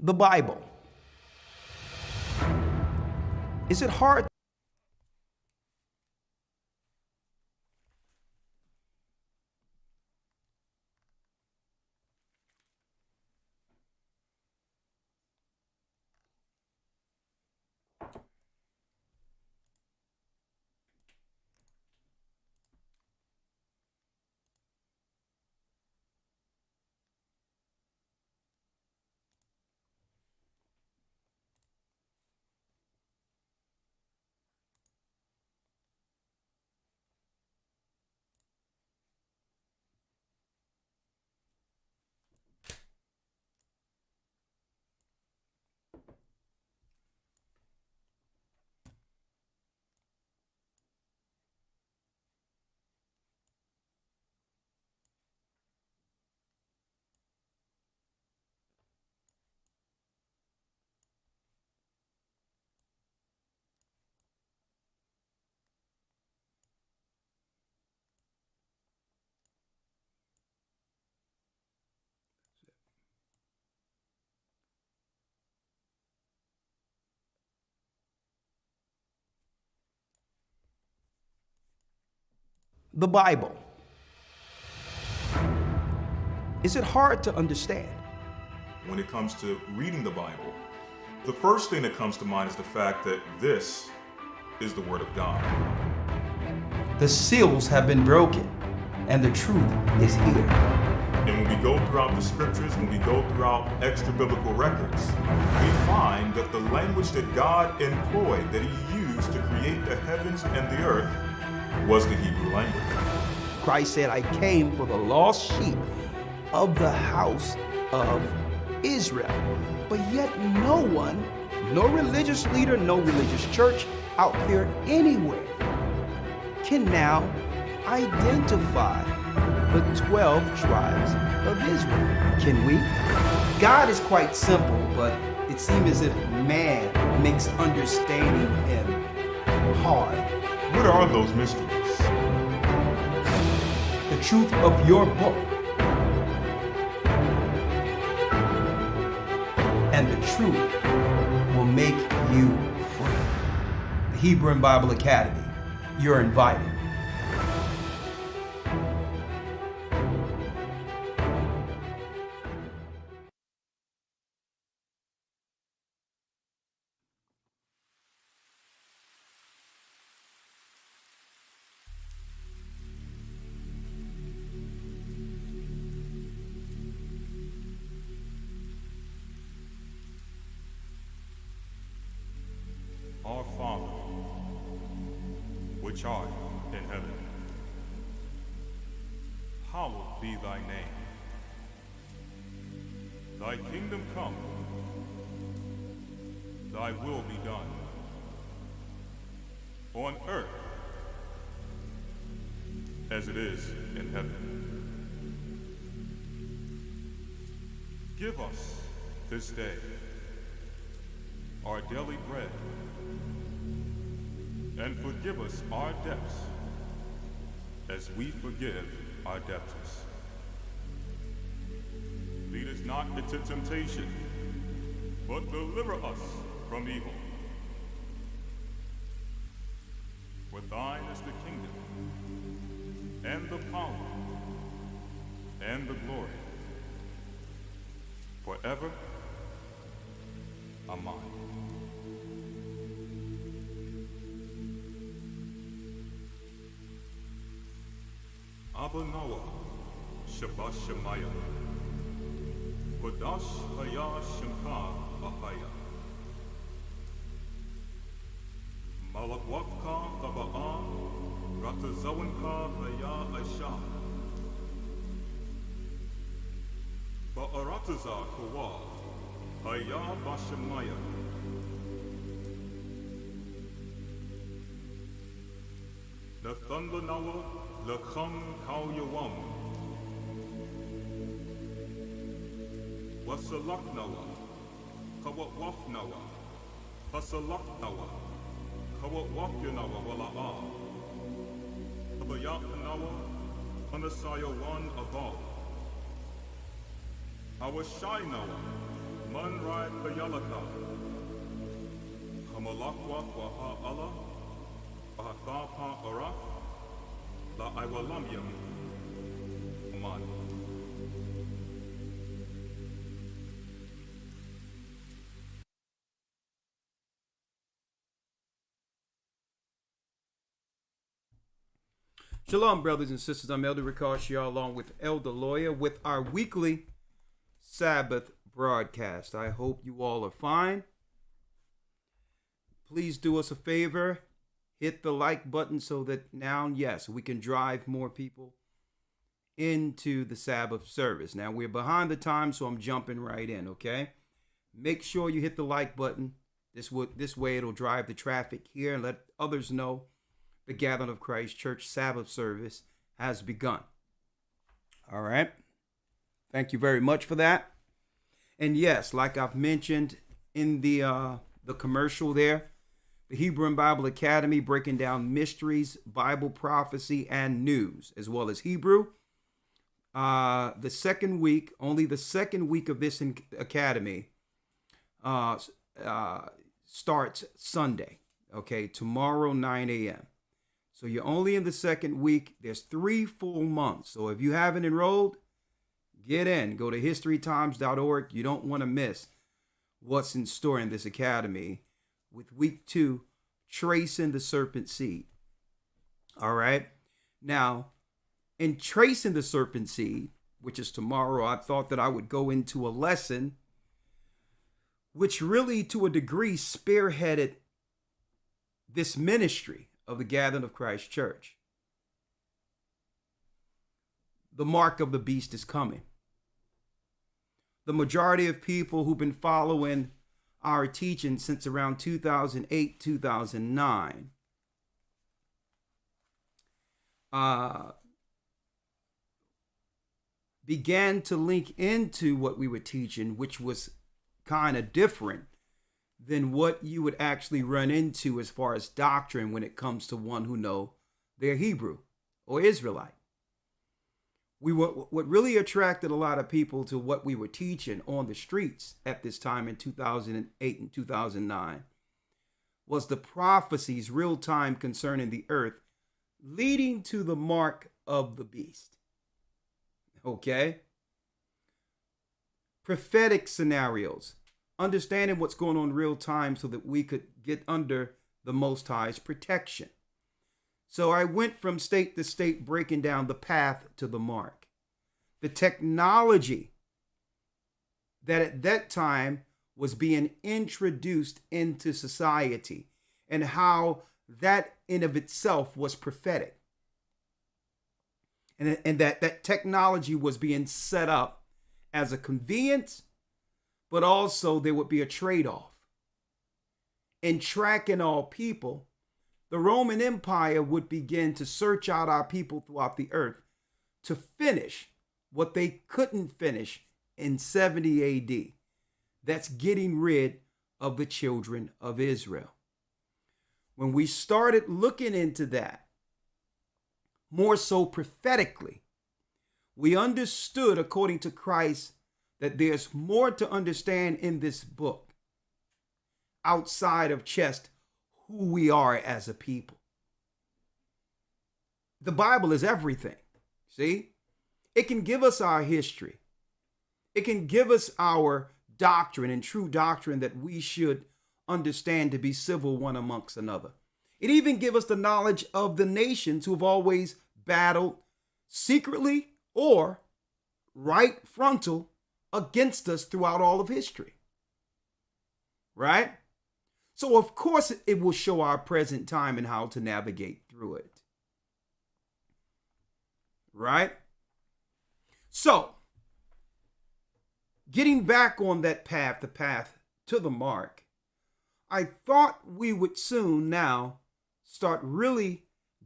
The Bible. Is it hard? The Bible. Is it hard to understand? When it comes to reading the Bible, the first thing that comes to mind is the fact that this is the Word of God. The seals have been broken, and the truth is here. And when we go throughout the scriptures, when we go throughout extra biblical records, we find that the language that God employed, that He used to create the heavens and the earth, was the Hebrew language. Christ said, I came for the lost sheep of the house of Israel. But yet no one, no religious leader, no religious church out there anywhere can now identify the 12 tribes of Israel. Can we? God is quite simple, but it seems as if man makes understanding Him hard. What are those mysteries? The truth of your book and the truth will make you free. The Hebrew and Bible Academy, you're invited. Our Father, which art in heaven, hallowed be thy name. Thy kingdom come, thy will be done, on earth as it is in heaven. Give us this day our daily bread, and forgive us our debts as we forgive our debtors. Lead us not into temptation, but deliver us from evil. For thine is the kingdom, and the power, and the glory, forever. Amen. Abba Noah, Shabbat Shemaya, Kodash Haya Shemcha Ahaya, Malakwavka Taba'a, Ratazawanka Haya Aisha, Ba'arataza Kawa, Haya Bashemaya, Nathanda Noah, Lakham Kau Yawam, Wasalak Noah, Kawat Waf Noah, Hasalak Noah, Kawat Waf Yanawa Wala'a, Abayak Noah, Anasaya Wan Abal, Awashai Noah, Man rai kayalaka. Kamalakwa waha Allah. Bahathapa ara. La iwalamyam. Man. Shalom, brothers and sisters. I'm Elder Rawchaa along with Elder Lawya with our weekly Sabbath broadcast. I hope you all are fine. Please do us a favor. Hit the like button so that now, yes, we can drive more people into the Sabbath service. Now, we're behind the time, so I'm jumping right in, okay? Make sure you hit the like button. This way it'll drive the traffic here and let others know the Gathering of Christ Church Sabbath service has begun. All right. Thank you very much for that. And yes, like I've mentioned in the commercial there, the Hebrew and Bible Academy breaking down mysteries, Bible prophecy, and news, as well as Hebrew. The second week of this academy starts Sunday. Okay, tomorrow 9 a.m. So you're only in the second week. There's 3 full months. So if you haven't enrolled, get in. Go to historytimes.org. You don't want to miss what's in store in this academy with week 2, tracing the serpent seed. All right. Now, in tracing the serpent seed, which is tomorrow, I thought that I would go into a lesson which really, to a degree, spearheaded this ministry of the Gathering of Christ Church. The mark of the beast is coming. The majority of people who've been following our teaching since around 2008, 2009, began to link into what we were teaching, which was kind of different than what you would actually run into as far as doctrine when it comes to one who know they're Hebrew or Israelite. What really attracted a lot of people to what we were teaching on the streets at this time in 2008 and 2009 was the prophecies real time concerning the earth leading to the mark of the beast. Okay? Prophetic scenarios. Understanding what's going on real time so that we could get under the Most High's protection. So I went from state to state breaking down the path to the mark. The technology that at that time was being introduced into society and how that in of itself was prophetic. And that technology was being set up as a convenience, but also there would be a trade-off. In tracking all people, the Roman Empire would begin to search out our people throughout the earth to finish what they couldn't finish in 70 AD. That's getting rid of the children of Israel. When we started looking into that, more so prophetically, we understood, according to Christ, that there's more to understand in this book outside of just who we are as a people. The Bible is everything. See? It can give us our history. It can give us our doctrine and true doctrine that we should understand to be civil one amongst another. It even gives us the knowledge of the nations who have always battled secretly or right frontal against us throughout all of history. Right? So, of course, it will show our present time and how to navigate through it. Right? So, getting back on that path, the path to the mark, I thought we would soon now start really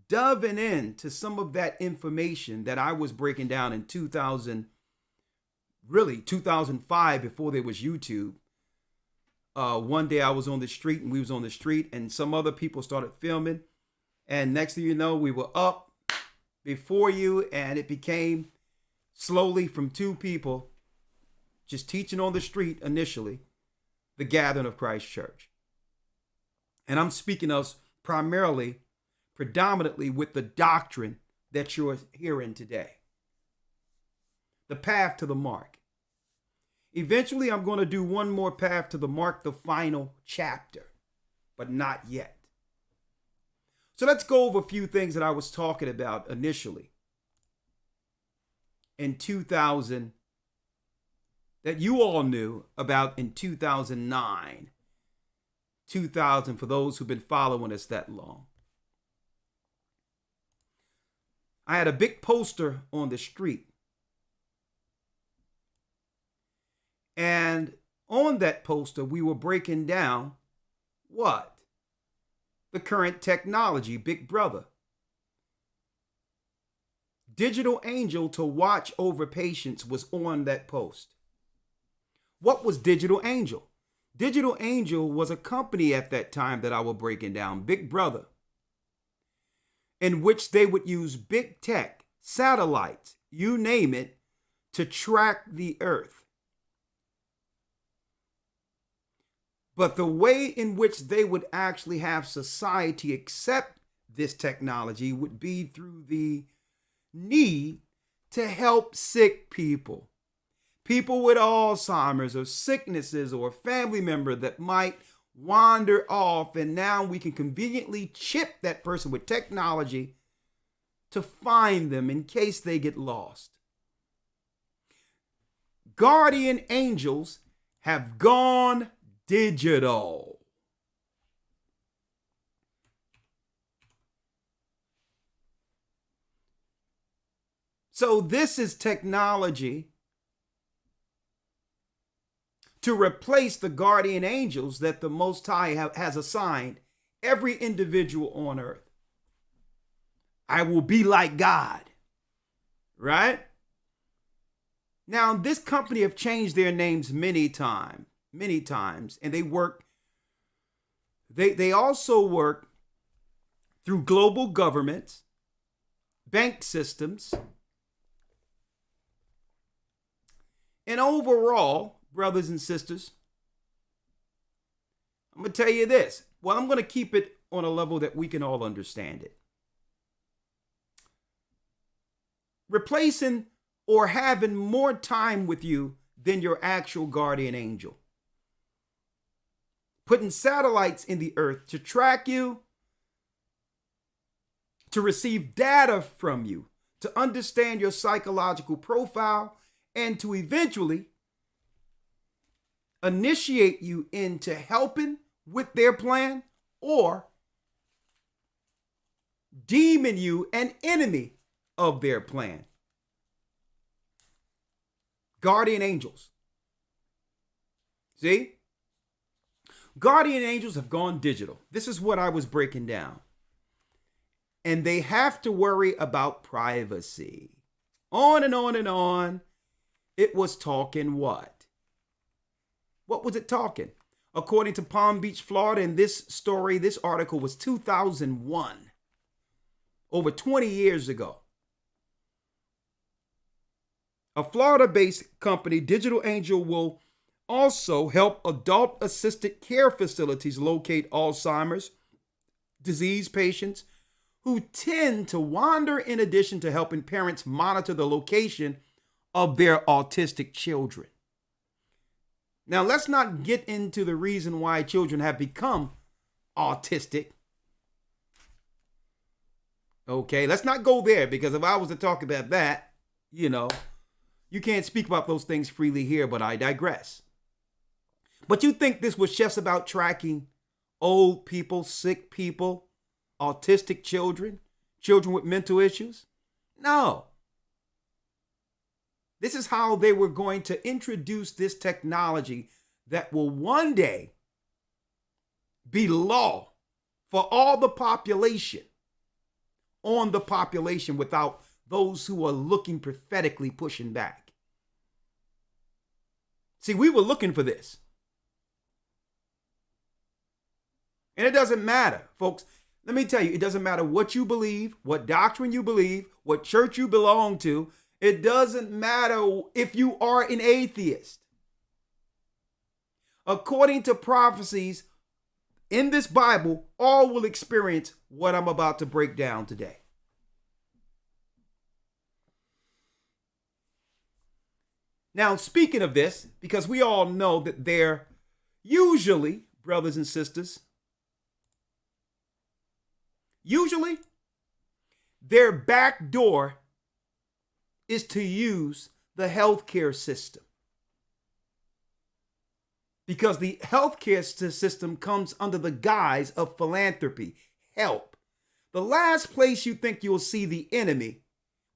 delving into some of that information that I was breaking down in 2005, before there was YouTube. One day I was on the street and we was on the street and some other people started filming. And next thing you know, we were up before you, and it became slowly from 2 people just teaching on the street initially, the gathering of Christ Church. And I'm speaking of predominantly with the doctrine that you're hearing today. The path to the mark. Eventually, I'm going to do one more path to the mark, the final chapter, but not yet. So let's go over a few things that I was talking about initially in 2000 that you all knew about in 2009, 2000 for those who've been following us that long. I had a big poster on the street. And on that poster, we were breaking down what? The current technology, Big Brother. Digital angel to watch over patients was on that post. What was Digital Angel? Digital Angel was a company at that time that I was breaking down, Big Brother, in which they would use big tech, satellites, you name it, to track the earth. But the way in which they would actually have society accept this technology would be through the need to help sick people. People with Alzheimer's or sicknesses or a family member that might wander off, and now we can conveniently chip that person with technology to find them in case they get lost. Guardian angels have gone digital. So this is technology to replace the guardian angels that the Most High has assigned every individual on earth. I will be like God, right? Now, this company have changed their names many times, and they also work through global governments, bank systems, and overall, brothers and sisters, I'm going to tell you this. Well, I'm going to keep it on a level that we can all understand it. Replacing or having more time with you than your actual guardian angel. Putting satellites in the earth to track you, to receive data from you, to understand your psychological profile, and to eventually initiate you into helping with their plan or deeming you an enemy of their plan. Guardian angels. See? Guardian angels have gone digital. This is what I was breaking down. And they have to worry about privacy. On and on and on. It was talking what? What was it talking? According to Palm Beach, Florida, in this story, this article was 2001. Over 20 years ago. A Florida-based company, Digital Angel, will also help adult-assisted care facilities locate Alzheimer's disease patients who tend to wander, in addition to helping parents monitor the location of their autistic children. Now, let's not get into the reason why children have become autistic. Okay, let's not go there, because if I was to talk about that, you can't speak about those things freely here, but I digress. But you think this was just about tracking old people, sick people, autistic children, children with mental issues? No. This is how they were going to introduce this technology that will one day be law for all the population, on the population, without those who are looking prophetically pushing back. See, we were looking for this. And it doesn't matter, folks. Let me tell you, it doesn't matter what you believe, what doctrine you believe, what church you belong to. It doesn't matter if you are an atheist. according to prophecies in this Bible, all will experience what I'm about to break down today. Now, speaking of this, because we all know that they're usually, brothers and sisters, their back door is to use the healthcare system. Because the healthcare system comes under the guise of philanthropy, help. The last place you think you'll see the enemy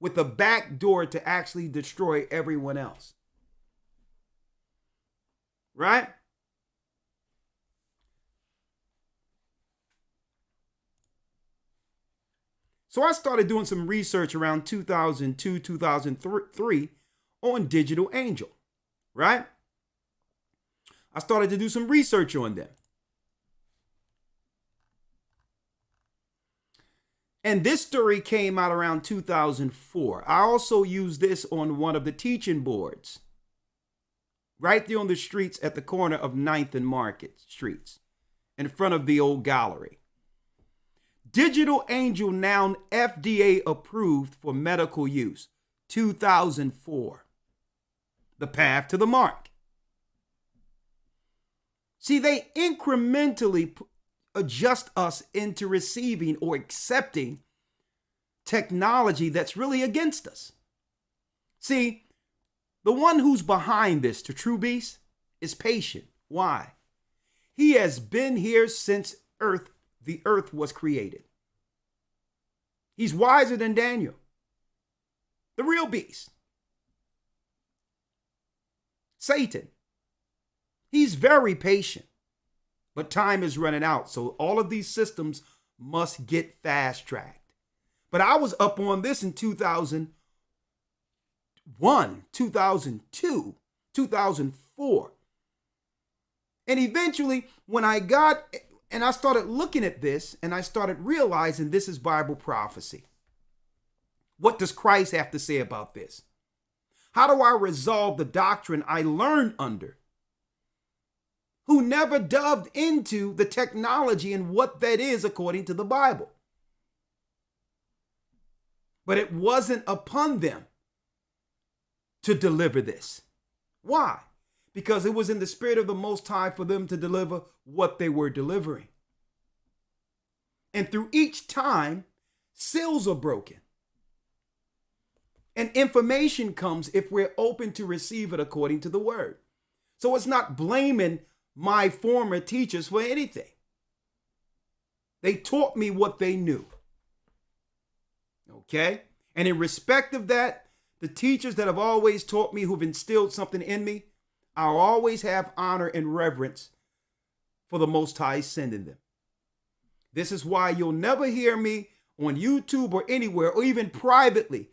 with a back door to actually destroy everyone else. Right? So I started doing some research around 2002, 2003 on Digital Angel, right? I started to do some research on them. And this story came out around 2004. I also used this on one of the teaching boards, right there on the streets at the corner of 9th and Market Streets, in front of the old gallery. Digital Angel now FDA approved for medical use, 2004. The path to the mark. See, they incrementally adjust us into receiving or accepting technology that's really against us. See, the one who's behind this, the true beast, is patient. Why? He has been here since the earth was created. He's wiser than Daniel, the real beast. Satan. He's very patient, but time is running out. So all of these systems must get fast tracked. But I was up on this in 2001, 2002, 2004. And eventually when I started looking at this and I started realizing this is Bible prophecy. What does Christ have to say about this? How do I resolve the doctrine I learned under? Who never delved into the technology and what that is according to the Bible. But it wasn't upon them to deliver this. Why? Because it was in the spirit of the Most High for them to deliver what they were delivering. And through each time, seals are broken. And information comes if we're open to receive it according to the word. So it's not blaming my former teachers for anything. They taught me what they knew. Okay? And in respect of that, the teachers that have always taught me, who've instilled something in me, I'll always have honor and reverence for the Most High sending them. This is why you'll never hear me on YouTube or anywhere, or even privately,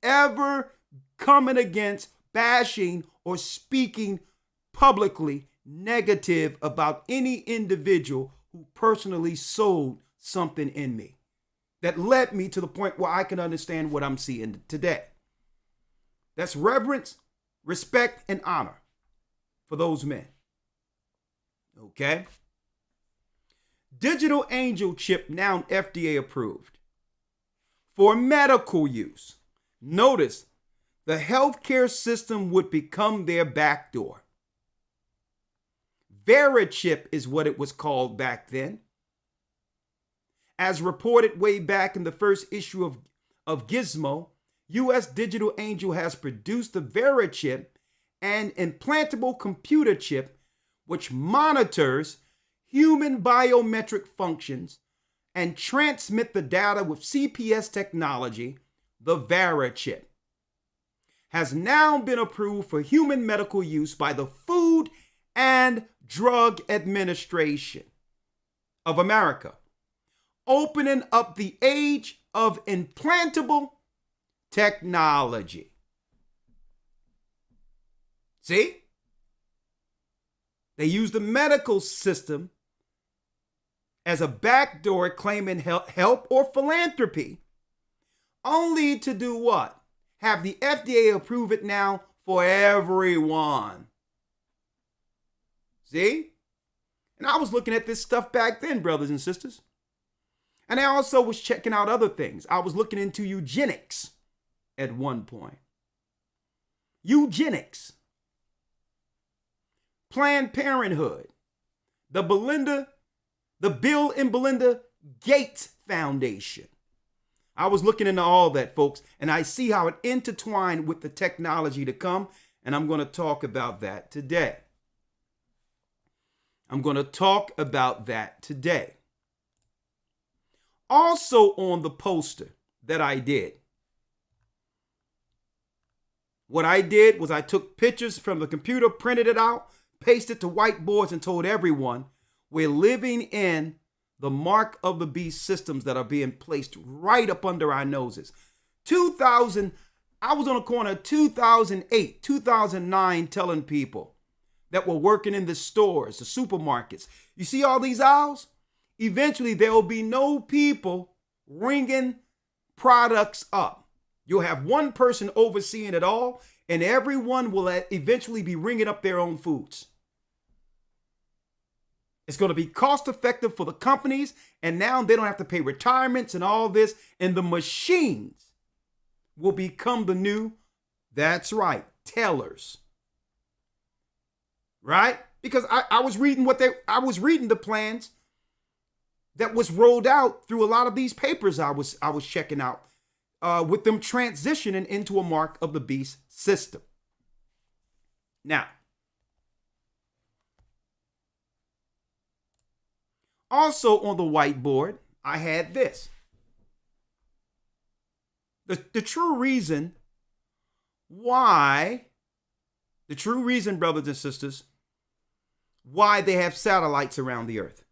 ever coming against, bashing, or speaking publicly negative about any individual who personally sold something in me that led me to the point where I can understand what I'm seeing today. That's reverence, respect, and honor for those men. Okay? Digital Angel chip now FDA approved for medical use. Notice the healthcare system would become their backdoor. VeriChip is what it was called back then. As reported way back in the first issue of Gizmo, U.S. Digital Angel has produced the VeriChip, an implantable computer chip which monitors human biometric functions and transmit the data with CPS technology. The VeriChip has now been approved for human medical use by the Food and Drug Administration of America, opening up the age of implantable technology. See? They use the medical system as a backdoor claiming help or philanthropy, only to do what? Have the FDA approve it now for everyone. See? And I was looking at this stuff back then, brothers and sisters. And I also was checking out other things. I was looking into eugenics at one point. Eugenics. Planned Parenthood. The Bill and Belinda Gates Foundation. I was looking into all that, folks, and I see how it intertwined with the technology to come, and I'm going to talk about that today. Also on the poster that I did, what I did was I took pictures from the computer, printed it out, pasted to whiteboards, and told everyone we're living in the mark of the beast systems that are being placed right up under our noses. I was on a corner 2008, 2009 telling people that were working in the stores, the supermarkets. You see all these aisles? Eventually, there will be no people ringing products up. You'll have one person overseeing it all, and everyone will eventually be ringing up their own foods. It's going to be cost effective for the companies, and now they don't have to pay retirements and all this, and the machines will become the new, that's right, tellers. Right? Because I was reading the plans that was rolled out through a lot of these papers I was checking out, with them transitioning into a mark of the beast system. Now, also on the whiteboard, I had this. The true reason, brothers and sisters, why they have satellites around the earth.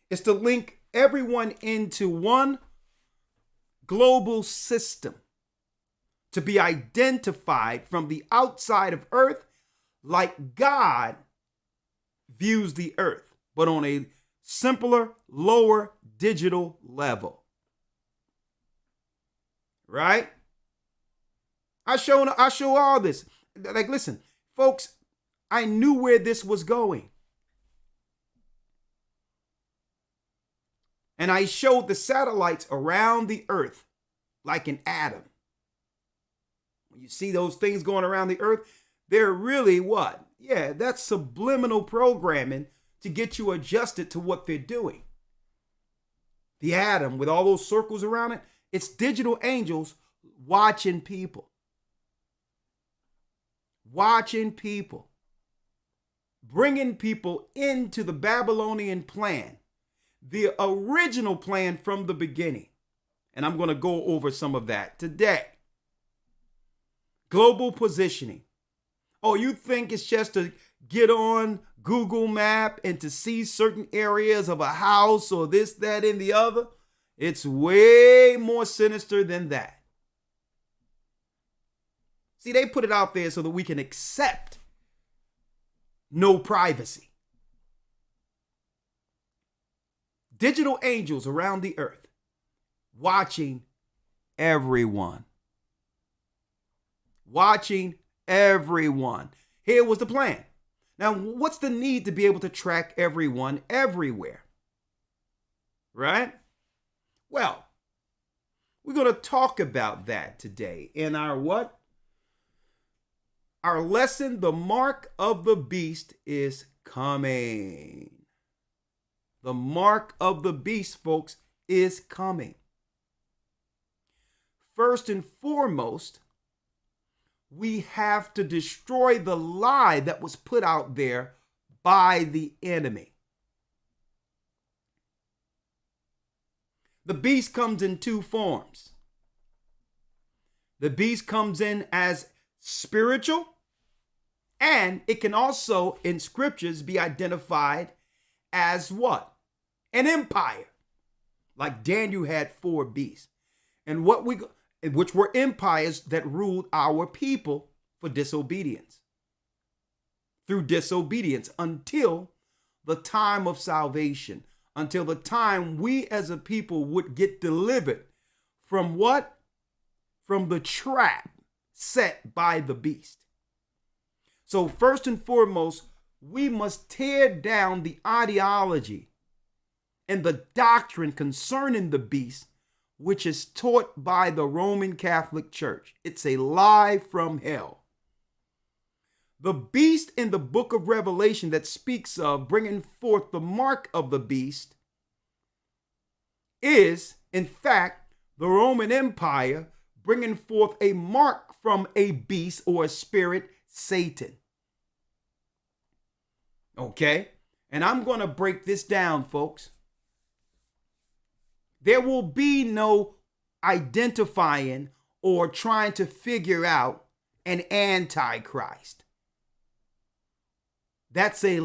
Is to link everyone into one global system to be identified from the outside of earth like God views the earth, but on a simpler, lower digital level. Right? I show all this. Like, listen, folks, I knew where this was going. And I showed the satellites around the earth like an atom. When you see those things going around the earth, they're really what? Yeah, that's subliminal programming to get you adjusted to what they're doing. The atom with all those circles around it, it's digital angels watching people. Watching people. Bringing people into the Babylonian plan. The original plan from the beginning. And I'm going to go over some of that today. Global positioning. Oh, you think it's just to get on Google Map and to see certain areas of a house or this, that, and the other? It's way more sinister than that. See, they put it out there so that we can accept no privacy. Digital angels around the earth watching everyone. Watching everyone. Here was the plan. Now, what's the need to be able to track everyone everywhere? Right? Well, we're going to talk about that today in our what? Our lesson, the mark of the beast is coming. The mark of the beast, folks, is coming. First and foremost, we have to destroy the lie that was put out there by the enemy. The beast comes in two forms. The beast comes in as spiritual, and it can also, in scriptures, be identified as what? An empire. Like Daniel had 4 beasts. And which were empires that ruled our people for disobedience. Through disobedience until the time of salvation. Until the time we as a people would get delivered from what? From the trap set by the beast. So first and foremost, we must tear down the ideology and the doctrine concerning the beast, which is taught by the Roman Catholic Church. It's a lie from hell. The beast in the book of Revelation that speaks of bringing forth the mark of the beast is, in fact, the Roman Empire bringing forth a mark from a beast or a spirit, Satan. Okay? And I'm going to break this down, folks. There will be no identifying or trying to figure out an antichrist. That's a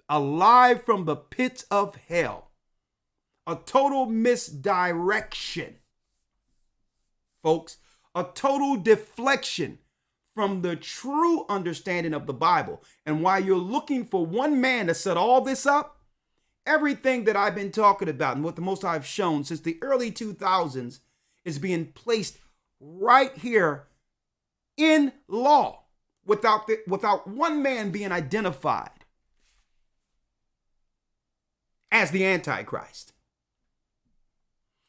lie from the pits of hell. A total misdirection, folks. A total deflection from the true understanding of the Bible. And while you're looking for one man to set all this up, everything that I've been talking about and what the Most High have shown since the early 2000s is being placed right here in law without one man being identified as the Antichrist.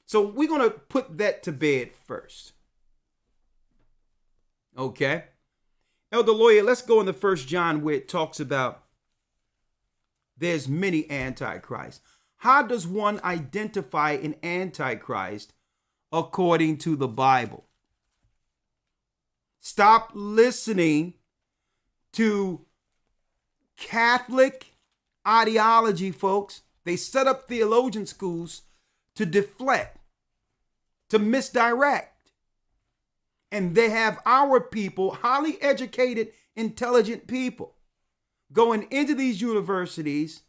So we're going to put that to bed first. Okay? Elder Lawya, let's go into 1 John where it talks about there's many antichrists. How does one identify an antichrist according to the Bible? Stop listening to Catholic ideology, folks. They set up theologian schools to deflect, to misdirect. And they have our people, highly educated, intelligent people, going into these universities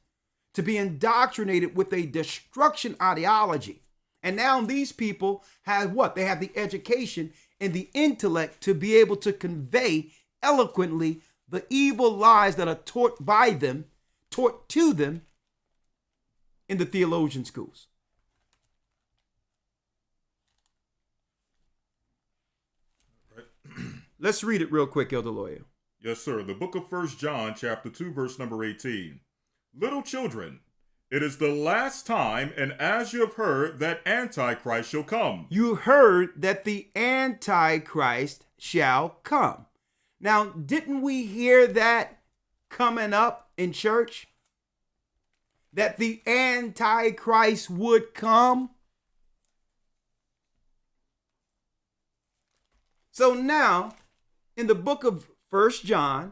to be indoctrinated with a destruction ideology. And now these people have what? They have the education and the intellect to be able to convey eloquently the evil lies that are taught to them in the theologian schools. Let's read it real quick, Elder Lawya. Yes, sir. The book of 1 John, chapter 2, verse number 18. Little children, it is the last time, and as you have heard, that Antichrist shall come. You heard that the Antichrist shall come. Now, didn't we hear that coming up in church? That the Antichrist would come? So now, in the book of 1 John,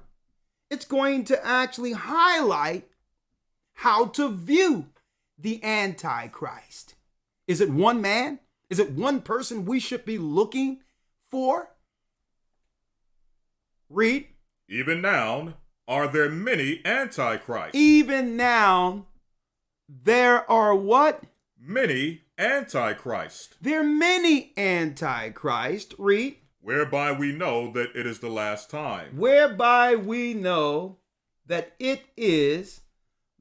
it's going to actually highlight how to view the Antichrist. Is it one man? Is it one person we should be looking for? Read. Even now, are there many Antichrists? Even now, there are what? Many Antichrists. There are many Antichrists. Read. Whereby we know that it is the last time. Whereby we know that it is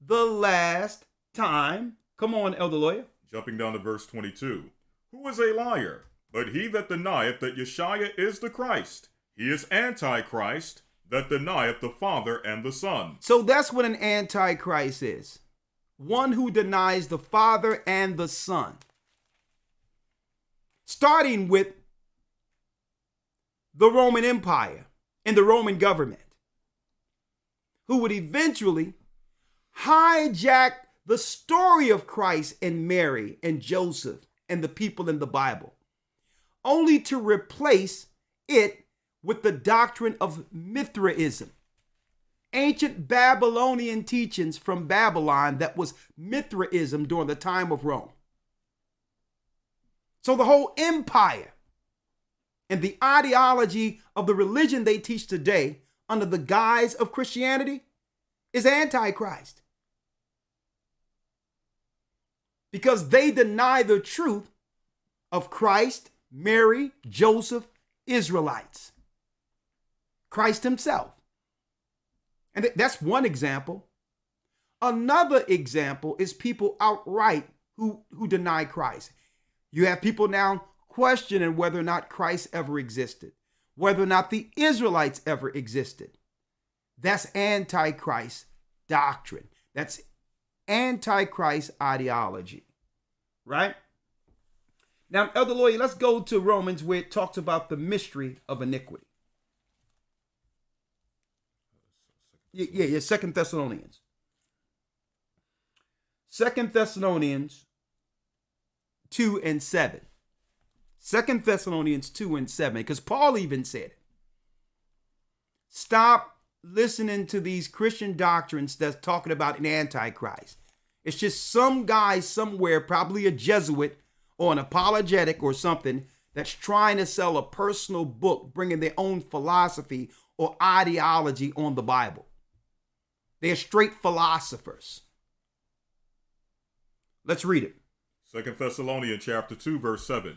the last time. Come on, Elder Lawya. Jumping down to verse 22. Who is a liar? But he that denieth that Yeshua is the Christ. He is Antichrist, that denieth the Father and the Son. So that's what an Antichrist is. One who denies the Father and the Son. Starting with the Roman Empire and the Roman government, who would eventually hijack the story of Christ and Mary and Joseph and the people in the Bible, only to replace it with the doctrine of Mithraism, ancient Babylonian teachings from Babylon that was Mithraism during the time of Rome. So the whole empire and the ideology of the religion they teach today under the guise of Christianity is Antichrist. Because they deny the truth of Christ, Mary, Joseph, Israelites, Christ himself. And that's one example. Another example is people outright who deny Christ. You have people now questioning whether or not Christ ever existed, whether or not the Israelites ever existed. That's Antichrist doctrine. That's Antichrist ideology, right? Now, Elder Lawya, let's go to Romans where it talks about the mystery of iniquity. Yeah, 2 Thessalonians. 2 Thessalonians 2 and 7. 2 Thessalonians 2 and 7, because Paul even said it. Stop listening to these Christian doctrines that's talking about an Antichrist. It's just some guy somewhere, probably a Jesuit or an apologetic or something, that's trying to sell a personal book, bringing their own philosophy or ideology on the Bible. They're straight philosophers. Let's read it. 2 Thessalonians chapter 2, verse 7.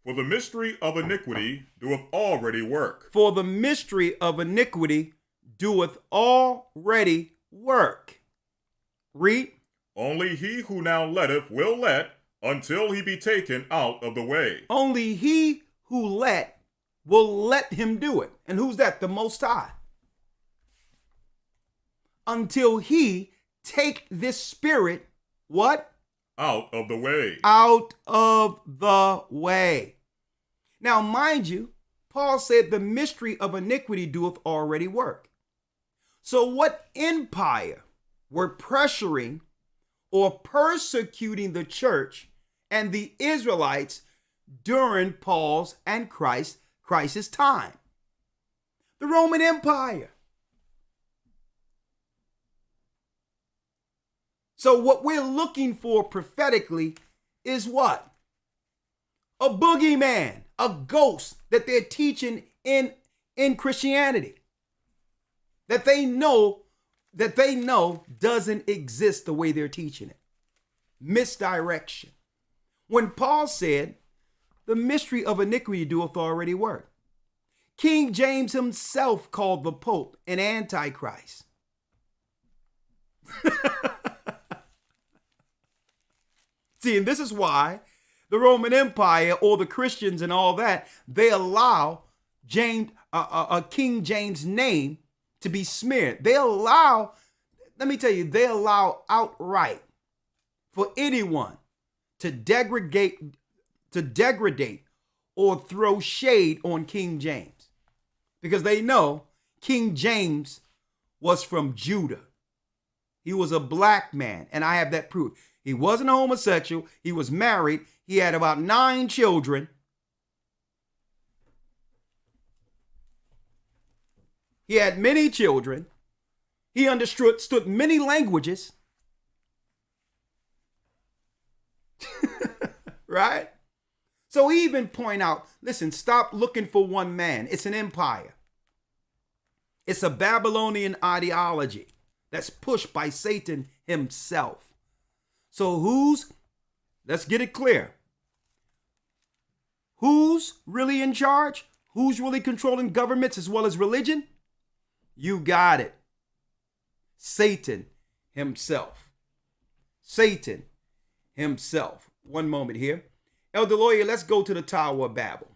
For the mystery of iniquity doeth already work. For the mystery of iniquity doeth already work. Read. Only he who now letteth will let until he be taken out of the way. Only he who will let him do it. And who's that? The Most High. Until he take this spirit, what? Out of the way. Out of the way. Now, mind you, Paul said the mystery of iniquity doeth already work. So what empire were pressuring or persecuting the church and the Israelites during Paul's and Christ's time? The Roman Empire. So what we're looking for prophetically is what? A boogeyman, a ghost that they're teaching in Christianity. That they know doesn't exist the way they're teaching it. Misdirection. When Paul said, the mystery of iniquity doeth already work. King James himself called the Pope an Antichrist. See, and this is why the Roman Empire or the Christians and all that, they allow King James' name to be smeared. They allow outright for anyone to degrade or throw shade on King James. Because they know King James was from Judah. He was a black man, and I have that proof. He wasn't a homosexual. He was married. He had about 9 children. He had many children. He understood many languages. Right? So he even point out, listen, stop looking for one man. It's an empire. It's a Babylonian ideology that's pushed by Satan himself. So let's get it clear. Who's really in charge? Who's really controlling governments as well as religion? You got it. Satan himself. Satan himself. One moment here. Elder Lawya, let's go to the Tower of Babel.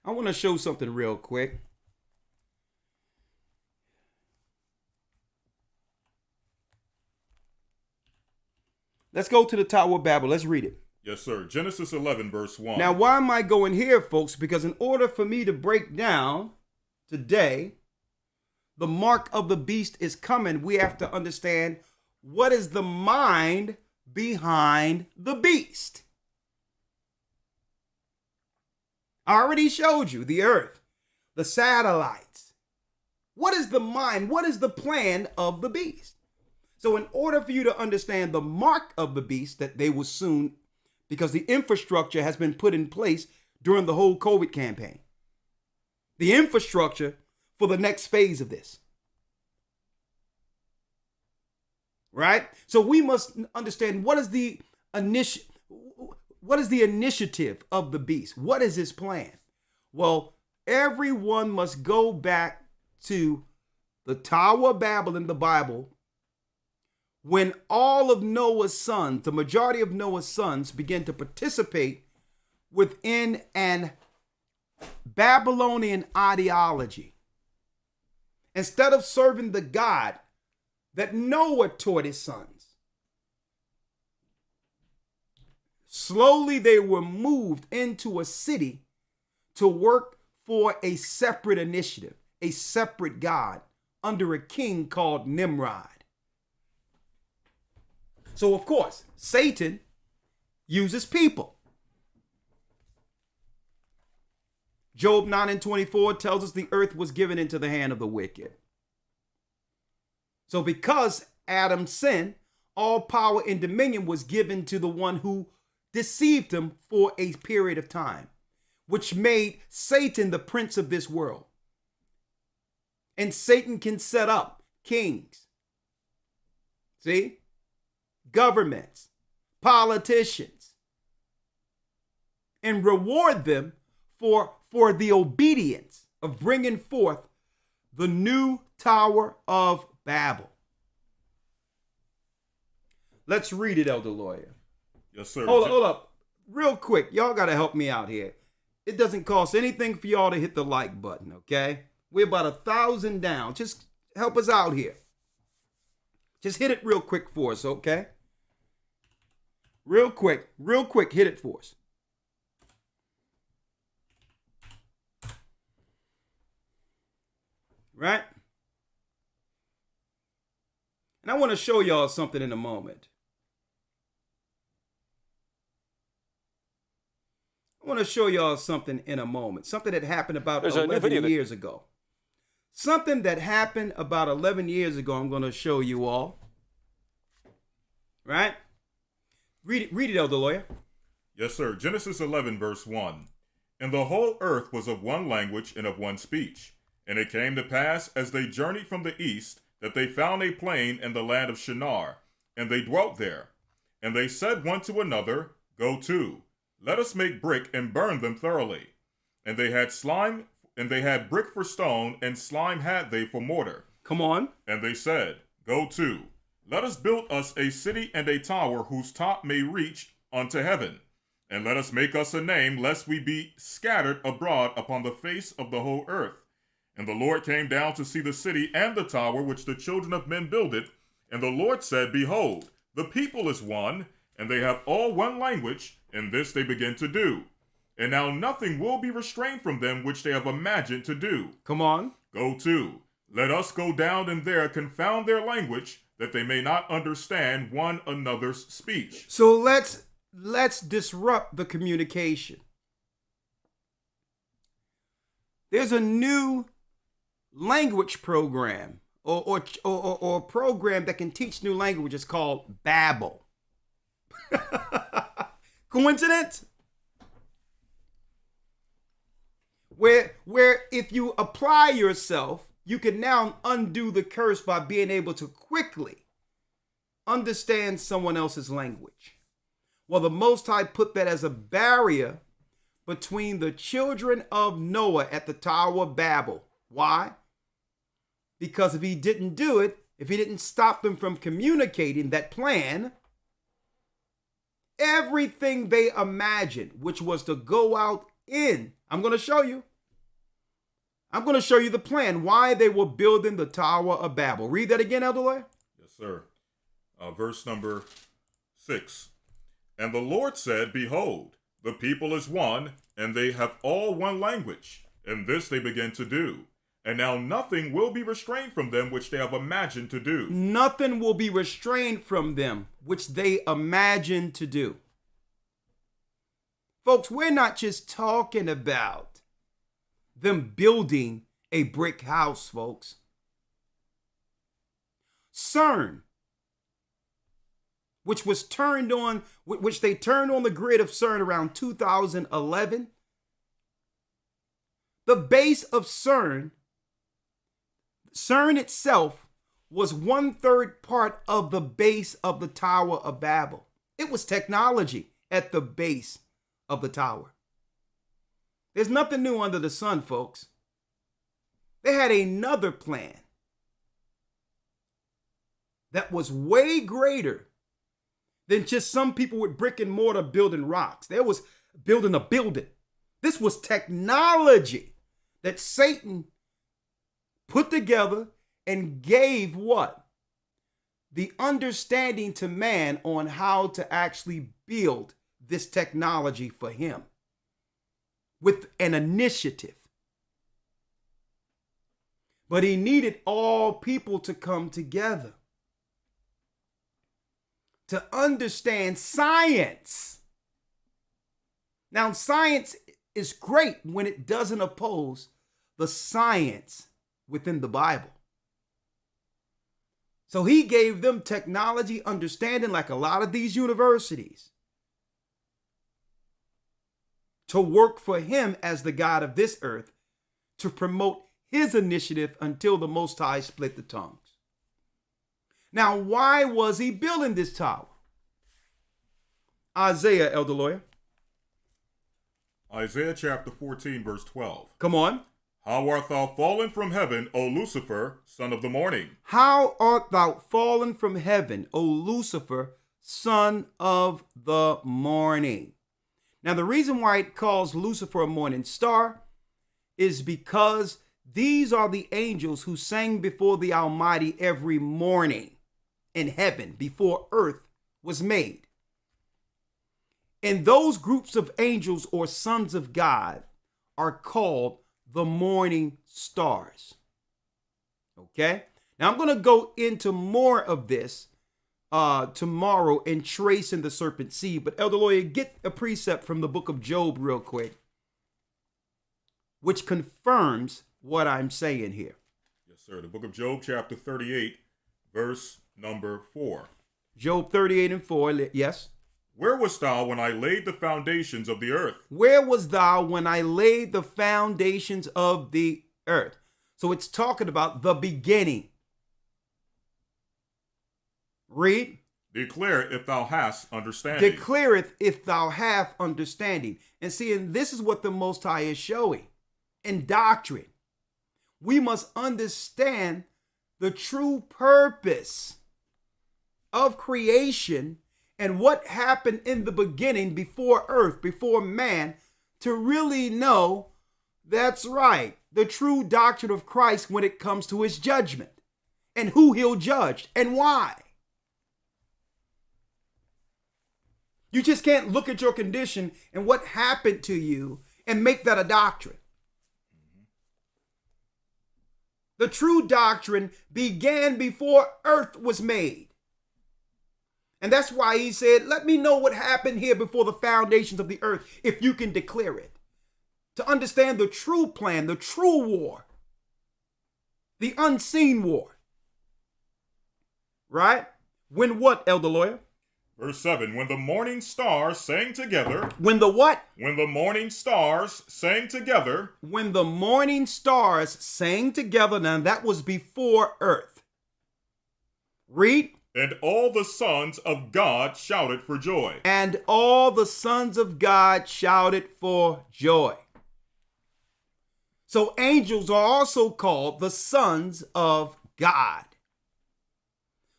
I want to show something real quick. Let's go to the Tower of Babel. Let's read it. Yes, sir. Genesis 11, verse 1. Now, why am I going here, folks? Because in order for me to break down today, the mark of the beast is coming. We have to understand what is the mind behind the beast. I already showed you the earth, the satellites. What is the mind? What is the plan of the beast? So in order for you to understand the mark of the beast that they will soon, because the infrastructure has been put in place during the whole COVID campaign, the infrastructure for the next phase of this. Right? So we must understand what is the initiative of the beast? What is his plan? Well, everyone must go back to the Tower of Babel in the Bible, when all of Noah's sons, the majority of Noah's sons, began to participate within an Babylonian ideology. Instead of serving the God that Noah taught his sons, slowly they were moved into a city to work for a separate initiative, a separate God under a king called Nimrod. So, of course, Satan uses people. Job 9:24 tells us the earth was given into the hand of the wicked. So because Adam sinned, all power and dominion was given to the one who deceived him for a period of time, which made Satan the prince of this world. And Satan can set up kings, see, governments, politicians, and reward them for the obedience of bringing forth the new Tower of Babel. Let's read it, Elder Lawya. Yes, sir. Hold up. Real quick. Y'all got to help me out here. It doesn't cost anything for y'all to hit the like button, okay? We're about 1,000 down. Just help us out here. Just hit it real quick for us, okay? Real quick, hit it for us. Right? And I want to show y'all something in a moment. Something that happened about 11 years ago. Something that happened about 11 years ago, I'm going to show you all. Right? Read it, Elder Lawya. Yes, sir. Genesis 11, verse 1. And the whole earth was of one language and of one speech. And it came to pass, as they journeyed from the east, that they found a plain in the land of Shinar, and they dwelt there. And they said one to another, Go to, let us make brick and burn them thoroughly. And they had brick for stone, and slime had they for mortar. Come on. And they said, Go to, let us build us a city and a tower whose top may reach unto heaven. And let us make us a name, lest we be scattered abroad upon the face of the whole earth. And the Lord came down to see the city and the tower which the children of men builded. And the Lord said, Behold, the people is one, and they have all one language, and this they begin to do. And now nothing will be restrained from them which they have imagined to do. Come on. Go to, let us go down and there confound their language, that they may not understand one another's speech. So let's disrupt the communication. There's a new language program or program that can teach new languages called Babel. Coincidence? Where if you apply yourself, you can now undo the curse by being able to quickly understand someone else's language. Well, the Most High put that as a barrier between the children of Noah at the Tower of Babel. Why? Because if he didn't do it, if he didn't stop them from communicating that plan, everything they imagined, which was to go out in, I'm going to show you the plan, why they were building the Tower of Babel. Read that again, Elder Lawya. Yes, sir. Verse number 6. And the Lord said, Behold, the people is one, and they have all one language, and this they begin to do. And now nothing will be restrained from them which they have imagined to do. Nothing will be restrained from them which they imagine to do. Folks, we're not just talking about them building a brick house, folks. CERN, which they turned on the grid of CERN around 2011. The base of CERN itself was 1/3 part of the base of the Tower of Babel. It was technology at the base of the tower. There's nothing new under the sun, folks. They had another plan. that was way greater than just some people with brick and mortar building rocks. There was building a building. This was technology that Satan put together and gave what? The understanding to man on how to actually build this technology for him with an initiative. But he needed all people to come together to understand science. Now, science is great when it doesn't oppose the science within the Bible. So he gave them technology understanding, like a lot of these universities, to work for him as the God of this earth, to promote his initiative until the Most High split the tongues. Now, why was he building this tower? Isaiah, Elder Lawyer. Isaiah chapter 14, verse 12. Come on. How art thou fallen from heaven, O Lucifer, son of the morning? How art thou fallen from heaven, O Lucifer, son of the morning? Now, the reason why it calls Lucifer a morning star is because these are the angels who sang before the Almighty every morning in heaven before earth was made. And those groups of angels or sons of God are called the morning stars. Okay? Now I'm going to go into more of this tomorrow and tracing the serpent seed. But Elder Lawyer, get a precept from the book of Job real quick, which confirms what I'm saying here. Yes, sir. The book of Job, chapter 38, verse number 4. Job 38 and 4, yes. Where wast thou when I laid the foundations of the earth? Where was thou when I laid the foundations of the earth? So it's talking about the beginning. Read. Declare if thou hast understanding. Declareth if thou have understanding. And see, and this is what the Most High is showing in doctrine. We must understand the true purpose of creation and what happened in the beginning before earth, before man, to really know that's right, the true doctrine of Christ when it comes to his judgment and who he'll judge and why. You just can't look at your condition and what happened to you and make that a doctrine. The true doctrine began before earth was made. And that's why he said, let me know what happened here before the foundations of the earth, if you can declare it. To understand the true plan, the true war, the unseen war. Right? When what, Elder Lawyer? Verse 7, when the morning stars sang together. When the what? When the morning stars sang together. When the morning stars sang together. Now that was before earth. Read. And all the sons of God shouted for joy. And all the sons of God shouted for joy. So angels are also called the sons of God.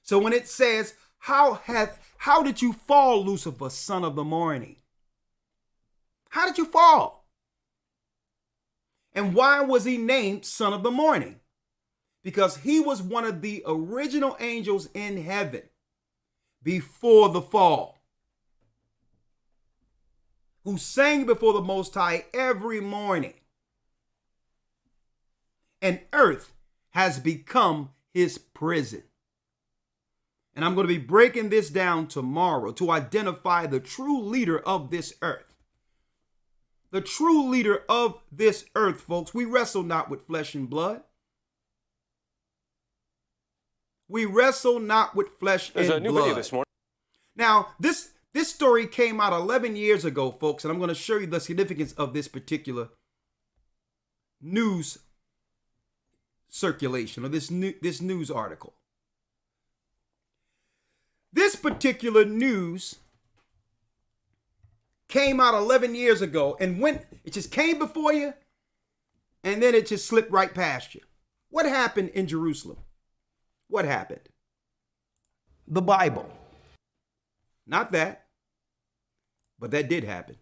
So when it says, how did you fall, Lucifer, son of the morning? How did you fall? And why was he named son of the morning? Because he was one of the original angels in heaven before the fall, who sang before the Most High every morning. And earth has become his prison. And I'm going to be breaking this down tomorrow to identify the true leader of this earth. The true leader of this earth, folks. We wrestle not with flesh and blood. We wrestle not with flesh and blood. There's a new video this morning. Now, this story came out 11 years ago, folks, and I'm going to show you the significance of this particular news circulation or this news article. This particular news came out 11 years ago and it just came before you and then it just slipped right past you. What happened in Jerusalem? What happened? the Bible. Not that, but that did happen.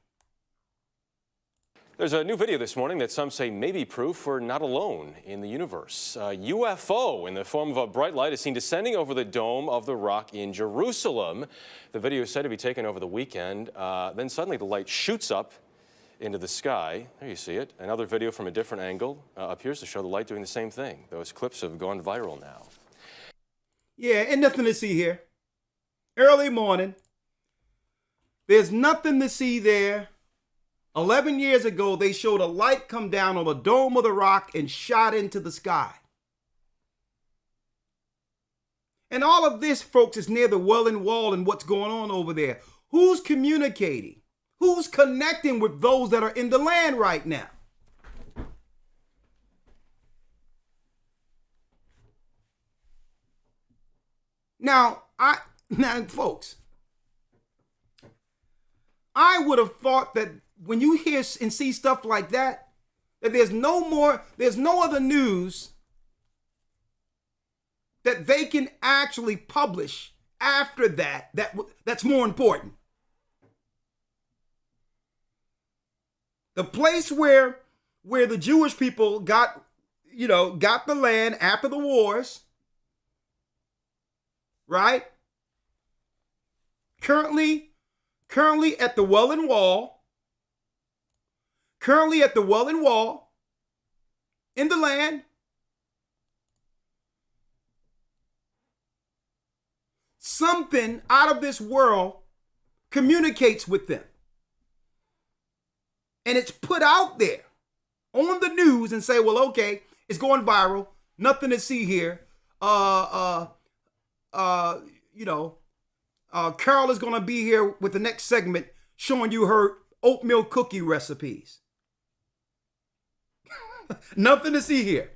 There's a new video this morning that some say may be proof we're not alone in the universe. A UFO in the form of a bright light is seen descending over the Dome of the Rock in Jerusalem. The video is said to be taken over the weekend. Then suddenly the light shoots up into the sky. There you see it. Another video from a different angle appears to show the light doing the same thing. Those clips have gone viral now. Yeah, and nothing to see here. Early morning. There's nothing to see there. 11 years ago, they showed a light come down on the Dome of the Rock and shot into the sky. And all of this, folks, is near the Wailing Wall and what's going on over there. Who's communicating? Who's connecting with those that are in the land right now? Now, folks, I would have thought that when you hear and see stuff like that, that there's no other news that they can actually publish after that's more important. The place where the Jewish people got the land after the wars, right? Currently at the Wailing Wall. Currently at the Wailing Wall in the land. Something out of this world communicates with them. And it's put out there on the news and say, well, okay, it's going viral. Nothing to see here. Carol is going to be here with the next segment showing you her oatmeal cookie recipes. Nothing to see here.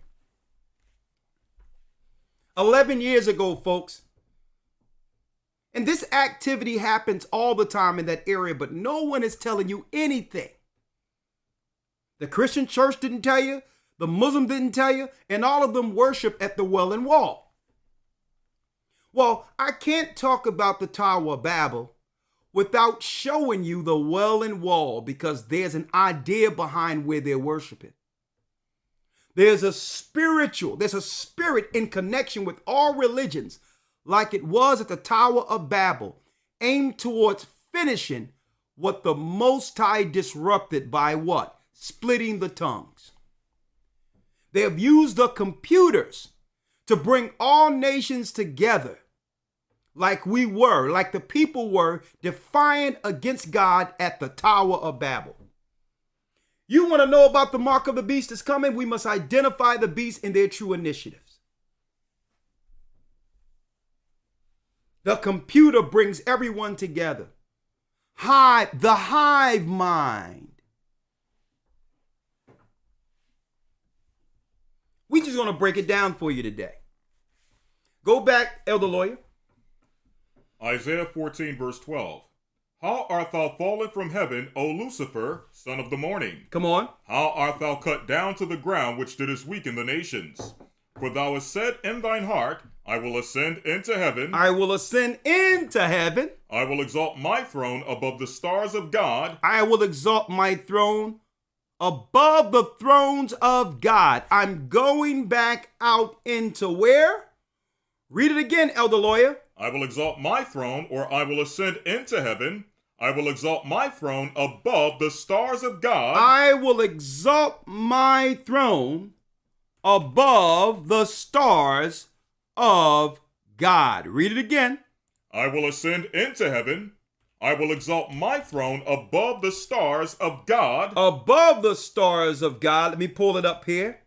11 years ago, folks. And this activity happens all the time in that area, but no one is telling you anything. The Christian church didn't tell you, the Muslim didn't tell you, and all of them worship at the Wailing Wall. Well, I can't talk about the Tower of Babel without showing you the Wailing Wall, because there's an idea behind where they're worshiping. There's a spirit in connection with all religions, like it was at the Tower of Babel, aimed towards finishing what the Most High disrupted by what? Splitting the tongues. They have used the computers to bring all nations together, like the people were, defiant against God at the Tower of Babel. You want to know about the mark of the beast that's coming? We must identify the beast in their true initiatives. The computer brings everyone together. The hive mind. We're just going to break it down for you today. Go back, Elder Lawya. Isaiah 14, verse 12. How art thou fallen from heaven, O Lucifer, son of the morning? Come on. How art thou cut down to the ground, which didst weaken the nations? For thou hast said in thine heart, I will ascend into heaven. I will ascend into heaven. I will exalt my throne above the stars of God. I will exalt my throne above the thrones of God. I'm going back out into where? Read it again, Elder Lawya. I will exalt my throne, or I will ascend into heaven. I will exalt my throne above the stars of God. I will exalt my throne above the stars of God. Read it again. I will ascend into heaven. I will exalt my throne above the stars of God. Above the stars of God. Let me pull it up here.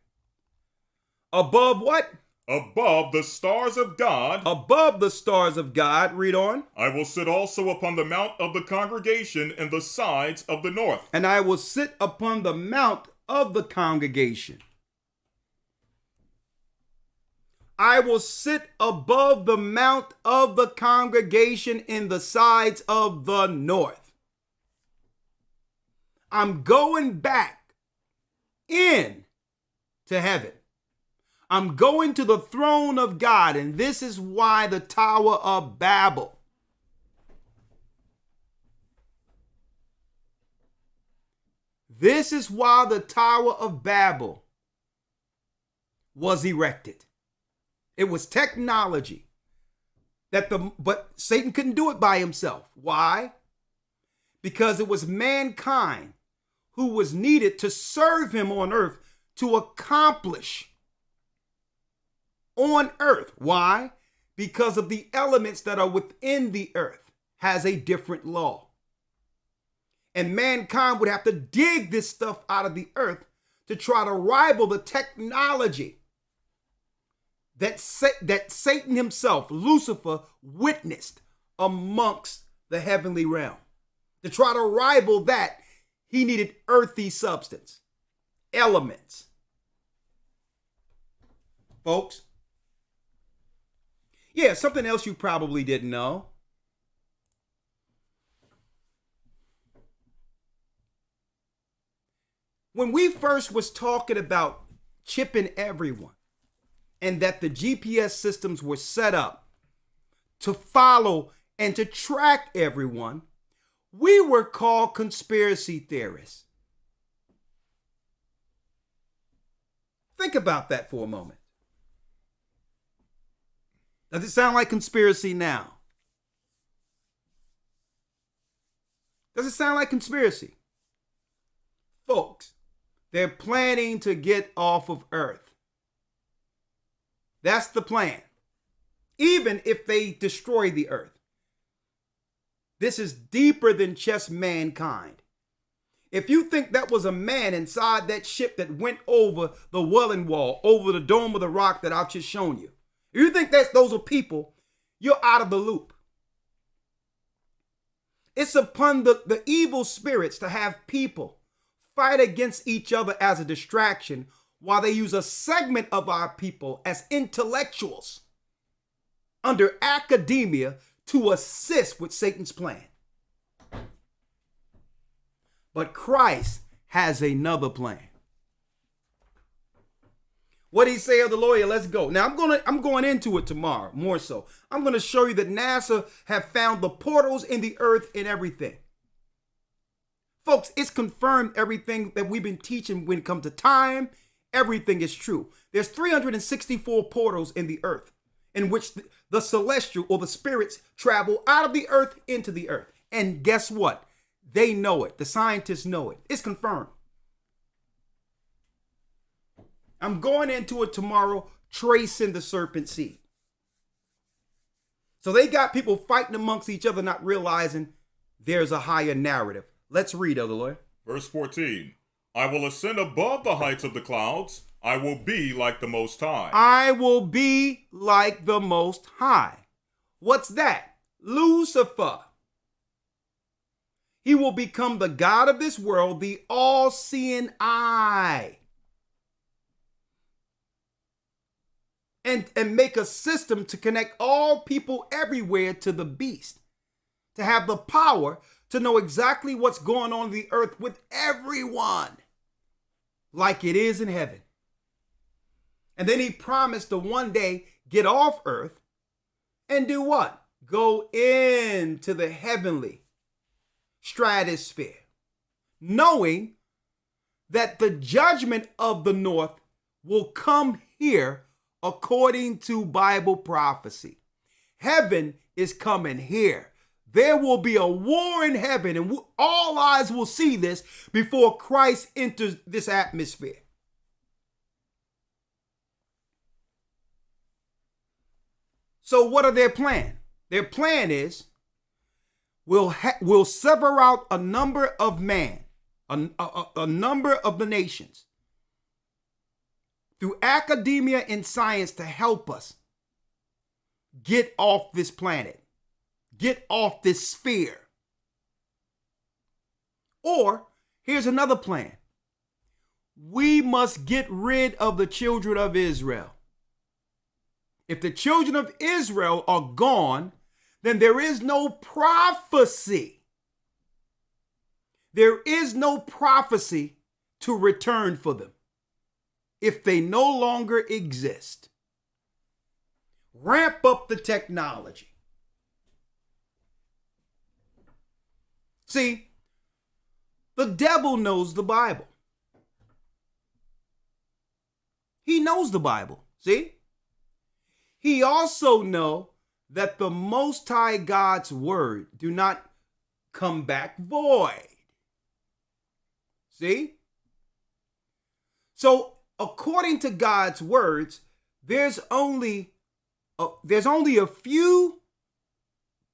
Above what? Above the stars of God. Above the stars of God. Read on. I will sit also upon the mount of the congregation in the sides of the north. And I will sit upon the mount of the congregation. I will sit above the mount of the congregation in the sides of the north. I'm going back in to heaven. I'm going to the throne of God, and this is why the Tower of Babel. This is why the Tower of Babel was erected. It was technology but Satan couldn't do it by himself. Why? Because it was mankind who was needed to serve him on earth to accomplish on earth. Why? Because of the elements that are within the earth has a different law. And mankind would have to dig this stuff out of the earth to try to rival the technology that Satan himself, Lucifer, witnessed amongst the heavenly realm. To try to rival that, he needed earthy substance, elements. Folks, yeah, something else you probably didn't know. When we first was talking about chipping everyone, and that the GPS systems were set up to follow and to track everyone, we were called conspiracy theorists. Think about that for a moment. Does it sound like conspiracy now? Does it sound like conspiracy? Folks, they're planning to get off of Earth. That's the plan. Even if they destroy the earth. This is deeper than just mankind. If you think that was a man inside that ship that went over the Welling Wall, over the Dome of the Rock that I've just shown you, if you think that those are people, you're out of the loop. It's upon the evil spirits to have people fight against each other as a distraction, while they use a segment of our people as intellectuals under academia to assist with Satan's plan. But Christ has another plan. What did he say of the Lawya? Let's go. Now I'm going into it tomorrow, more so. I'm going to show you that NASA have found the portals in the earth and everything. Folks, it's confirmed everything that we've been teaching when it comes to time. Everything is true. There's 364 portals in the earth in which the celestial or the spirits travel out of the earth into the earth. And guess what? They know it. The scientists know it. It's confirmed. I'm going into it tomorrow, tracing the serpent seed. So they got people fighting amongst each other, not realizing there's a higher narrative. Let's read, Elder Lawya. Verse 14. I will ascend above the heights of the clouds. I will be like the Most High. I will be like the Most High. What's that? Lucifer. He will become the God of this world, the all-seeing eye. And make a system to connect all people everywhere to the beast. To have the power to know exactly what's going on the earth with everyone, like it is in heaven. And then he promised to one day get off earth and do what? Go into the heavenly stratosphere, knowing that the judgment of the north will come here according to Bible prophecy. Heaven is coming here. There will be a war in heaven, and all eyes will see this before Christ enters this atmosphere. So what are their plan? Their plan is we'll sever out a number of a number of the nations through academia and science to help us get off this planet. Get off this sphere. Or here's another plan. We must get rid of the children of Israel. If the children of Israel are gone, then there is no prophecy. There is no prophecy to return for them. if they no longer exist. Ramp up the technology. See, the devil knows the Bible. He knows the Bible. See? He also knows that the Most High God's word do not come back void. See? So, according to God's words, there's only a few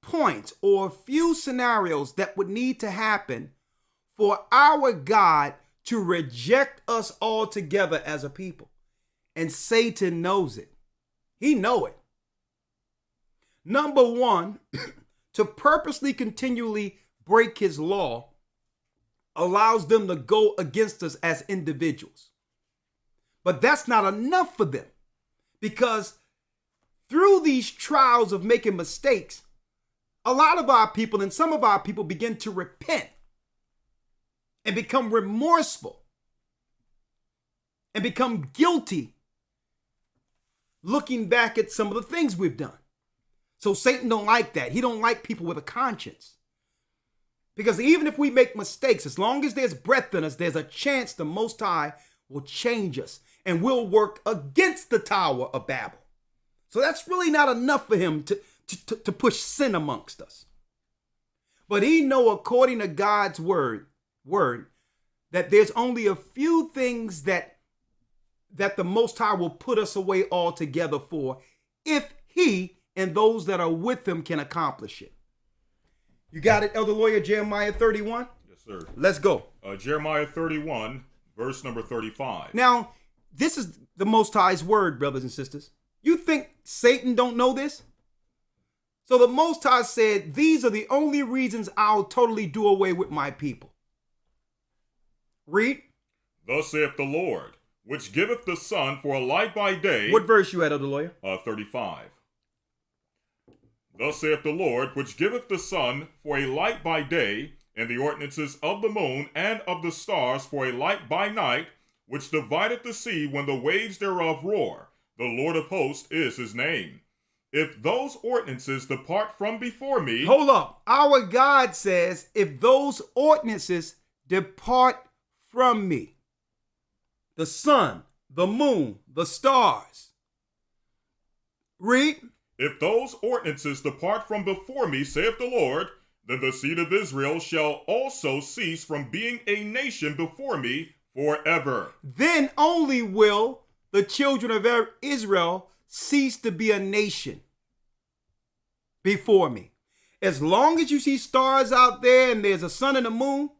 points or a few scenarios that would need to happen for our God to reject us altogether as a people. And Satan knows it. He know it. Number one, to purposely continually break his law allows them to go against us as individuals. But that's not enough for them, because through these trials of making mistakes, a lot of our people and some of our people begin to repent and become remorseful and become guilty looking back at some of the things we've done. So Satan don't like that. He don't like people with a conscience. Because even if we make mistakes, as long as there's breath in us, there's a chance the Most High will change us and will work against the Tower of Babel. So that's really not enough for him to push sin amongst us. But he know, according to God's word, that there's only a few things that the Most High will put us away altogether for, if he and those that are with him can accomplish it. You got it, Elder Lawyer, Jeremiah 31? Yes, sir. Let's go. Jeremiah 31, verse number 35. Now, this is the Most High's word, brothers and sisters. You think Satan don't know this? So the Most High said, these are the only reasons I'll totally do away with my people. Read. Thus saith the Lord, which giveth the sun for a light by day. What verse you at, Elder Lawyer? 35. Thus saith the Lord, which giveth the sun for a light by day, and the ordinances of the moon and of the stars for a light by night, which divideth the sea when the waves thereof roar. The Lord of hosts is his name. If those ordinances depart from before me... Hold up. Our God says, if those ordinances depart from me, the sun, the moon, the stars. Read. If those ordinances depart from before me, saith the Lord, then the seed of Israel shall also cease from being a nation before me forever. Then only will the children of Israel cease to be a nation before me. As long as you see stars out there and there's a sun and a moon,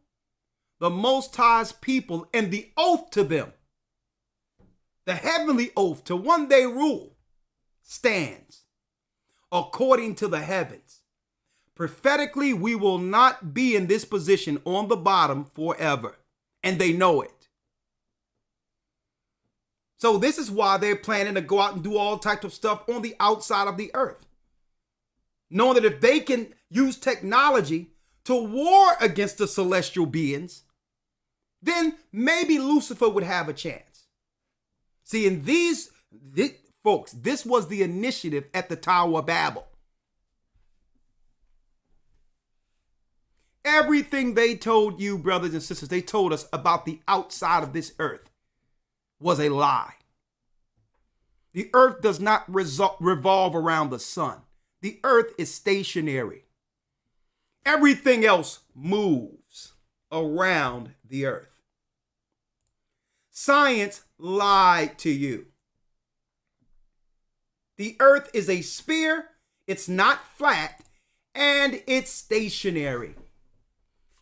the Most High's people and the oath to them, the heavenly oath to one day rule, stands according to the heavens. Prophetically, we will not be in this position on the bottom forever. And they know it. So this is why they're planning to go out and do all types of stuff on the outside of the earth. Knowing that if they can use technology to war against the celestial beings, then maybe Lucifer would have a chance. See, in these folks, this was the initiative at the Tower of Babel. Everything they told you, brothers and sisters, they told us about the outside of this earth was a lie. The earth does not revolve around the sun. The earth is stationary. Everything else moves around the earth. Science lied to you. The earth is a sphere, it's not flat, and it's stationary.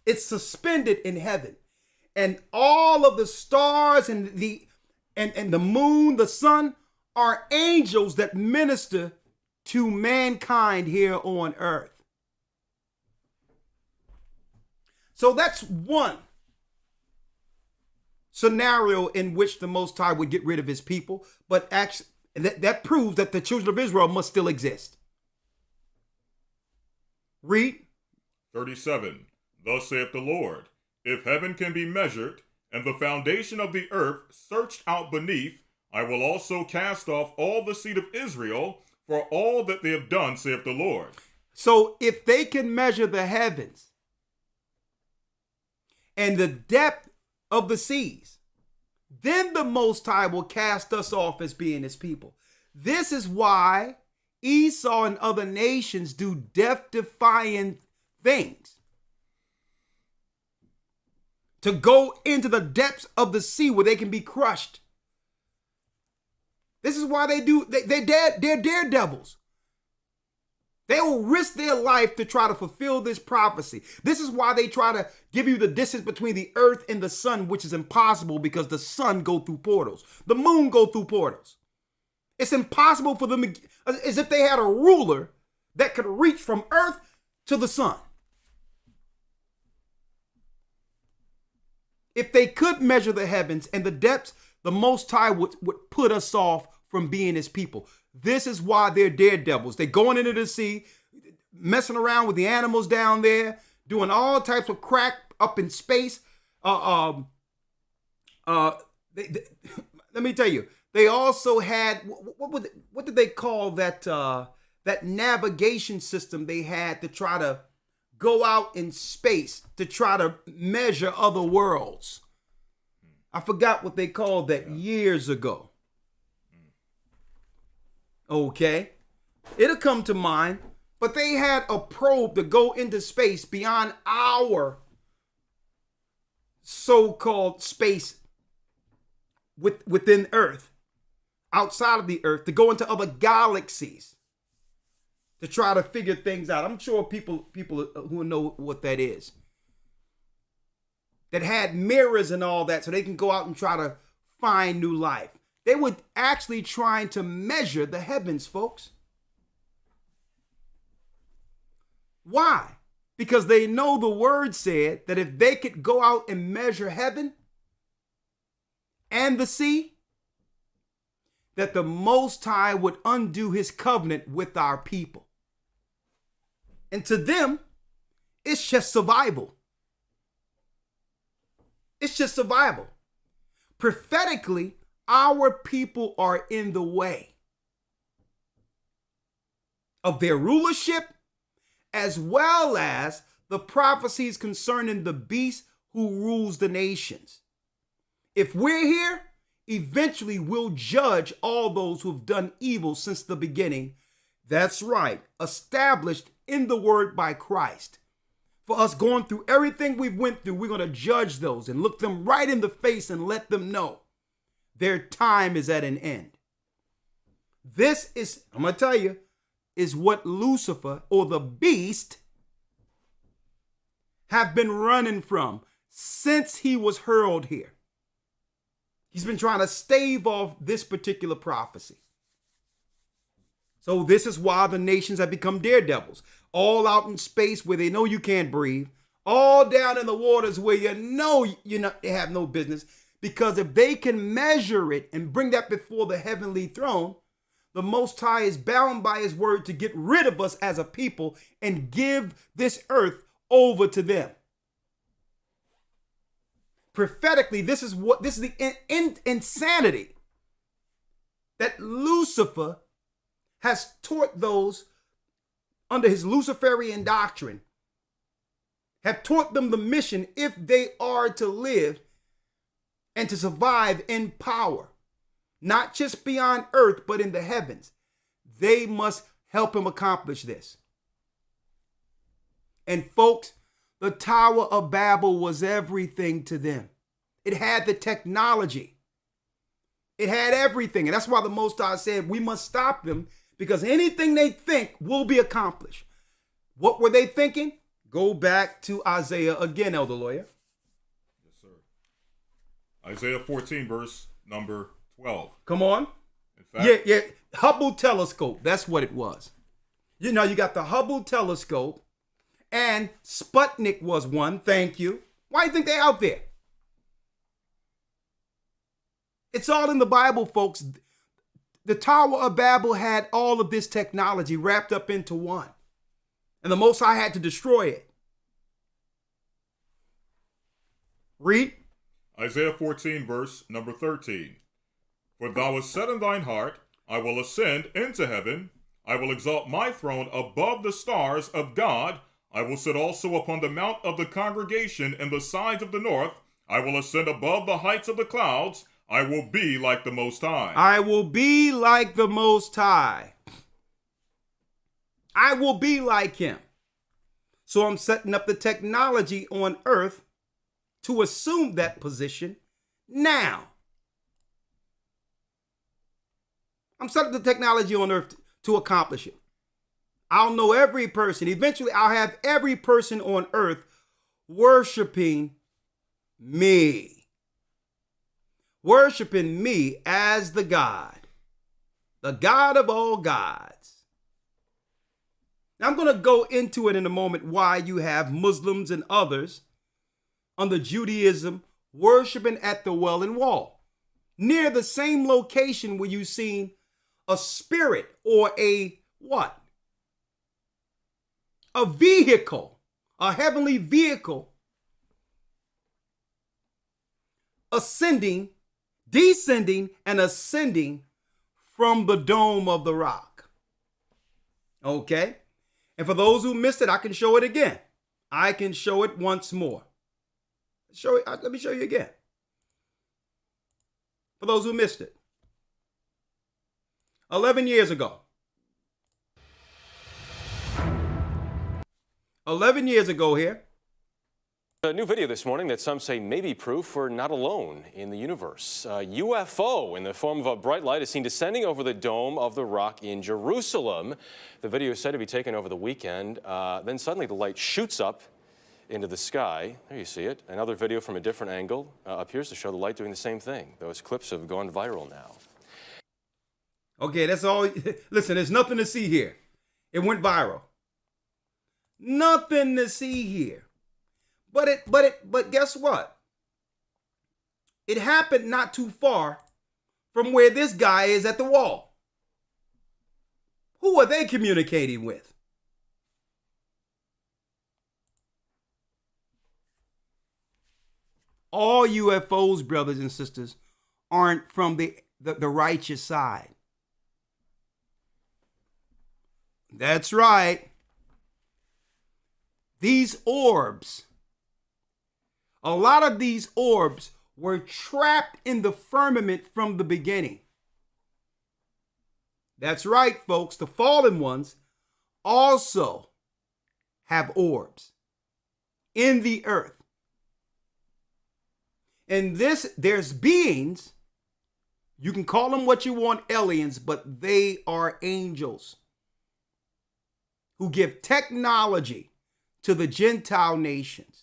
It's suspended in heaven. And all of the stars and the moon, the sun, are angels that minister to mankind here on earth. So that's one scenario in which the Most High would get rid of his people, but actually that proves that the children of Israel must still exist. Read. 37. Thus saith the Lord, if heaven can be measured, and the foundation of the earth searched out beneath, I will also cast off all the seed of Israel for all that they have done, saith the Lord. So if they can measure the heavens and the depth of the seas, then the Most High will cast us off as being his people. This is why Esau and other nations do death-defying things. To go into the depths of the sea where they can be crushed. This is why they're daredevils. They will risk their life to try to fulfill this prophecy. This is why they try to give you the distance between the earth and the sun, which is impossible because the sun go through portals. The moon go through portals. It's impossible for them, as if they had a ruler that could reach from earth to the sun. If they could measure the heavens and the depths, the Most High would put us off from being his people. This is why they're daredevils. They're going into the sea, messing around with the animals down there, doing all types of crack up in space. Let me tell you, they also had, what did they call that that navigation system they had to try to go out in space to try to measure other worlds? I forgot what they called that years ago. Okay, it'll come to mind, but they had a probe to go into space beyond our so-called space within Earth, outside of the Earth, to go into other galaxies to try to figure things out. I'm sure people who know what that is, that had mirrors and all that so they can go out and try to find new life. They were actually trying to measure the heavens, folks. Why? Because they know the word said that if they could go out and measure heaven and the sea, that the Most High would undo his covenant with our people. And to them, it's just survival. It's just survival. Prophetically, our people are in the way of their rulership, as well as the prophecies concerning the beast who rules the nations. If we're here, eventually we'll judge all those who have done evil since the beginning. That's right, established in the word by Christ. For us going through everything we've went through, we're going to judge those and look them right in the face and let them know their time is at an end. This is, I'm going to tell you, is what Lucifer or the beast have been running from since he was hurled here. He's been trying to stave off this particular prophecy. So this is why the nations have become daredevils, all out in space where they know you can't breathe, all down in the waters where you know they have no business. Because if they can measure it and bring that before the heavenly throne, the Most High is bound by his word to get rid of us as a people and give this earth over to them. Prophetically, this is the insanity that Lucifer has taught those under his Luciferian doctrine, have taught them the mission if they are to live and to survive in power, not just beyond earth, but in the heavens. They must help him accomplish this. And folks, the Tower of Babel was everything to them. It had the technology. It had everything. And that's why the Most High said we must stop them, because anything they think will be accomplished. What were they thinking? Go back to Isaiah again, Elder Lawya. Isaiah 14, verse number 12. Come on. In fact, Yeah. Hubble telescope. That's what it was. You got the Hubble telescope, and Sputnik was one. Thank you. Why do you think they're out there? It's all in the Bible, folks. The Tower of Babel had all of this technology wrapped up into one. And the Most High had to destroy it. Read. Isaiah 14, verse number 13. For thou hast said in thine heart, I will ascend into heaven. I will exalt my throne above the stars of God. I will sit also upon the mount of the congregation in the sides of the north. I will ascend above the heights of the clouds. I will be like the Most High. I will be like the Most High. I will be like him. So I'm setting up the technology on earth to assume that position now. I'm setting the technology on earth to accomplish it. I'll know every person. Eventually, I'll have every person on earth worshiping me. Worshiping me as the God of all gods. Now, I'm going to go into it in a moment why you have Muslims and others under Judaism worshiping at the Wailing Wall, near the same location where you've seen a spirit or a what? A vehicle, a heavenly vehicle descending and ascending from the dome of the rock. Okay? And for those who missed it, I can show it again. I can show it once more. Let me show you again. For those who missed it. 11 years ago. 11 years ago here. A new video this morning that some say may be proof we're not alone in the universe. A UFO in the form of a bright light is seen descending over the Dome of the Rock in Jerusalem. The video is said to be taken over the weekend. Then suddenly the light shoots up into the sky. There you see it. Another video from a different angle appears to show the light doing the same thing. Those clips have gone viral now. Okay, that's all. Listen, there's nothing to see here. It went viral. Nothing to see here. But guess what? It happened not too far from where this guy is at the wall. Who are they communicating with? All UFOs, brothers and sisters, aren't from the righteous side. That's right. These orbs, a lot of these orbs were trapped in the firmament from the beginning. That's right, folks. The fallen ones also have orbs in the earth. And there's beings, you can call them what you want, aliens, but they are angels who give technology to the Gentile nations.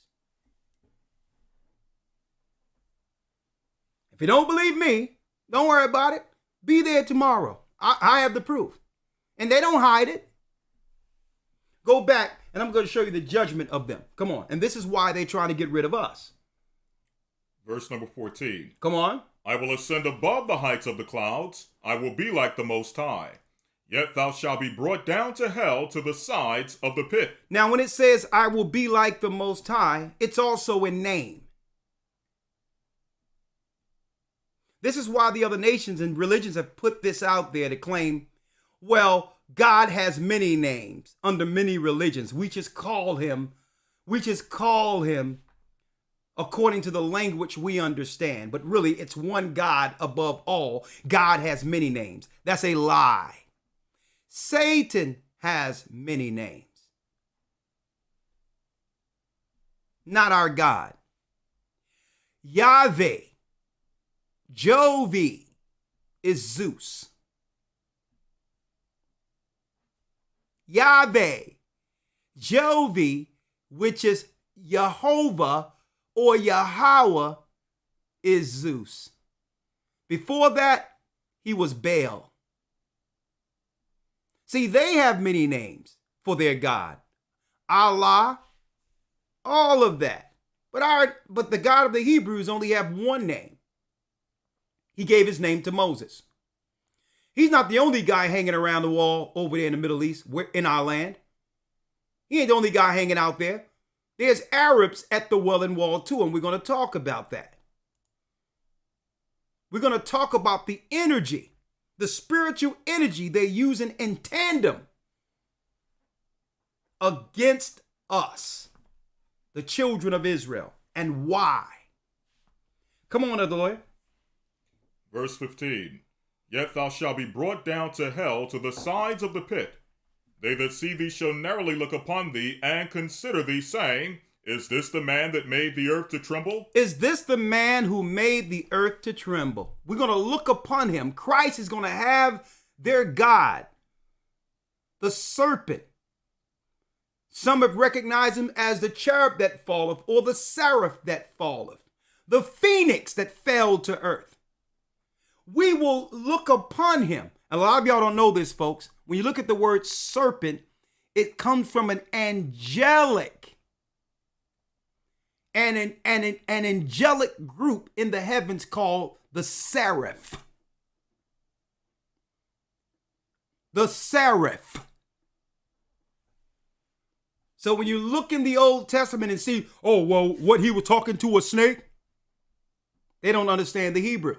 If you don't believe me, don't worry about it. Be there tomorrow. I have the proof. And they don't hide it. Go back and I'm going to show you the judgment of them. Come on. And this is why they're trying to get rid of us. Verse number 14. Come on. I will ascend above the heights of the clouds. I will be like the Most High. Yet thou shalt be brought down to hell, to the sides of the pit. Now, when it says, I will be like the Most High, it's also in name. This is why the other nations and religions have put this out there to claim, well, God has many names under many religions. We just call him according to the language we understand. But really, it's one God above all. God has many names. That's a lie. Satan has many names. Not our God. Yahweh, Jovi is Zeus. Yahweh, Jovi, which is Jehovah or Yahweh, is Zeus. Before that, he was Baal. See, they have many names for their God. Allah, all of that. But the God of the Hebrews only have one name. He gave his name to Moses. He's not the only guy hanging around the wall over there in the Middle East, in our land. He ain't the only guy hanging out there. There's Arabs at the Wailing Wall too, and we're going to talk about that. We're going to talk about the energy, the spiritual energy they're using in tandem against us, the children of Israel, and why. Come on, Elder Lawyer. Verse 15. Yet thou shalt be brought down to hell, to the sides of the pit. They that see thee shall narrowly look upon thee, and consider thee, saying, Is this the man that made the earth to tremble? Is this the man who made the earth to tremble? We're going to look upon him. Christ is going to have their God, the serpent. Some have recognized him as the cherub that falleth, or the seraph that falleth, the phoenix that fell to earth. We will look upon him. A lot of y'all don't know this, folks. When you look at the word serpent, it comes from an angelic and an angelic group in the heavens called the seraph. The seraph. So when you look in the Old Testament and see, oh, well, what, he was talking to a snake? They don't understand the Hebrew.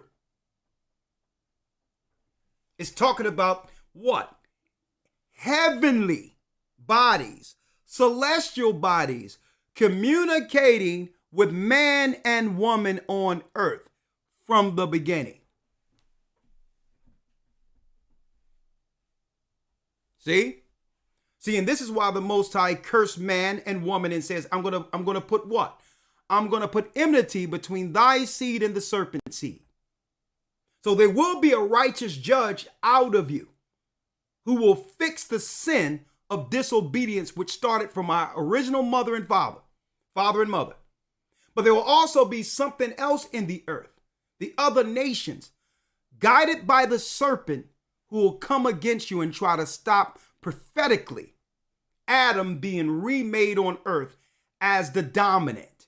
It's talking about what? Heavenly bodies, celestial bodies, communicating with man and woman on earth from the beginning. See, and this is why the Most High cursed man and woman and says, I'm gonna put what? I'm gonna put enmity between thy seed and the serpent seed. So there will be a righteous judge out of you who will fix the sin of disobedience which started from our original mother and father and mother. But there will also be something else in the earth, the other nations, guided by the serpent, who will come against you and try to stop prophetically Adam being remade on earth as the dominant,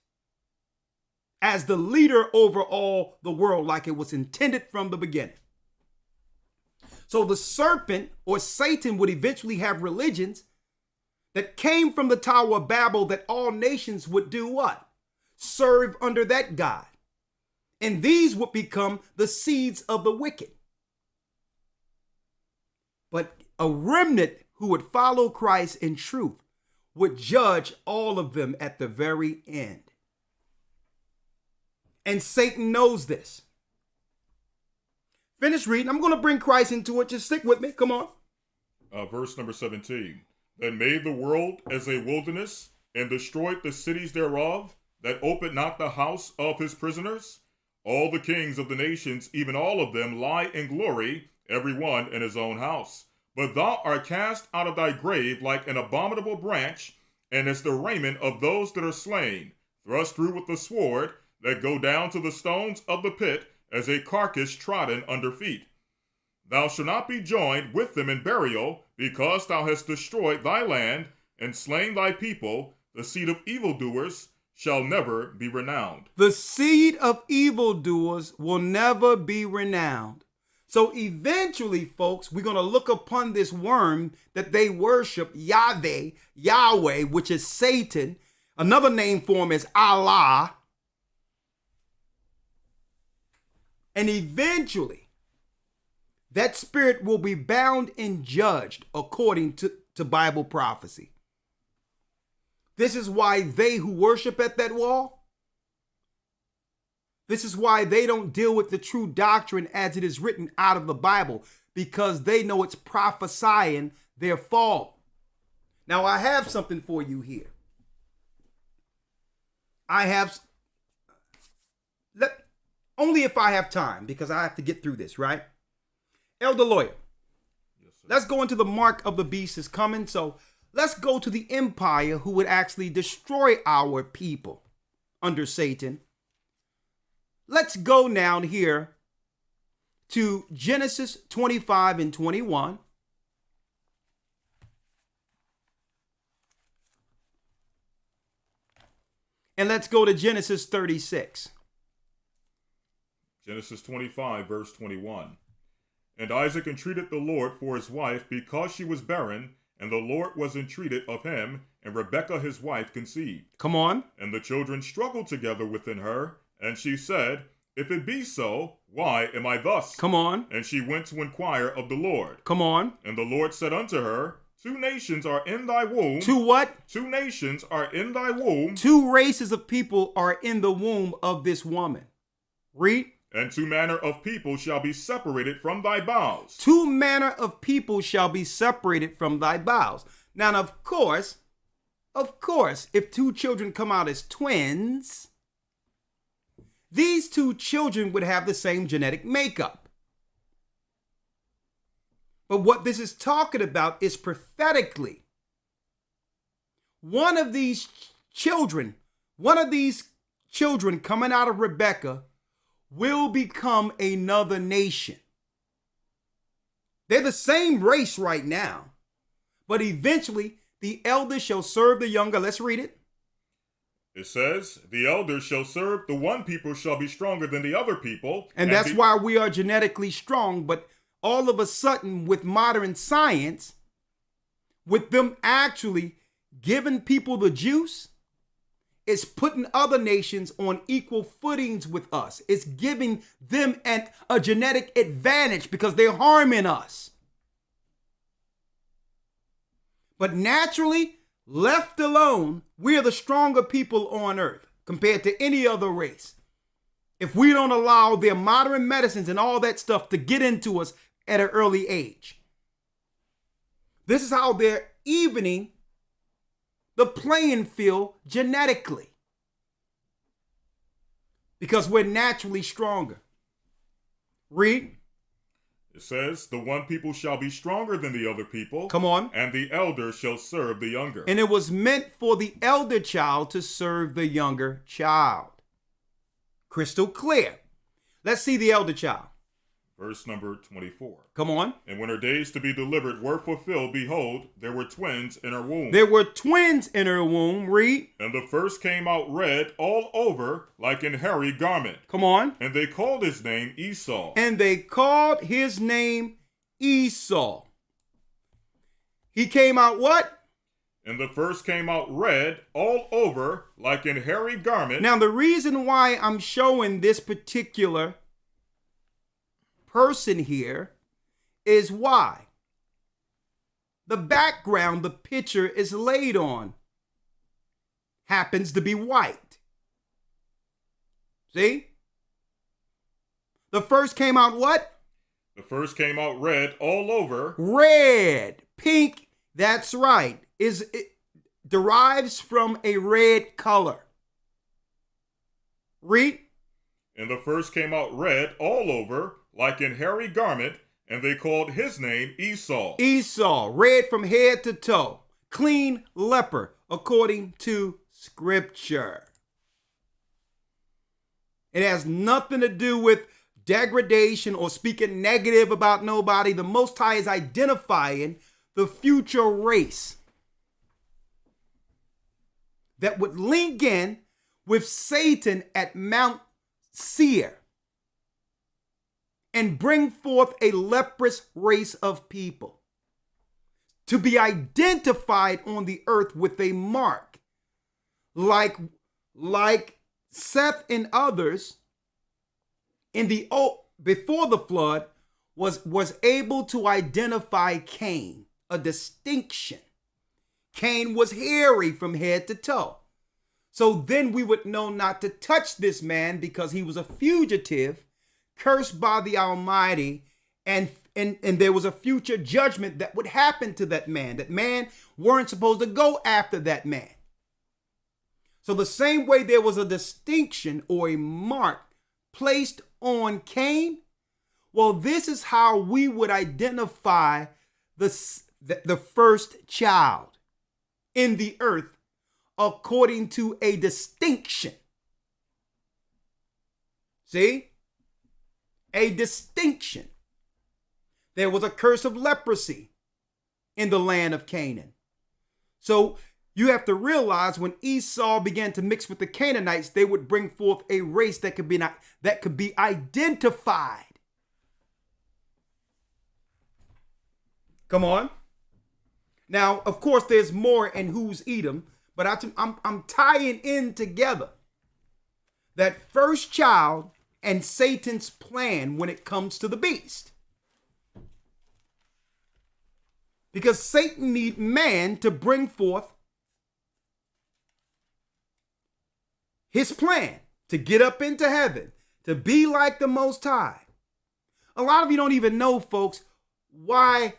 as the leader over all the world, like it was intended from the beginning. So the serpent, or Satan, would eventually have religions that came from the Tower of Babel, that all nations would do what? Serve under that God. And these would become the seeds of the wicked. But a remnant who would follow Christ in truth would judge all of them at the very end. And Satan knows this. Finish reading. I'm going to bring Christ into it. Just stick with me. Come on. Verse number 17. That made the world as a wilderness, and destroyed the cities thereof, that opened not the house of his prisoners. All the kings of the nations, even all of them, lie in glory, every one in his own house. But thou art cast out of thy grave like an abominable branch, and as the raiment of those that are slain, thrust through with the sword, that go down to the stones of the pit, as a carcass trodden under feet. Thou shalt not be joined with them in burial, because thou hast destroyed thy land, and slain thy people. The seed of evildoers shall never be renowned. The seed of evildoers will never be renowned. So eventually, folks, we're going to look upon this worm that they worship, Yahweh, which is Satan. Another name for him is Allah. And eventually, that spirit will be bound and judged according to Bible prophecy. This is why they who worship at that wall, this is why they don't deal with the true doctrine as it is written out of the Bible, because they know it's prophesying their fall. Now, I have something for you here. Only if I have time, because I have to get through this, right? Elder Lawyer, yes, sir. Let's go into the mark of the beast is coming. So let's go to the empire who would actually destroy our people under Satan. Let's go now here to Genesis 25 and 21. And let's go to Genesis 36. Genesis 25, verse 21. And Isaac entreated the Lord for his wife, because she was barren, and the Lord was entreated of him, and Rebekah his wife conceived. Come on. And the children struggled together within her, and she said, If it be so, why am I thus? Come on. And she went to inquire of the Lord. Come on. And the Lord said unto her, 2 nations are in thy womb. 2 what? 2 nations are in thy womb. 2 races of people are in the womb of this woman. Read. And 2 manner of people shall be separated from thy bowels. 2 manner of people shall be separated from thy bowels. Now, of course, if 2 children come out as twins, these 2 children would have the same genetic makeup. But what this is talking about is prophetically. One of these children coming out of Rebekah will become another nation. They're the same race right now, but eventually the elder shall serve the younger. Let's read it. It says, the elder shall serve, the one people shall be stronger than the other people. And that's why we are genetically strong. But all of a sudden, with modern science, with them actually giving people the juice, it's putting other nations on equal footings with us. It's giving them a genetic advantage because they're harming us. But naturally, left alone, we are the stronger people on earth compared to any other race. If we don't allow their modern medicines and all that stuff to get into us at an early age. This is how they're evening the playing field genetically. Because we're naturally stronger. Read. It says, the one people shall be stronger than the other people. Come on. And the elder shall serve the younger. And it was meant for the elder child to serve the younger child. Crystal clear. Let's see the elder child. Verse number 24. Come on. And when her days to be delivered were fulfilled, behold, there were twins in her womb. There were twins in her womb. Read. And the first came out red all over, like an hairy garment. Come on. And they called his name Esau. And they called his name Esau. He came out what? And the first came out red all over, like an hairy garment. Now, the reason why I'm showing this particular person here is why the background the picture is laid on happens to be white. See? The first came out what? The first came out red all over. Red, pink, that's right. It derives from a red color. Read. And the first came out red all over, like an hairy garment, and they called his name Esau. Esau, red from head to toe, clean leper, according to Scripture. It has nothing to do with degradation or speaking negative about nobody. The Most High is identifying the future race that would link in with Satan at Mount Seir and bring forth a leprous race of people to be identified on the earth with a mark like Seth and others in the before the flood was able to identify Cain, a distinction. Cain was hairy from head to toe. So then we would know not to touch this man because he was a fugitive, cursed by the Almighty, and there was a future judgment that would happen to that man. That man weren't supposed to go after that man. So the same way there was a distinction or a mark placed on Cain, well, this is how we would identify the first child in the earth according to a distinction. See? A distinction. There was a curse of leprosy in the land of Canaan. So you have to realize when Esau began to mix with the Canaanites, they would bring forth a race that could be identified. Come on. Now, of course, there's more in who's Edom, but I'm tying in together that first child and Satan's plan when it comes to the beast. Because Satan needs man to bring forth his plan to get up into heaven, to be like the Most High. A lot of you don't even know, folks, why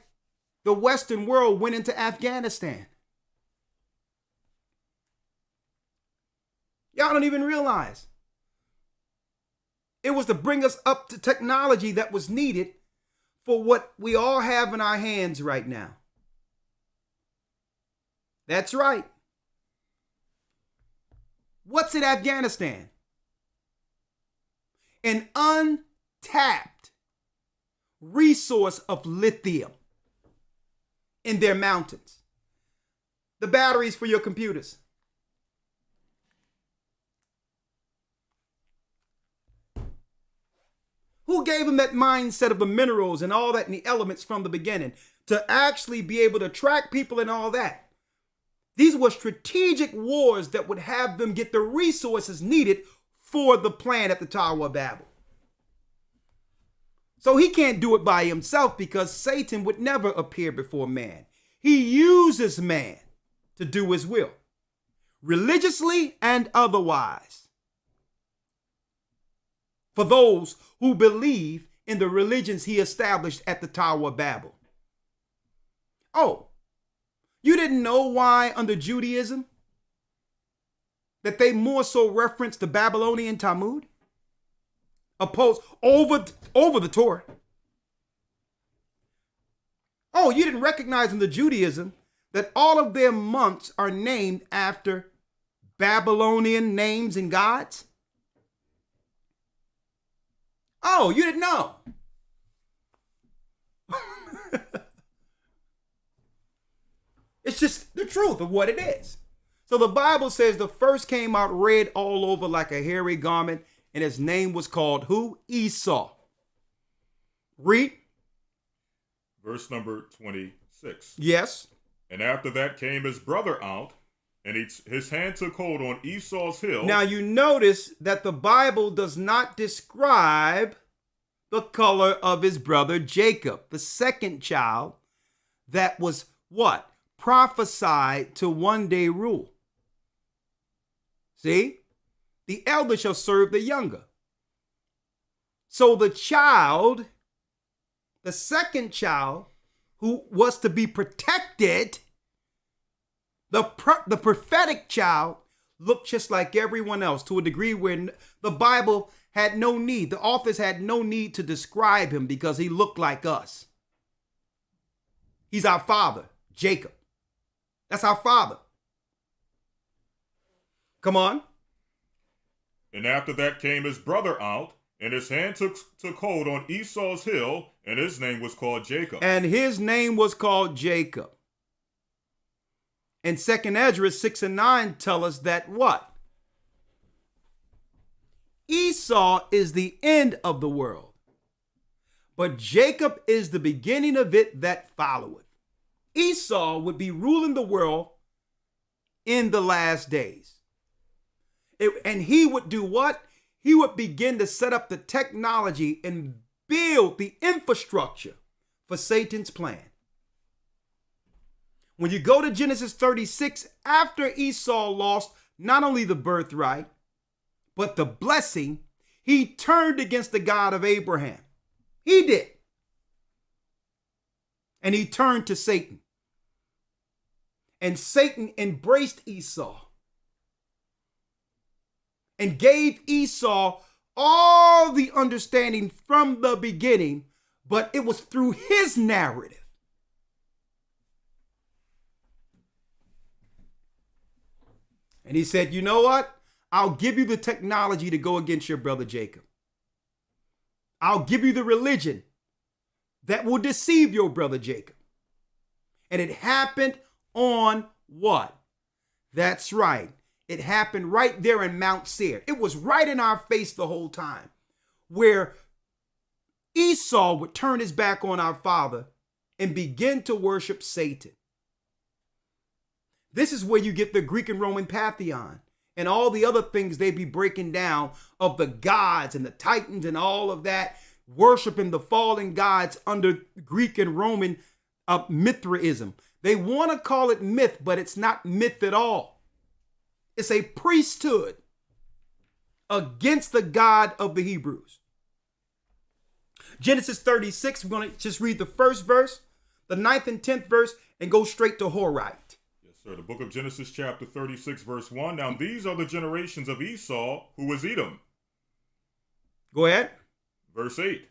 the Western world went into Afghanistan. Y'all don't even realize. It was to bring us up to technology that was needed for what we all have in our hands right now. That's right. What's in Afghanistan? An untapped resource of lithium in their mountains. The batteries for your computers. Who gave them that mindset of the minerals and all that and the elements from the beginning to actually be able to track people and all that? These were strategic wars that would have them get the resources needed for the plan at the Tower of Babel. So he can't do it by himself because Satan would never appear before man. He uses man to do his will, religiously and otherwise. For those who believe in the religions he established at the Tower of Babel. Oh, you didn't know why under Judaism that they more so reference the Babylonian Talmud opposed over the Torah? Oh, you didn't recognize in the Judaism that all of their months are named after Babylonian names and gods? Oh, you didn't know. It's just the truth of what it is. So the Bible says the first came out red all over like a hairy garment, and his name was called who? Esau. Read. Verse number 26. Yes. And after that came his brother out, and his hand took hold on Esau's heel. Now you notice that the Bible does not describe the color of his brother Jacob, the second child that was what? Prophesied to one day rule. See? The elder shall serve the younger. So the child, the second child, who was to be protected, the prophetic child, looked just like everyone else to a degree where the Bible had no need, the authors had no need to describe him because he looked like us. He's our father, Jacob. That's our father. Come on. And after that came his brother out, and his hand took hold on Esau's heel, and his name was called Jacob. And his name was called Jacob. And 2nd Ezra 6 and 9 tell us that what? Esau is the end of the world, but Jacob is the beginning of it that followeth. Esau would be ruling the world in the last days. And he would do what? He would begin to set up the technology and build the infrastructure for Satan's plan. When you go to Genesis 36, after Esau lost not only the birthright, but the blessing, he turned against the God of Abraham. He did. And he turned to Satan. And Satan embraced Esau and gave Esau all the understanding from the beginning, but it was through his narrative. And he said, you know what? I'll give you the technology to go against your brother Jacob. I'll give you the religion that will deceive your brother Jacob. And it happened on what? That's right. It happened right there in Mount Seir. It was right in our face the whole time, where Esau would turn his back on our father and begin to worship Satan. This is where you get the Greek and Roman pantheon and all the other things they be breaking down of the gods and the titans and all of that, worshiping the fallen gods under Greek and Roman Mithraism. They want to call it myth, but it's not myth at all. It's a priesthood against the God of the Hebrews. Genesis 36, we're going to just read the first verse, the 9th and 10th verse, and go straight to Horite. Yes, sir. The book of Genesis chapter 36, verse 1. Now these are the generations of Esau, who was Edom. Go ahead. Verse 8.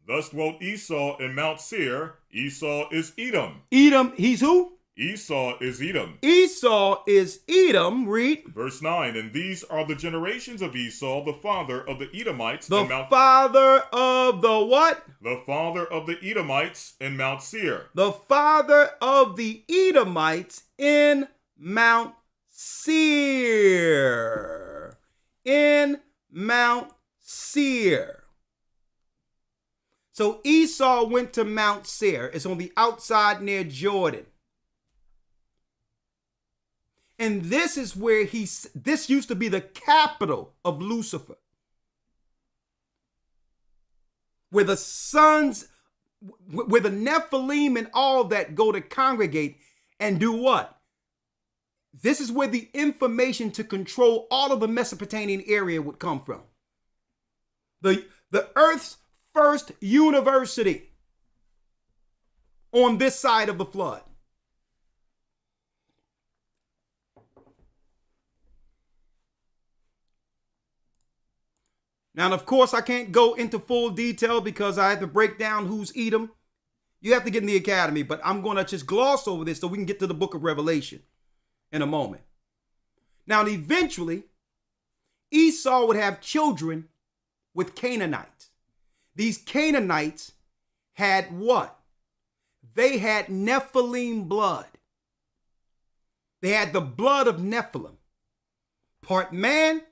Thus dwelt Esau in Mount Seir. Esau is Edom. Edom, he's who? Esau is Edom. Esau is Edom. Read. Verse 9. And these are the generations of Esau, the father of the Edomites. The father of the what? The father of the Edomites in Mount Seir. The father of the Edomites in Mount Seir. In Mount Seir. So Esau went to Mount Seir. It's on the outside near Jordan. And this is where this used to be the capital of Lucifer. Where the sons, where the Nephilim and all that go to congregate and do what? This is where the information to control all of the Mesopotamian area would come from. The earth's first university on this side of the flood. Now, of course, I can't go into full detail because I have to break down who's Edom. You have to get in the academy, but I'm going to just gloss over this so we can get to the book of Revelation in a moment. Now, eventually, Esau would have children with Canaanites. These Canaanites had what? They had Nephilim blood. They had the blood of Nephilim. Part man,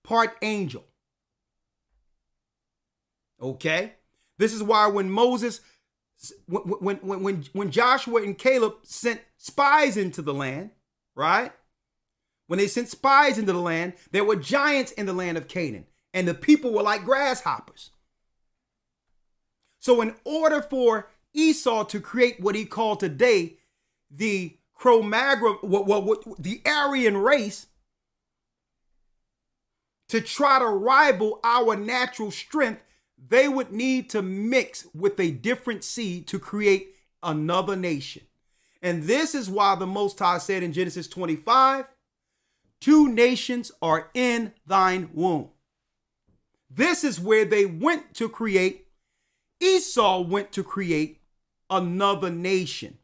part angel. Okay? This is why when Moses, when Joshua and Caleb sent spies into the land, right? When they sent spies into the land, there were giants in the land of Canaan, and the people were like grasshoppers. So in order for Esau to create what he called today the Cro-Magnon, the Aryan race, to try to rival our natural strength, they would need to mix with a different seed to create another nation. And this is why the Most High said in Genesis 25, 2 nations are in thine womb. This is where they went to create. Esau went to create another nation,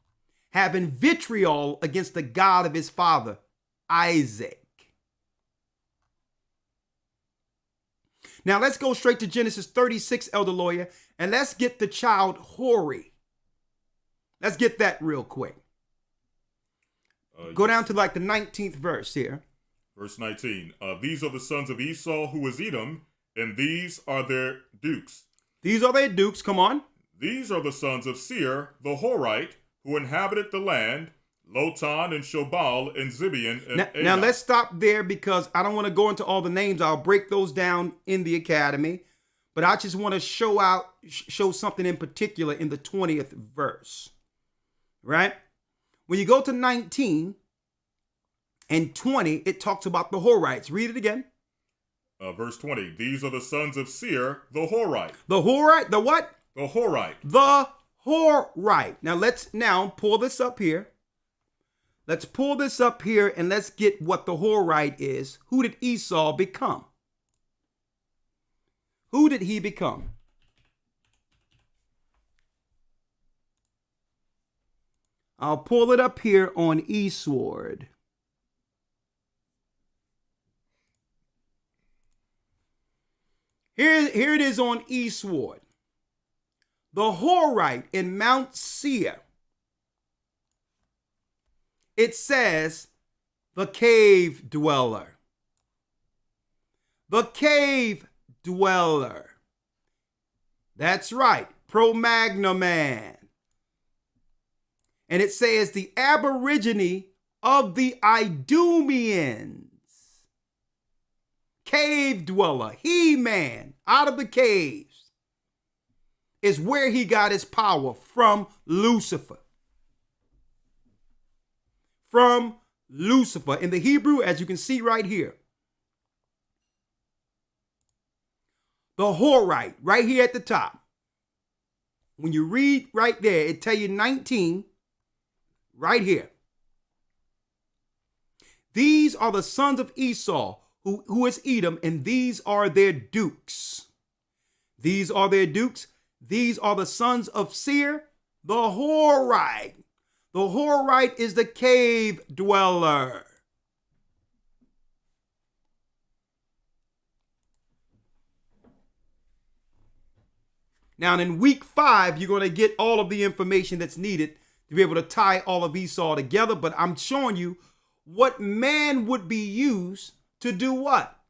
having vitriol against the God of his father, Isaac. Now let's go straight to Genesis 36, Elder Lawya, and let's get the child Hori. Let's get that real quick. Go down to like the 19th verse here. Verse 19. These are the sons of Esau, who was Edom, and these are their dukes. These are their dukes. Come on. These are the sons of Seir, the Horite, who inhabited the land, Lotan and Shobal and Zibeon and Edom. Now let's stop there because I don't want to go into all the names. I'll break those down in the academy. But I just want to show something in particular in the 20th verse. Right? When you go to 19 and 20, it talks about the Horites. Read it again. Verse 20. These are the sons of Seir, the Horite. The Horite, the what? The Horite. The Horite. Now let's pull this up here. Let's pull this up here and let's get what the Horite is. Who did Esau become? Who did he become? I'll pull it up here on eSword. Here it is on eSword. The Horite in Mount Seir. It says the cave dweller. The cave dweller. That's right, Cro-Magnon man. And it says the aborigine of the Idumeans. cave dweller, He-Man, out of the caves, is where he got his power from Lucifer. From Lucifer. In the Hebrew, as you can see right here, the Horite, right here at the top. When you read right there, it tell you 19, right here. These are the sons of Esau, who is Edom, and these are their dukes. These are their dukes. These are the sons of Seir, the Horite. The Horite is the cave dweller. Now, in week 5, you're going to get all of the information that's needed to be able to tie all of Esau together. But I'm showing you what man would be used to do what?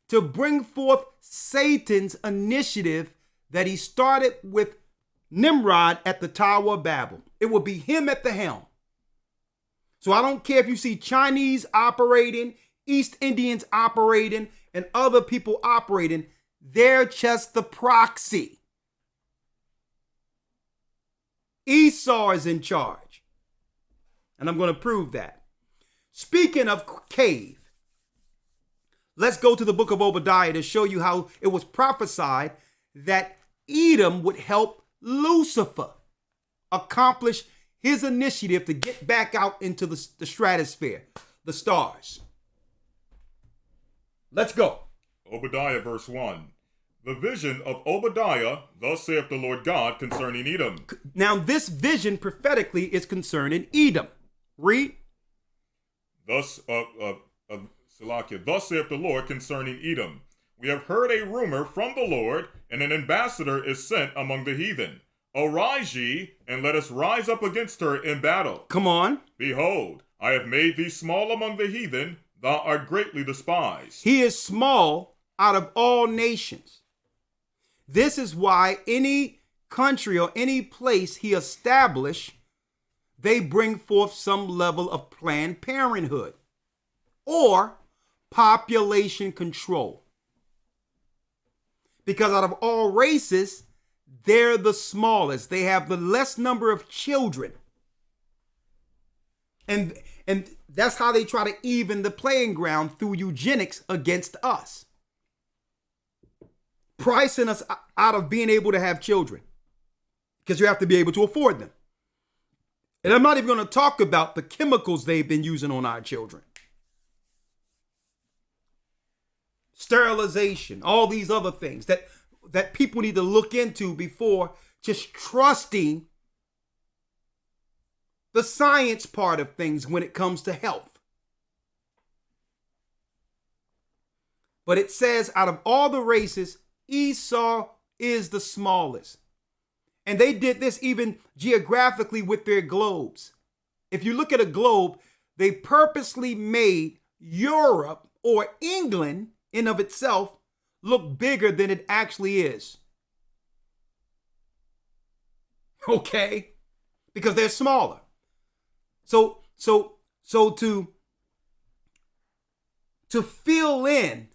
To bring forth Satan's initiative that he started with Nimrod at the Tower of Babel. It will be him at the helm. So I don't care if you see Chinese operating, East Indians operating, and other people operating. They're just the proxy. Esau is in charge. And I'm going to prove that. Speaking of cave, let's go to the book of Obadiah to show you how it was prophesied that Edom would help Lucifer accomplish his initiative to get back out into the stratosphere, the stars. Let's go. Obadiah verse 1. The vision of Obadiah, thus saith the Lord God concerning Edom. Now this vision prophetically is concerning Edom. Read. Thus saith the Lord concerning Edom. We have heard a rumor from the Lord, and an ambassador is sent among the heathen. Arise ye, and let us rise up against her in battle. Come on. Behold, I have made thee small among the heathen, thou art greatly despised. He is small out of all nations. This is why any country or any place he established, they bring forth some level of Planned Parenthood or population control. Because out of all races, they're the smallest. They have the less number of children. And that's how they try to even the playing ground through eugenics against us. Pricing us out of being able to have children. Because you have to be able to afford them. And I'm not even going to talk about the chemicals they've been using on our children. Sterilization, all these other things that people need to look into before just trusting the science part of things when it comes to health. But it says out of all the races, Esau is the smallest. And they did this even geographically with their globes. If you look at a globe, they purposely made Europe or England in of itself look bigger than it actually is. Okay? Because they're smaller. So to fill in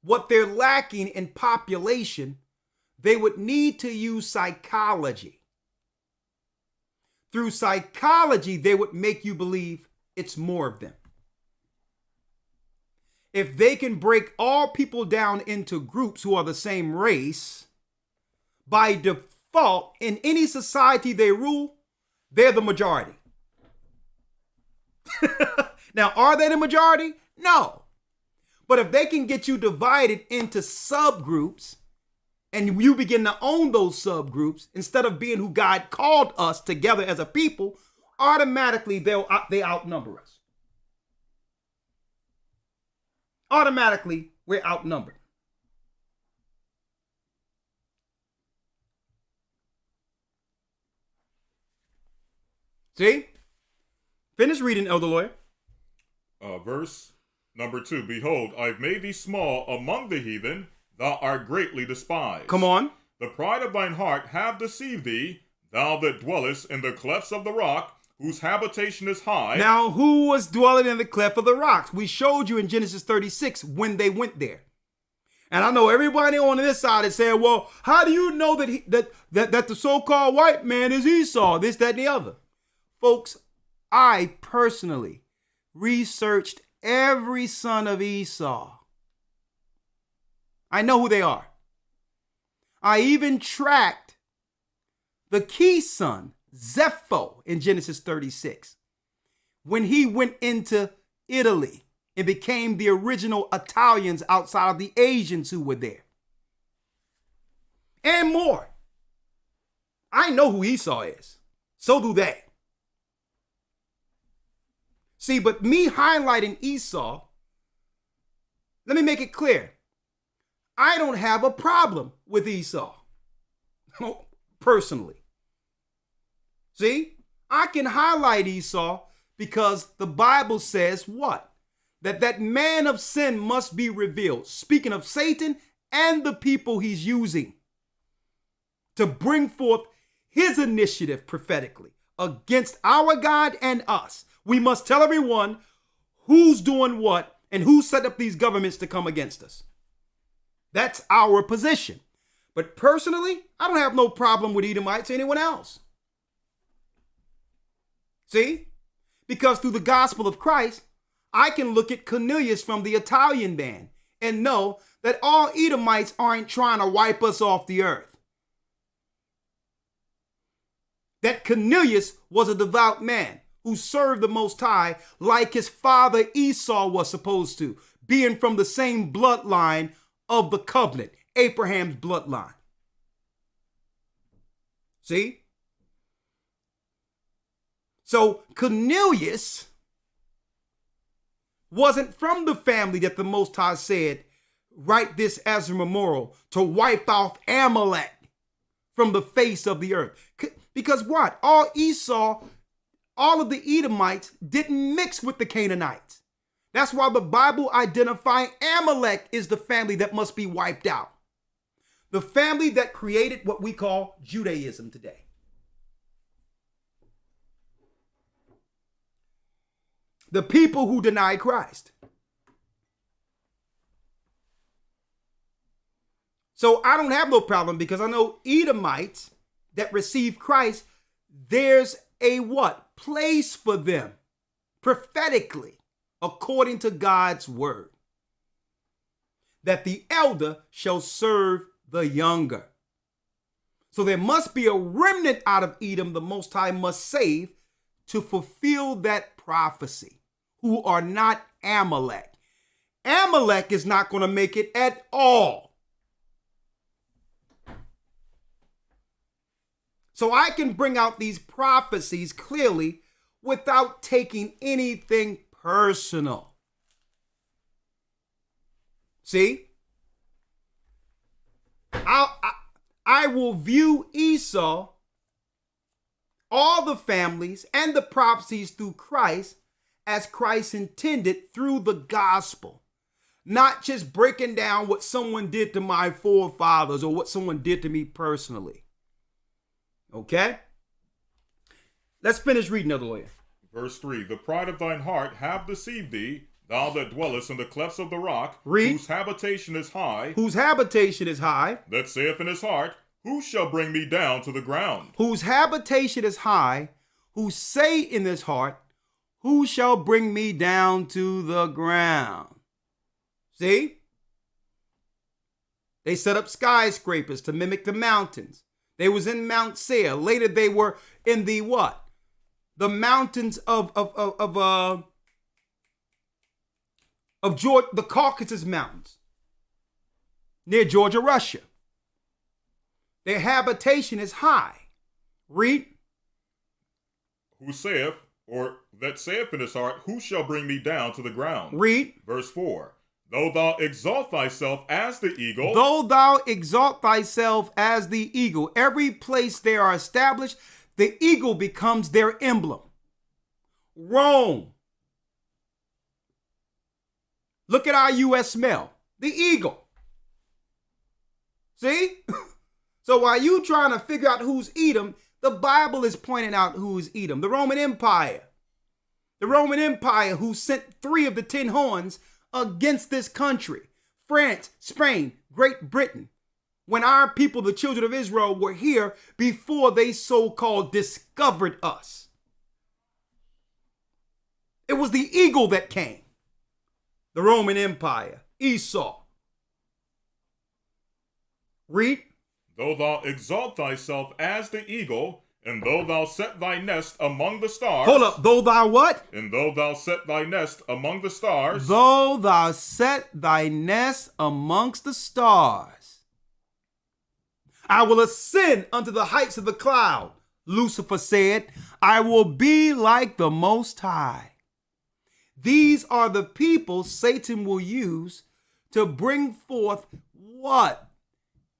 what they're lacking in population, they would need to use psychology. Through psychology, they would make you believe it's more of them. If they can break all people down into groups who are the same race, by default, in any society they rule, they're the majority. Now, are they the majority? No. But if they can get you divided into subgroups and you begin to own those subgroups instead of being who God called us together as a people, automatically they outnumber us. Automatically, we're outnumbered. See? Finish reading, Elder Lawyer. Verse number 2. Behold, I have made thee small among the heathen, thou art greatly despised. Come on. The pride of thine heart have deceived thee, thou that dwellest in the clefts of the rock, whose habitation is high. Now, who was dwelling in the cleft of the rocks? We showed you in Genesis 36 when they went there. And I know everybody on this side is saying, well, how do you know that the so-called white man is Esau, this, that, and the other? Folks, I personally researched every son of Esau. I know who they are. I even tracked the key son, Zepho, in Genesis 36, when he went into Italy and became the original Italians outside of the Asians who were there. And more. I know who Esau is. So do they. See, but me highlighting Esau, let me make it clear. I don't have a problem with Esau, personally. See, I can highlight Esau because the Bible says what? That man of sin must be revealed. Speaking of Satan and the people he's using to bring forth his initiative prophetically against our God and us. We must tell everyone who's doing what and who set up these governments to come against us. That's our position. But personally, I don't have no problem with Edomites or anyone else. See? Because through the gospel of Christ, I can look at Cornelius from the Italian band and know that all Edomites aren't trying to wipe us off the earth. That Cornelius was a devout man who served the Most High like his father Esau was supposed to, being from the same bloodline of the covenant, Abraham's bloodline. See? So Cornelius wasn't from the family that the Most High said, write this as a memorial to wipe off Amalek from the face of the earth. Because what? All of the Edomites didn't mix with the Canaanites. That's why the Bible identifies Amalek is the family that must be wiped out. The family that created what we call Judaism today. The people who deny Christ. So I don't have no problem because I know Edomites that receive Christ, there's a what? Place for them prophetically according to God's word. That the elder shall serve the younger. So there must be a remnant out of Edom the Most High must save to fulfill that prophecy, who are not Amalek. Amalek is not going to make it at all. So I can bring out these prophecies clearly without taking anything personal. See? I will view Esau, all the families and the prophecies through Christ as Christ intended through the gospel. Not just breaking down what someone did to my forefathers or what someone did to me personally. Okay? Let's finish reading, Elder Lawyer. Verse 3, the pride of thine heart have deceived thee, thou that dwellest in the clefts of the rock, Read. whose habitation is high, Whose habitation is high. that saith in his heart, who shall bring me down to the ground? Whose habitation is high, who say in his heart, who shall bring me down to the ground? See? They set up skyscrapers to mimic the mountains. They was in Mount Seir. Later they were in the what? The mountains of Georgia, the Caucasus Mountains, near Georgia, Russia. Their habitation is high. Read. Who saith, or that saith in his heart, who shall bring me down to the ground? Read. Verse 4, though thou exalt thyself as the eagle. Though thou exalt thyself as the eagle. Every place they are established, the eagle becomes their emblem. Rome. Look at our U.S. mail. The eagle. See? So while you trying to figure out who's Edom, The Bible is pointing out who is Edom, the Roman Empire. The Roman Empire who sent 3 of the 10 horns against this country. France, Spain, Great Britain. When our people, the children of Israel, were here before they so-called discovered us. It was the eagle that came. The Roman Empire, Esau. Read. Though thou exalt thyself as the eagle, and though thou set thy nest among the stars. Hold up. Though thou what? And though thou set thy nest among the stars. Though thou set thy nest amongst the stars. I will ascend unto the heights of the cloud. Lucifer said, I will be like the Most High. These are the people Satan will use to bring forth what?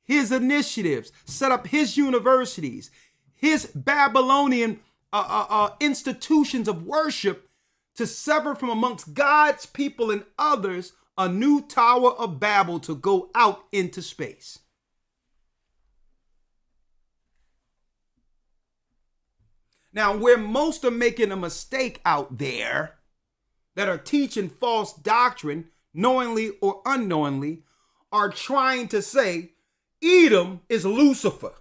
His initiatives, set up his universities, his Babylonian institutions of worship to sever from amongst God's people and others a new Tower of Babel to go out into space. Now, where most are making a mistake out there that are teaching false doctrine, knowingly or unknowingly, are trying to say Edom is Lucifer.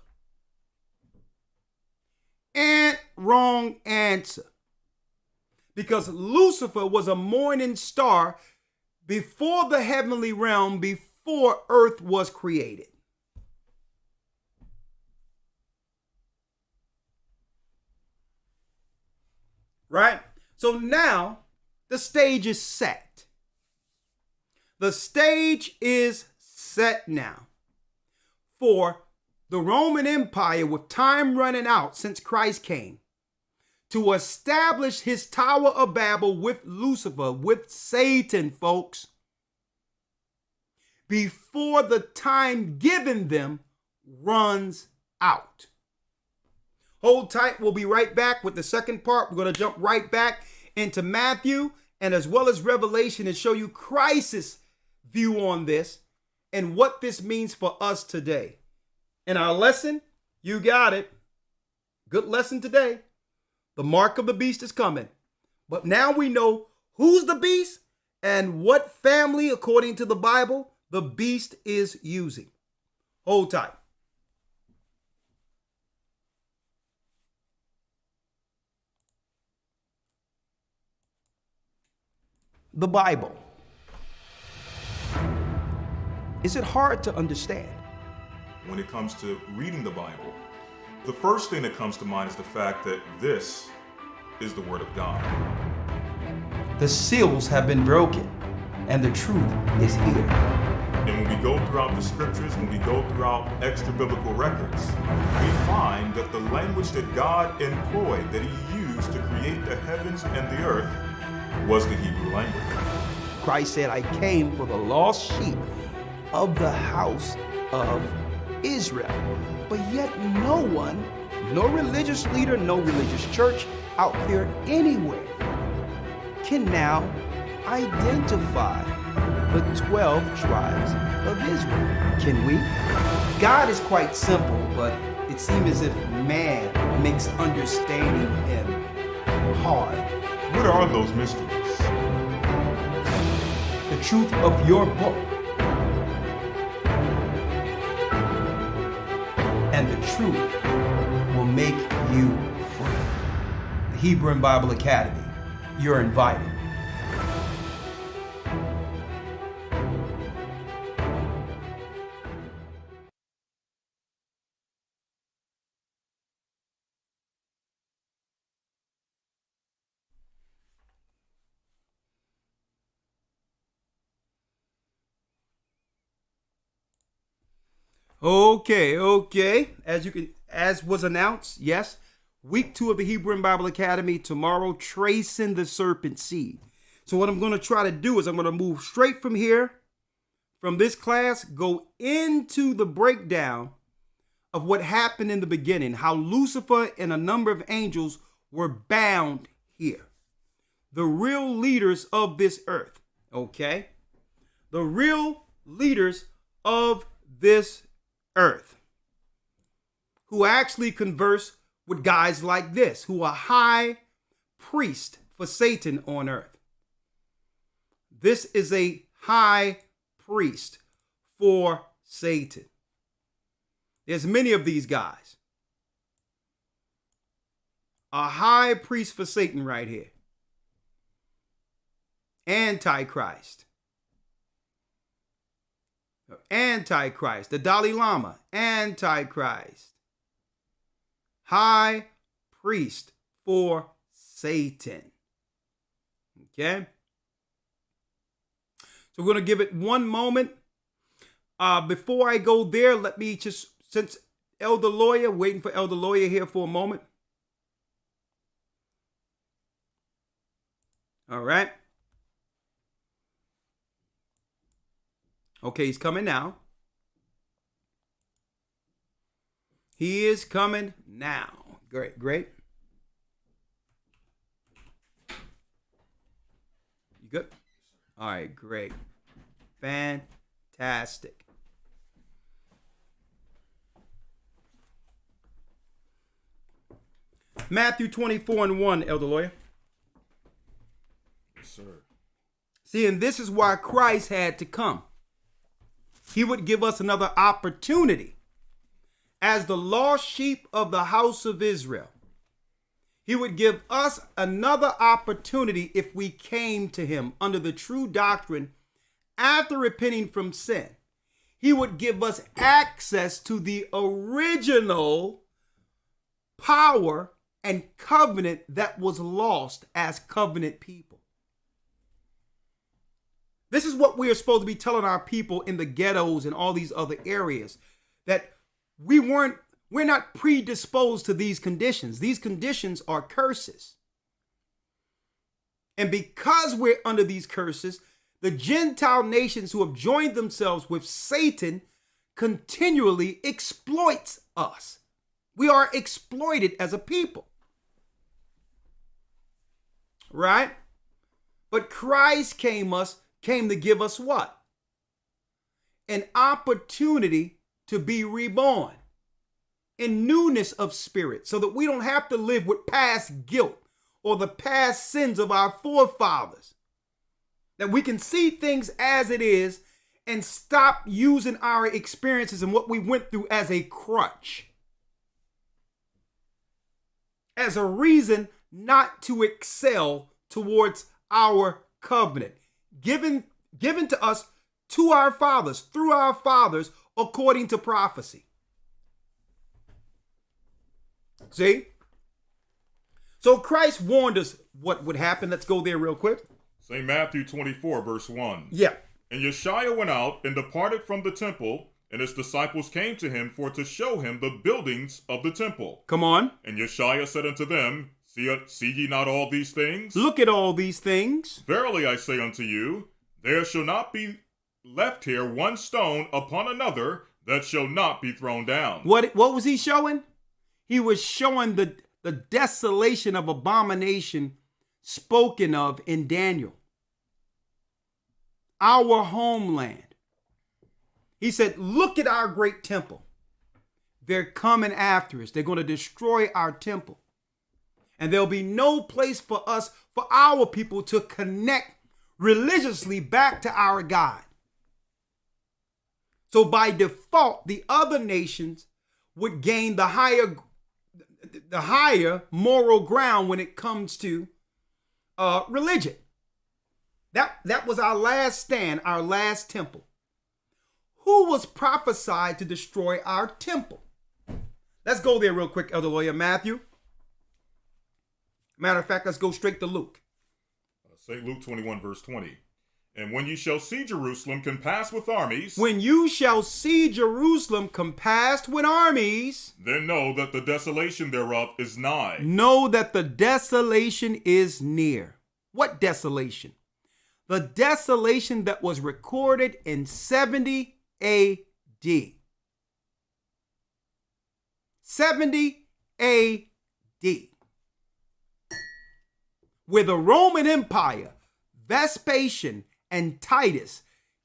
And wrong answer. Because Lucifer was a morning star before the heavenly realm, before earth was created. Right? So now the stage is set. The stage is set now for the Roman Empire, with time running out since Christ came, to establish his Tower of Babel with Lucifer, with Satan, folks, before the time given them runs out. Hold tight. We'll be right back with the second part. We're going to jump right back into Matthew and as well as Revelation and show you Christ's view on this and what this means for us today. In our lesson, you got it. Good lesson today. The mark of the beast is coming. But now we know who's the beast and what family, according to the Bible, the beast is using. Hold tight. The Bible. Is it hard to understand? When it comes to reading the Bible, the first thing that comes to mind is the fact that this is the Word of God. The seals have been broken, and the truth is here. And when we go throughout the scriptures, when we go throughout extra biblical records, we find that the language that God employed, that he used to create the heavens and the earth, was the Hebrew language. Christ said, I came for the lost sheep of the house of Israel. But yet no one, no religious leader, no religious church out there anywhere can now identify the 12 tribes of Israel. Can we? God is quite simple, but it seems as if man makes understanding him hard. What are those mysteries? The truth of your book and the truth will make you free. The Hebrew and Bible Academy, you're invited. Okay. As was announced, yes, week 2 of the Hebrew and Bible Academy tomorrow, tracing the serpent seed. So what I'm going to try to do is I'm going to move straight from here, from this class, go into the breakdown of what happened in the beginning, how Lucifer and a number of angels were bound here. The real leaders of this earth, okay? The real leaders of this earth, who actually converse with guys like this who are high priest for Satan on earth. This is a high priest for Satan. There's many of these guys. A high priest for Satan right here. Antichrist. Antichrist. The Dalai Lama. Antichrist. High priest for Satan. Okay? So we're going to give it one moment. Before I go there, let me just, since Elder Lawya, waiting for Elder Lawya here for a moment. All right. Okay, he's coming now. He is coming now. Great, great. You good? All right, great. Fantastic. Matthew 24:1, Elder Lawya. Yes, sir. See, and this is why Christ had to come. He would give us another opportunity as the lost sheep of the house of Israel. He would give us another opportunity if we came to him under the true doctrine after repenting from sin. He would give us access to the original power and covenant that was lost as covenant people. This is what we are supposed to be telling our people in the ghettos and all these other areas, that we're not predisposed to these conditions. These conditions are curses. And because we're under these curses, the Gentile nations who have joined themselves with Satan continually exploits us. We are exploited as a people. Right? But Christ came to give us what? An opportunity to be reborn in newness of spirit, so that we don't have to live with past guilt or the past sins of our forefathers. That we can see things as it is and stop using our experiences and what we went through as a crutch, as a reason not to excel towards our covenant given to us to our fathers, through our fathers, according to prophecy. See? So Christ warned us what would happen. Let's go there real quick. St. Matthew 24, verse 1. Yeah. And Yeshua went out and departed from the temple, and his disciples came to him for to show him the buildings of the temple. Come on. And Yeshua said unto them, See ye not all these things? Look at all these things. Verily I say unto you, there shall not be left here one stone upon another that shall not be thrown down. What was he showing? He was showing the desolation of abomination spoken of in Daniel. Our homeland. He said, look at our great temple. They're coming after us. They're going to destroy our temple. And there'll be no place for us, for our people to connect religiously back to our God. So by default, the other nations would gain the higher moral ground when it comes to religion. That was our last stand, our last temple. Who was prophesied to destroy our temple? Let's go there real quick, Elder Lawya. Matthew. Matter of fact, let's go straight to Luke. St. Luke 21, verse 20. And when you shall see Jerusalem compassed with armies. When you shall see Jerusalem compassed with armies. Then know that the desolation thereof is nigh. Know that the desolation is near. What desolation? The desolation that was recorded in 70 A.D. 70 A.D. Where the Roman Empire, Vespasian, and Titus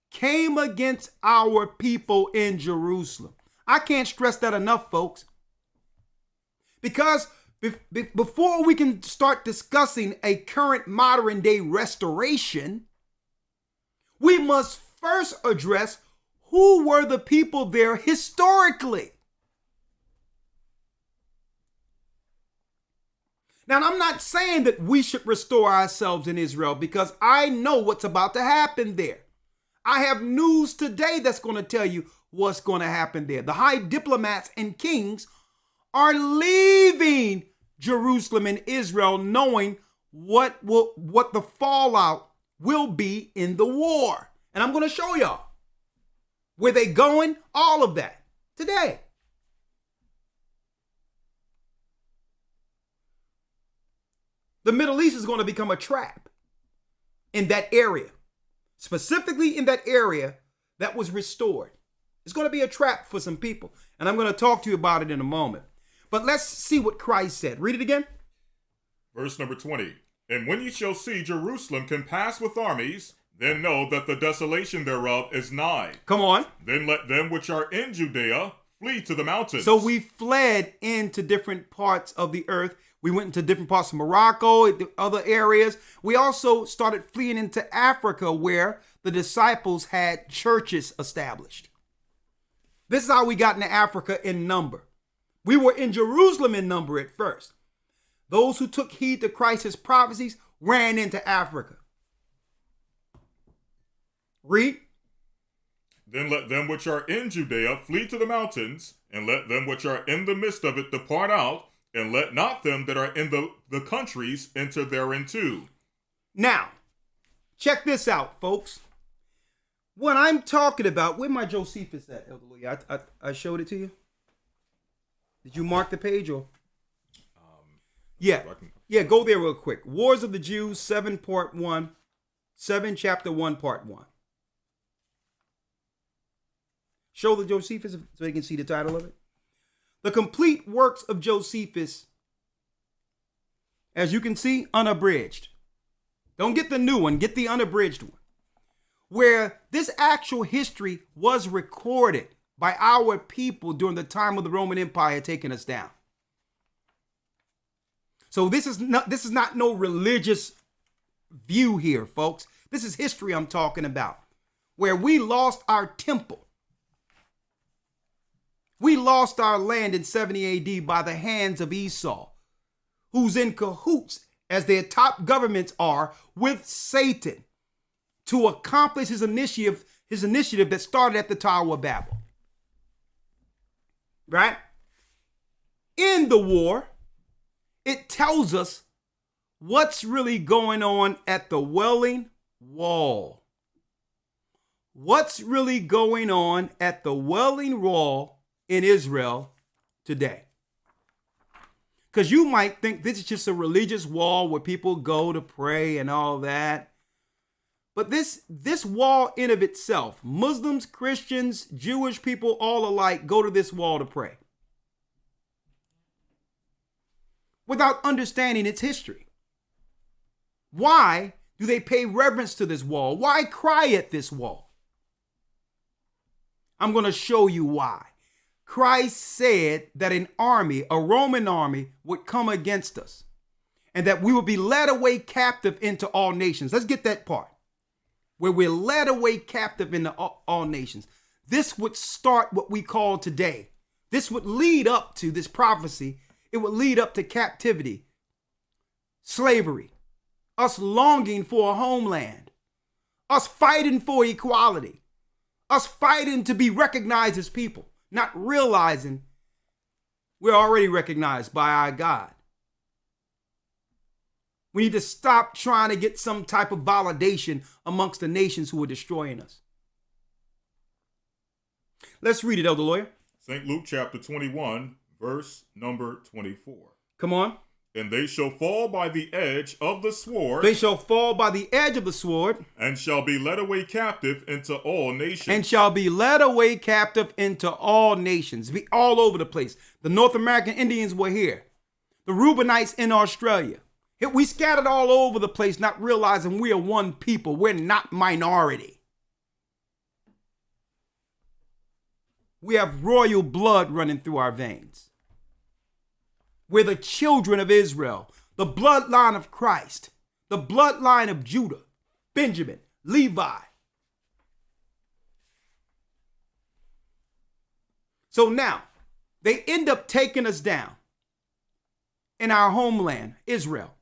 came against our people in Jerusalem. I can't stress that enough, folks. Because before we can start discussing a current modern day restoration, we must first address who were the people there historically. Now, I'm not saying that we should restore ourselves in Israel because I know what's about to happen there. I have news today that's going to tell you what's going to happen there. The high diplomats and kings are leaving Jerusalem and Israel knowing what the fallout will be in the war. And I'm going to show y'all where they going, all of that today. The Middle East is going to become a trap in that area, specifically in that area that was restored. It's going to be a trap for some people, and I'm going to talk to you about it in a moment. But let's see what Christ said. Read it again. Verse number 20. And when ye shall see Jerusalem compassed with armies, then know that the desolation thereof is nigh. Come on. Then let them which are in Judea flee to the mountains. So we fled into different parts of the earth. We went into different parts of Morocco, other areas. We also started fleeing into Africa where the disciples had churches established. This is how we got into Africa in number. We were in Jerusalem in number at first. Those who took heed to Christ's prophecies ran into Africa. Read. Then let them which are in Judea flee to the mountains, and let them which are in the midst of it depart out, and let not them that are in the countries enter therein too. Now, check this out, folks. What I'm talking about, where my Josephus at, Elder Lawya? I showed it to you. Did you mark the page or? Yeah, go there real quick. Wars of the Jews, 7 part 1, 7 chapter 1 part 1. Show the Josephus so they can see the title of it. The complete works of Josephus, as you can see, unabridged. Don't get the new one, get the unabridged one, where this actual history was recorded by our people during the time of the Roman Empire taking us down. So this is not no religious view here, folks. This is history I'm talking about, where we lost our temple. We lost our land in 70 AD by the hands of Esau, who's in cahoots, as their top governments are, with Satan to accomplish his initiative that started at the Tower of Babel. Right? In the war, it tells us what's really going on at the Wailing Wall. What's really going on at the Wailing Wall in Israel today? Because you might think this is just a religious wall where people go to pray and all that. But this wall in of itself, Muslims, Christians, Jewish people, all alike go to this wall to pray without understanding its history. Why do they pay reverence to this wall? Why cry at this wall? I'm going to show you why. Christ said that an army, a Roman army, would come against us and that we would be led away captive into all nations. Let's get that part, where we're led away captive into all nations. This would start what we call today. This would lead up to this prophecy. It would lead up to captivity, slavery, us longing for a homeland, us fighting for equality, us fighting to be recognized as people, not realizing we're already recognized by our God. We need to stop trying to get some type of validation amongst the nations who are destroying us. Let's read it, Elder Lawya. St. Luke chapter 21, verse number 24. Come on. And they shall fall by the edge of the sword. They shall fall by the edge of the sword. And shall be led away captive into all nations. And shall be led away captive into all nations. Be all over the place. The North American Indians were here. The Reubenites in Australia. We scattered all over the place, not realizing we are one people. We're not minority. We have royal blood running through our veins. We're the children of Israel, the bloodline of Christ, the bloodline of Judah, Benjamin, Levi. So now they end up taking us down in our homeland, Israel,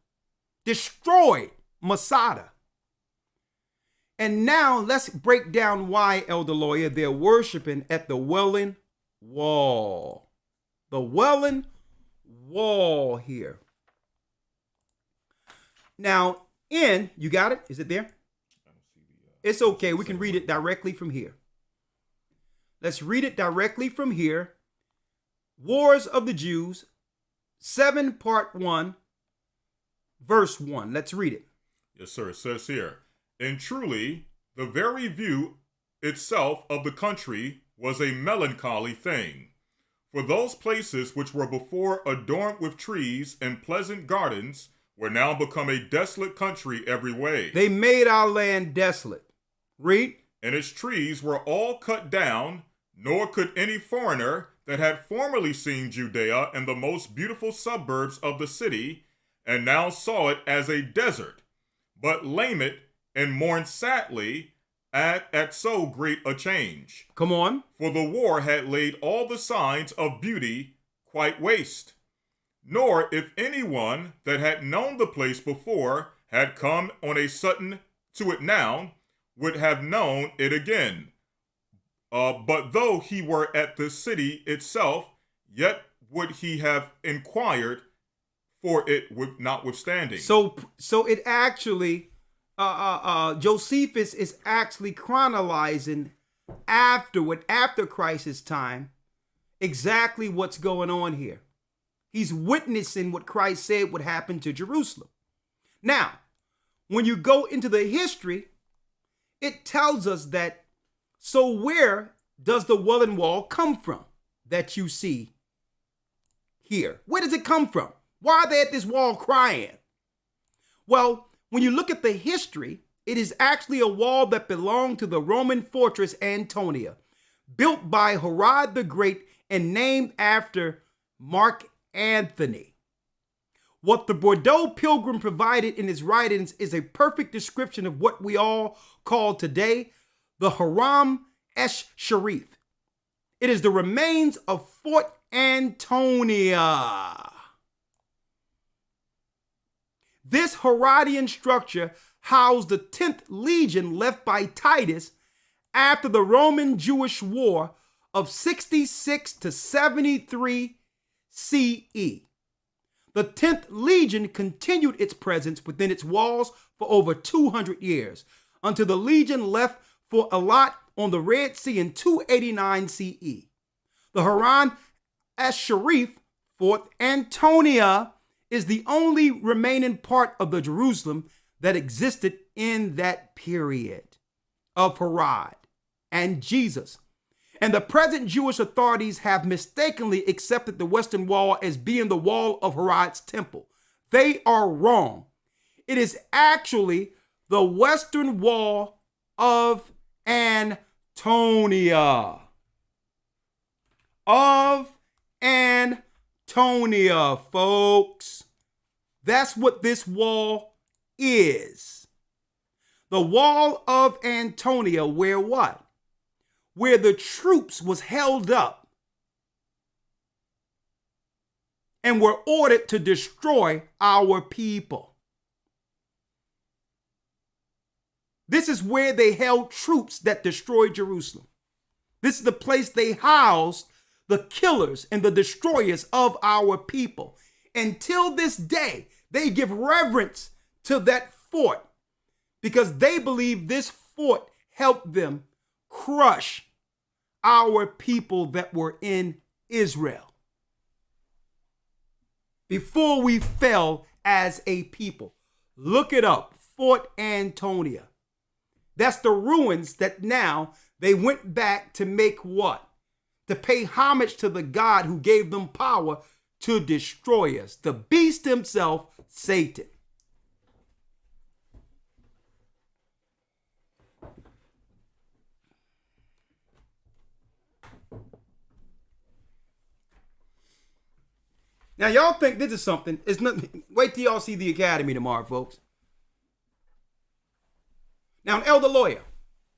destroyed Masada. And now let's break down why, Elder Lawya, they're worshiping at the Wailing Wall. The Wailing Wall here. Now, you got it? Is it there? It's okay. We can read it directly from here. Let's read it directly from here. Wars of the Jews, 7 part 1, verse 1. Let's read it. Yes, sir. It says here, and truly, the very view itself of the country was a melancholy thing. For those places which were before adorned with trees and pleasant gardens were now become a desolate country every way. They made our land desolate. Read. And its trees were all cut down, nor could any foreigner that had formerly seen Judea and the most beautiful suburbs of the city, and now saw it as a desert, but lament and mourn sadly at so great a change. Come on. For the war had laid all the signs of beauty quite waste. Nor if anyone that had known the place before had come on a sudden to it now, would have known it again. But though he were at the city itself, yet would he have inquired for it notwithstanding. So it actually, Josephus is actually chronicling after Christ's time, exactly what's going on here. He's witnessing what Christ said would happen to Jerusalem. Now, when you go into the history, it tells us that, so where does the Wailing Wall come from that you see here? Where does it come from? Why are they at this wall crying? Well, when you look at the history, it is actually a wall that belonged to the Roman fortress Antonia, built by Herod the Great and named after Mark Antony. What the Bordeaux Pilgrim provided in his writings is a perfect description of what we all call today the Haram Sharif. It is the remains of Fort Antonia. This Herodian structure housed the 10th Legion left by Titus after the Roman-Jewish War of 66 to 73 CE. The 10th Legion continued its presence within its walls for over 200 years, until the Legion left for Elat on the Red Sea in 289 CE. The Haran Sharif, Fort Antonia, is the only remaining part of the Jerusalem that existed in that period of Herod and Jesus. And the present Jewish authorities have mistakenly accepted the Western Wall as being the wall of Herod's temple. They are wrong. It is actually the Western Wall of Antonia. Of Antonia, folks. That's what this wall is. The Wall of Antonia, where what? Where the troops was held up and were ordered to destroy our people. This is where they held troops that destroyed Jerusalem. This is the place they housed the killers and the destroyers of our people. Until this day, they give reverence to that fort because they believe this fort helped them crush our people that were in Israel before we fell as a people. Look it up, Fort Antonia. That's the ruins that now they went back to make what? To pay homage to the God who gave them power to destroy us, the beast himself, Satan. Now, y'all think this is something. It's nothing. Wait till y'all see the Academy tomorrow, folks. Now, an Elder Lawya.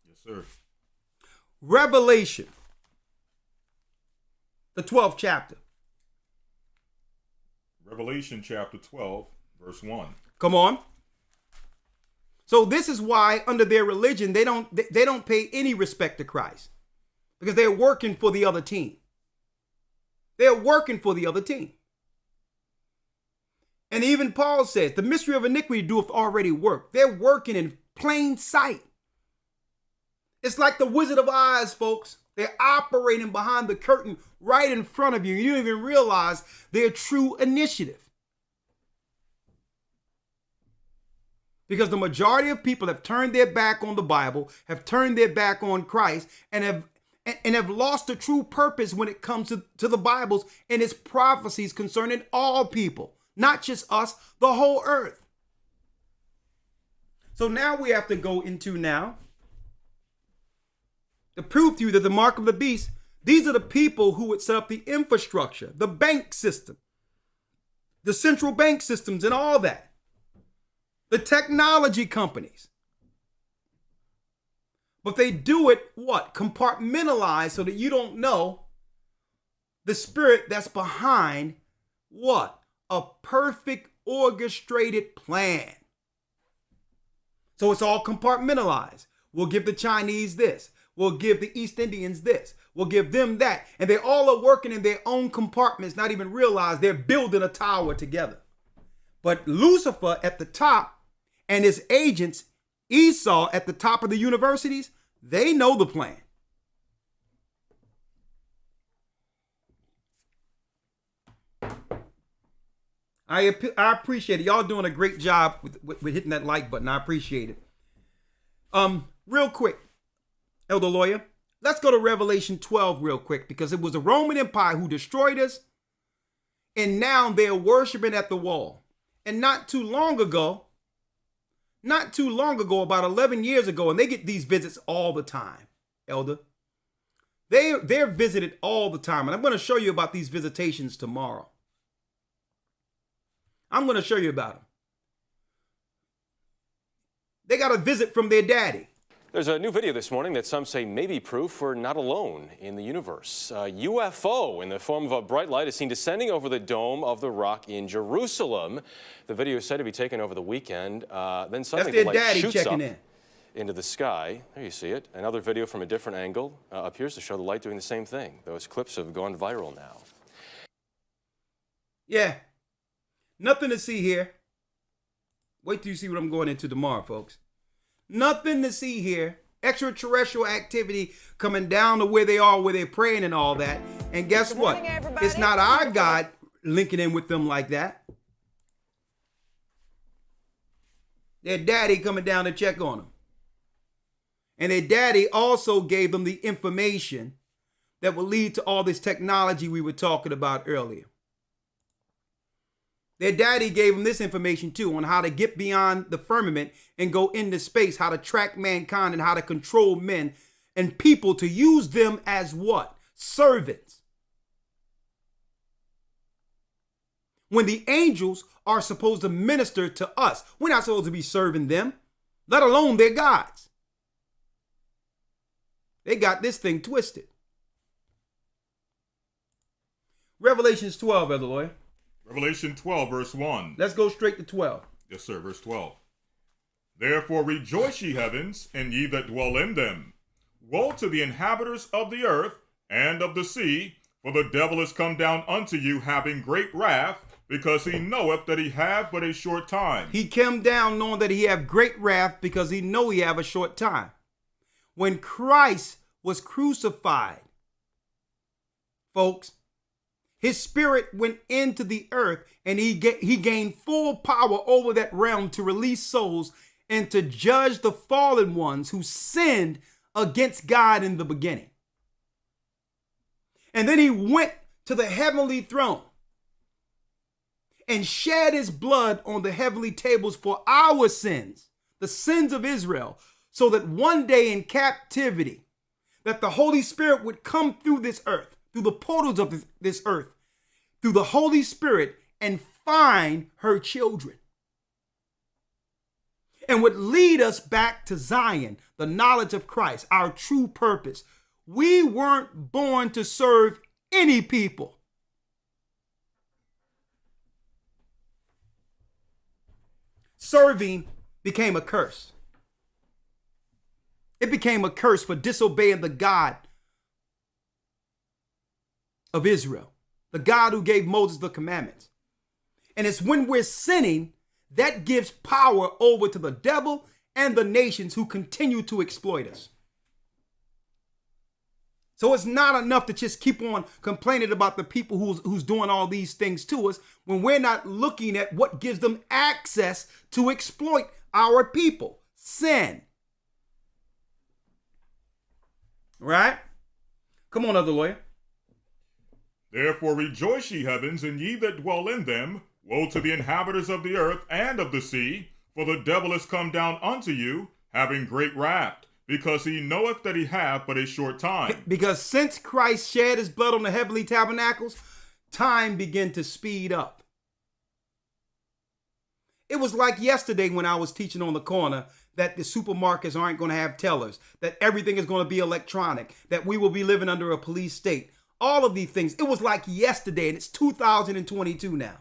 Yes, sir. Revelation, the 12th chapter. Revelation chapter 12, verse 1. Come on. So this is why under their religion, they don't pay any respect to Christ, because they're working for the other team. They're working for the other team. And even Paul says, the mystery of iniquity doeth already work. They're working in plain sight. It's like the Wizard of Oz, folks. They're operating behind the curtain right in front of you. You don't even realize their true initiative. Because the majority of people have turned their back on the Bible, have turned their back on Christ, and have lost the true purpose when it comes to the Bibles and its prophecies concerning all people, not just us, the whole earth. So now we have to go into to prove to you that the mark of the beast, these are the people who would set up the infrastructure, the bank system, the central bank systems and all that. The technology companies. But they do it, what? Compartmentalized so that you don't know the spirit that's behind what? A perfect orchestrated plan. So it's all compartmentalized. We'll give the Chinese this. We'll give the East Indians this. We'll give them that. And they all are working in their own compartments, not even realize they're building a tower together. But Lucifer at the top and his agents, Esau at the top of the universities, they know the plan. I appreciate it. Y'all doing a great job with hitting that like button. I appreciate it. Real quick, Elder Lawya, let's go to Revelation 12 real quick, because it was the Roman Empire who destroyed us, and now they're worshiping at the wall. And not too long ago, about 11 years ago, and they get these visits all the time, Elder. They're visited all the time, and I'm going to show you about these visitations tomorrow. I'm going to show you about them. They got a visit from their daddy. There's a new video this morning that some say may be proof we're not alone in the universe. A UFO in the form of a bright light is seen descending over the Dome of the Rock in Jerusalem. The video is said to be taken over the weekend. Then suddenly the light shoots up into the sky. There you see it. Another video from a different angle appears to show the light doing the same thing. Those clips have gone viral now. Yeah. Nothing to see here. Wait till you see what I'm going into tomorrow, folks. Nothing to see here. Extraterrestrial activity coming down to where they are, where they're praying and all that. And guess what? It's not our God linking in with them like that. Their daddy coming down to check on them. And their daddy also gave them the information that will lead to all this technology we were talking about earlier. Their daddy gave them this information too, on how to get beyond the firmament and go into space, how to track mankind and how to control men and people, to use them as what? Servants. When the angels are supposed to minister to us, we're not supposed to be serving them, let alone their gods. They got this thing twisted. Revelations 12, Elder Lawya. Revelation 12, verse 1. Let's go straight to 12. Yes, sir, verse 12. Therefore rejoice, ye heavens, and ye that dwell in them. Woe to the inhabitants of the earth and of the sea, for the devil is come down unto you, having great wrath, because he knoweth that he have but a short time. He came down knowing that he have great wrath, because he know he have a short time. When Christ was crucified, folks, his spirit went into the earth, and he gained full power over that realm to release souls and to judge the fallen ones who sinned against God in the beginning. And then he went to the heavenly throne and shed his blood on the heavenly tables for our sins, the sins of Israel, so that one day in captivity, that the Holy Spirit would come through this earth, through the portals of this earth, through the Holy Spirit and find her children. And would lead us back to Zion, the knowledge of Christ, our true purpose. We weren't born to serve any people. Serving became a curse. It became a curse for disobeying the God of Israel, the God who gave Moses the commandments. And it's when we're sinning that gives power over to the devil and the nations who continue to exploit us. So it's not enough to just keep on complaining about the people who's doing all these things to us when we're not looking at what gives them access to exploit our people. Sin. Right? Come on, Elder Lawya. Therefore rejoice, ye heavens, and ye that dwell in them. Woe to the inhabitants of the earth and of the sea, for the devil is come down unto you, having great wrath, because he knoweth that he hath but a short time. Because since Christ shed his blood on the heavenly tabernacles, time began to speed up. It was like yesterday when I was teaching on the corner that the supermarkets aren't going to have tellers, that everything is going to be electronic, that we will be living under a police state. All of these things. It was like yesterday, and it's 2022 now.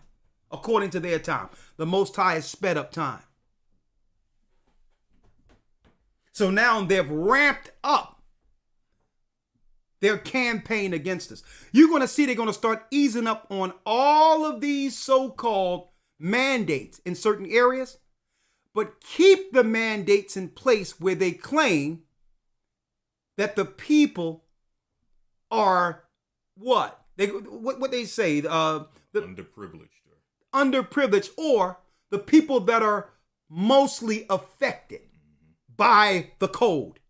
According to their time. The Most High has sped up time. So now they've ramped up their campaign against us. You're going to see they're going to start easing up on all of these so-called mandates in certain areas, but keep the mandates in place where they claim that the people are what? What they say? Underprivileged, or the people that are mostly affected by the code.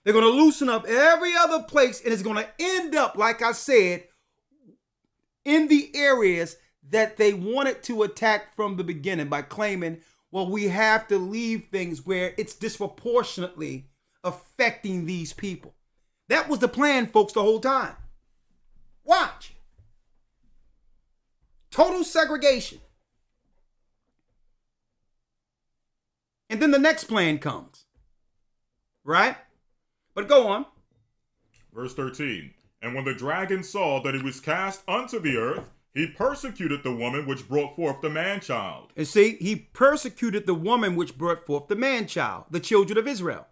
They're going to loosen up every other place, and it's going to end up, like I said, in the areas that they wanted to attack from the beginning by claiming, well, we have to leave things where it's disproportionately affecting these people. That was the plan, folks, the whole time. Watch. Total segregation. And then the next plan comes. Right? But go on. Verse 13. And when the dragon saw that he was cast unto the earth, he persecuted the woman which brought forth the man-child. And see, he persecuted the woman which brought forth the man-child, the children of Israel.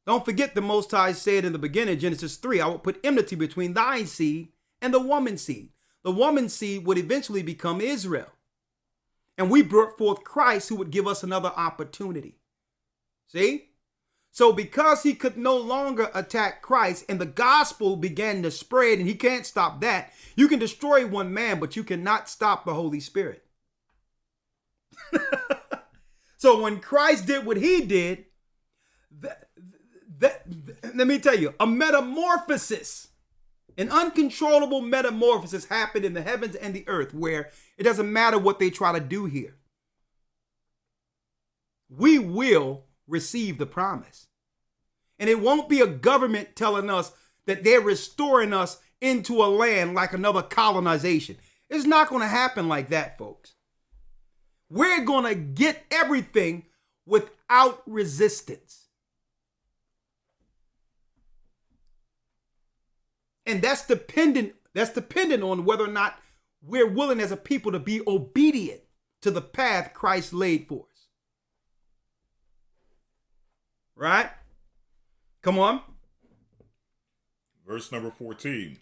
Don't forget the Most High said in the beginning, Genesis 3, I will put enmity between thy seed and the woman's seed. The woman's seed would eventually become Israel. And we brought forth Christ who would give us another opportunity. See? So because he could no longer attack Christ and the gospel began to spread and he can't stop that, you can destroy one man, but you cannot stop the Holy Spirit. So when Christ did what he did, let me tell you, a metamorphosis, an uncontrollable metamorphosis happened in the heavens and the earth where it doesn't matter what they try to do here. We will receive the promise. And it won't be a government telling us that they're restoring us into a land like another colonization. It's not going to happen like that, folks. We're going to get everything without resistance. And that's dependent on whether or not we're willing as a people to be obedient to the path Christ laid for us. Right? Come on. Verse number 14.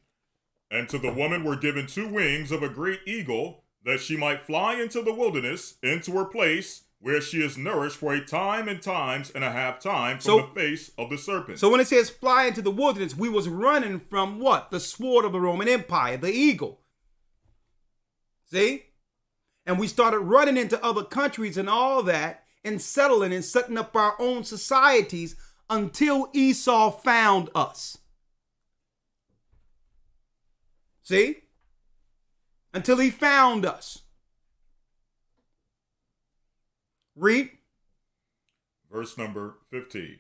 And to the woman were given 2 wings of a great eagle, that she might fly into the wilderness, into her place, where she is nourished for a time and times and a half time from the face of the serpent. So when it says fly into the wilderness, we was running from what? The sword of the Roman Empire, the eagle. See? And we started running into other countries and all that and settling and setting up our own societies until Esau found us. See? Until he found us. Read. Verse number 15.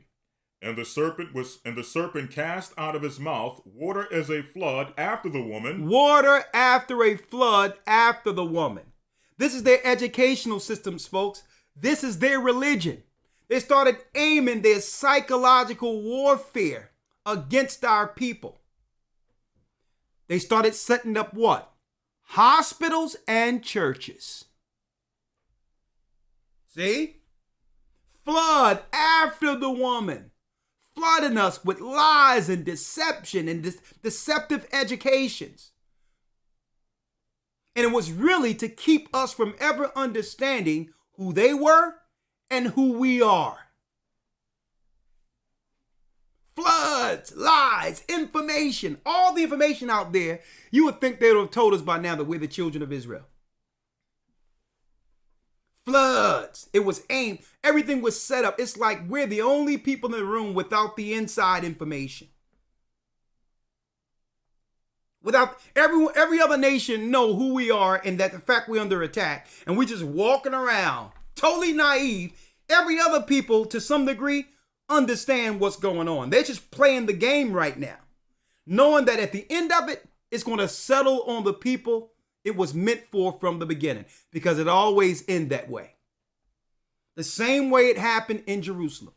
And the serpent cast out of his mouth water as a flood after the woman. Water after a flood after the woman. This is their educational systems, folks. This is their religion. They started aiming their psychological warfare against our people. They started setting up what? Hospitals and churches. See? Flood after the woman. Flooding us with lies and deception and deceptive educations. And it was really to keep us from ever understanding who they were and who we are. Floods, lies, information, all the information out there, you would think they would have told us by now that we're the children of Israel. Floods. It was aimed. Everything was set up. It's like we're the only people in the room without the inside information. Without every other nation know who we are and that the fact we're under attack. And we're just walking around totally naive. Every other people, to some degree, understand what's going on. They're just playing the game right now, knowing that at the end of it, it's going to settle on the people it was meant for from the beginning, because it always ends that way. The same way it happened in Jerusalem.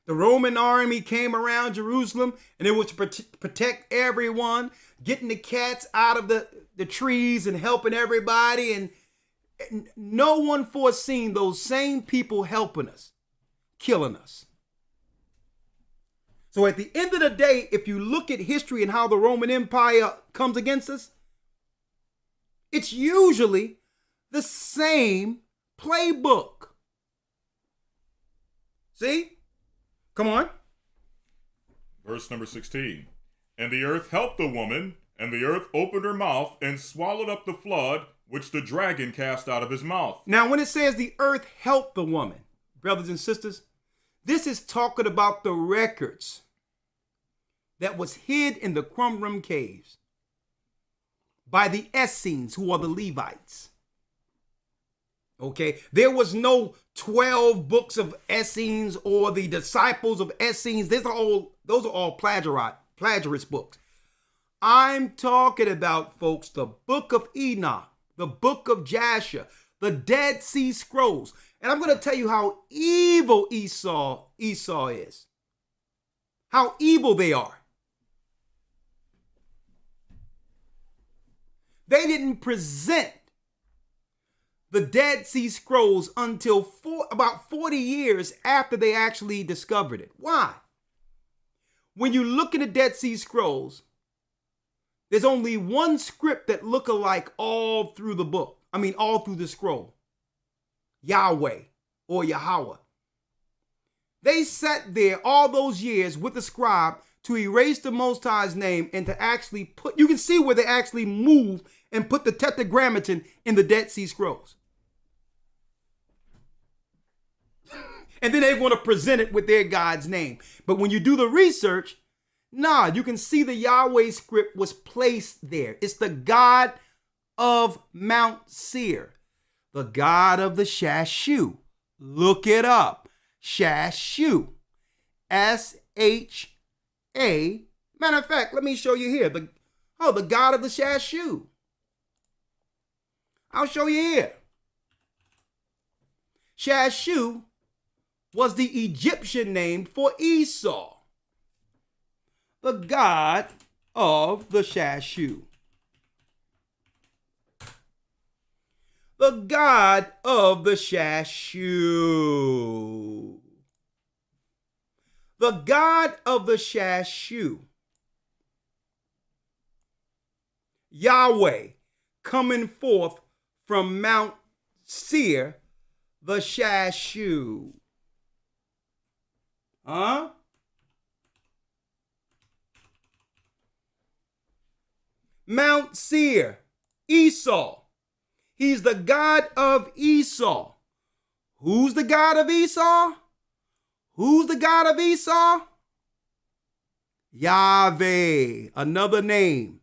The Roman army came around Jerusalem and it was to protect everyone, getting the cats out of the trees and helping everybody. And no one foreseen those same people helping us, killing us. So at the end of the day, if you look at history and how the Roman Empire comes against us, it's usually the same playbook. See? Come on. Verse number 16. And the earth helped the woman, and the earth opened her mouth and swallowed up the flood which the dragon cast out of his mouth. Now, when it says the earth helped the woman, brothers and sisters, this is talking about the records that was hid in the Qumran caves by the Essenes, who are the Levites. Okay, there was no 12 books of Essenes or the disciples of Essenes. Those are all plagiarist books. I'm talking about, folks, the book of Enoch, the book of Jasher, the Dead Sea Scrolls. And I'm going to tell you how evil Esau is. How evil they are. They didn't present the Dead Sea Scrolls until about 40 years after they actually discovered it. Why? When you look at the Dead Sea Scrolls, there's only one script that look alike all through the book. All through the scroll. Yahweh or Yahweh. They sat there all those years with the scribe to erase the Most High's name and to actually you can see where they actually moved and put the Tetragrammaton in the Dead Sea Scrolls. And then they want to present it with their God's name. But when you do the research, you can see the Yahweh script was placed there. It's the God of Mount Seir, the God of the Shashu. Look it up. Shashu. S-H-A. Matter of fact, let me show you here. The God of the Shashu. I'll show you here. Shashu was the Egyptian name for Esau, the God of the Shashu. The God of the Shashu. The God of the Shashu. Yahweh coming forth from Mount Seir, the Shashu. Huh? Mount Seir, Esau. He's the God of Esau. Who's the God of Esau? Who's the God of Esau? Yahweh, another name.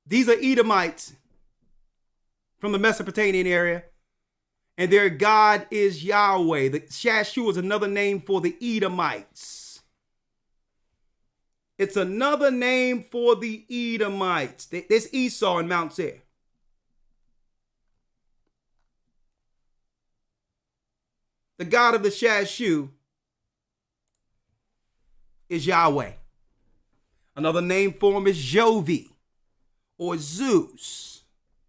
These are Edomites from the Mesopotamian area. and their God is Yahweh. The Shashu is another name for the Edomites. It's another name for the Edomites. There's Esau in Mount Seir. The God of the Shashu is Yahweh. Another name for him is Jovi or Zeus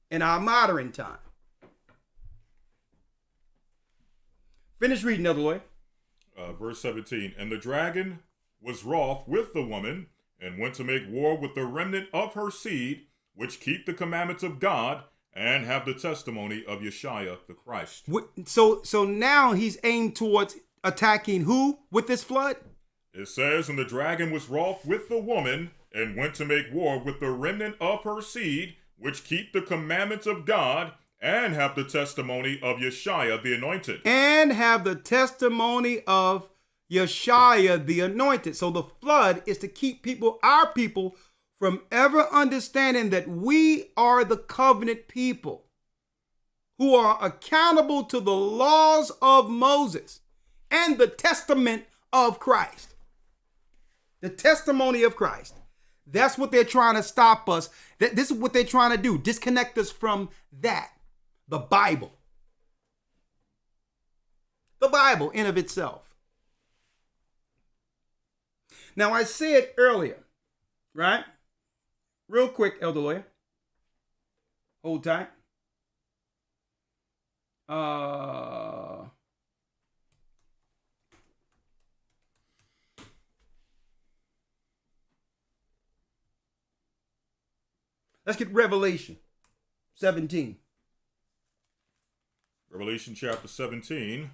in our modern time. Finish reading, Elder Lawya. Verse 17, and the dragon was wroth with the woman, and went to make war with the remnant of her seed, which keep the commandments of God, and have the testimony of Yeshua the Christ. So now he's aimed towards attacking who with this flood? It says, and the dragon was wroth with the woman, and went to make war with the remnant of her seed, which keep the commandments of God, and have the testimony of Yeshua the anointed. And have the testimony of Yeshua the anointed. So the flood is to keep people, our people, from ever understanding that we are the covenant people who are accountable to the laws of Moses and the testament of Christ. The testimony of Christ. That's what they're trying to stop us. This is what they're trying to do. Disconnect us from that. The Bible. The Bible in of itself. Now I said earlier, right? Real quick, Elder Lawya. Hold tight. Let's get Revelation 17. Revelation chapter 17,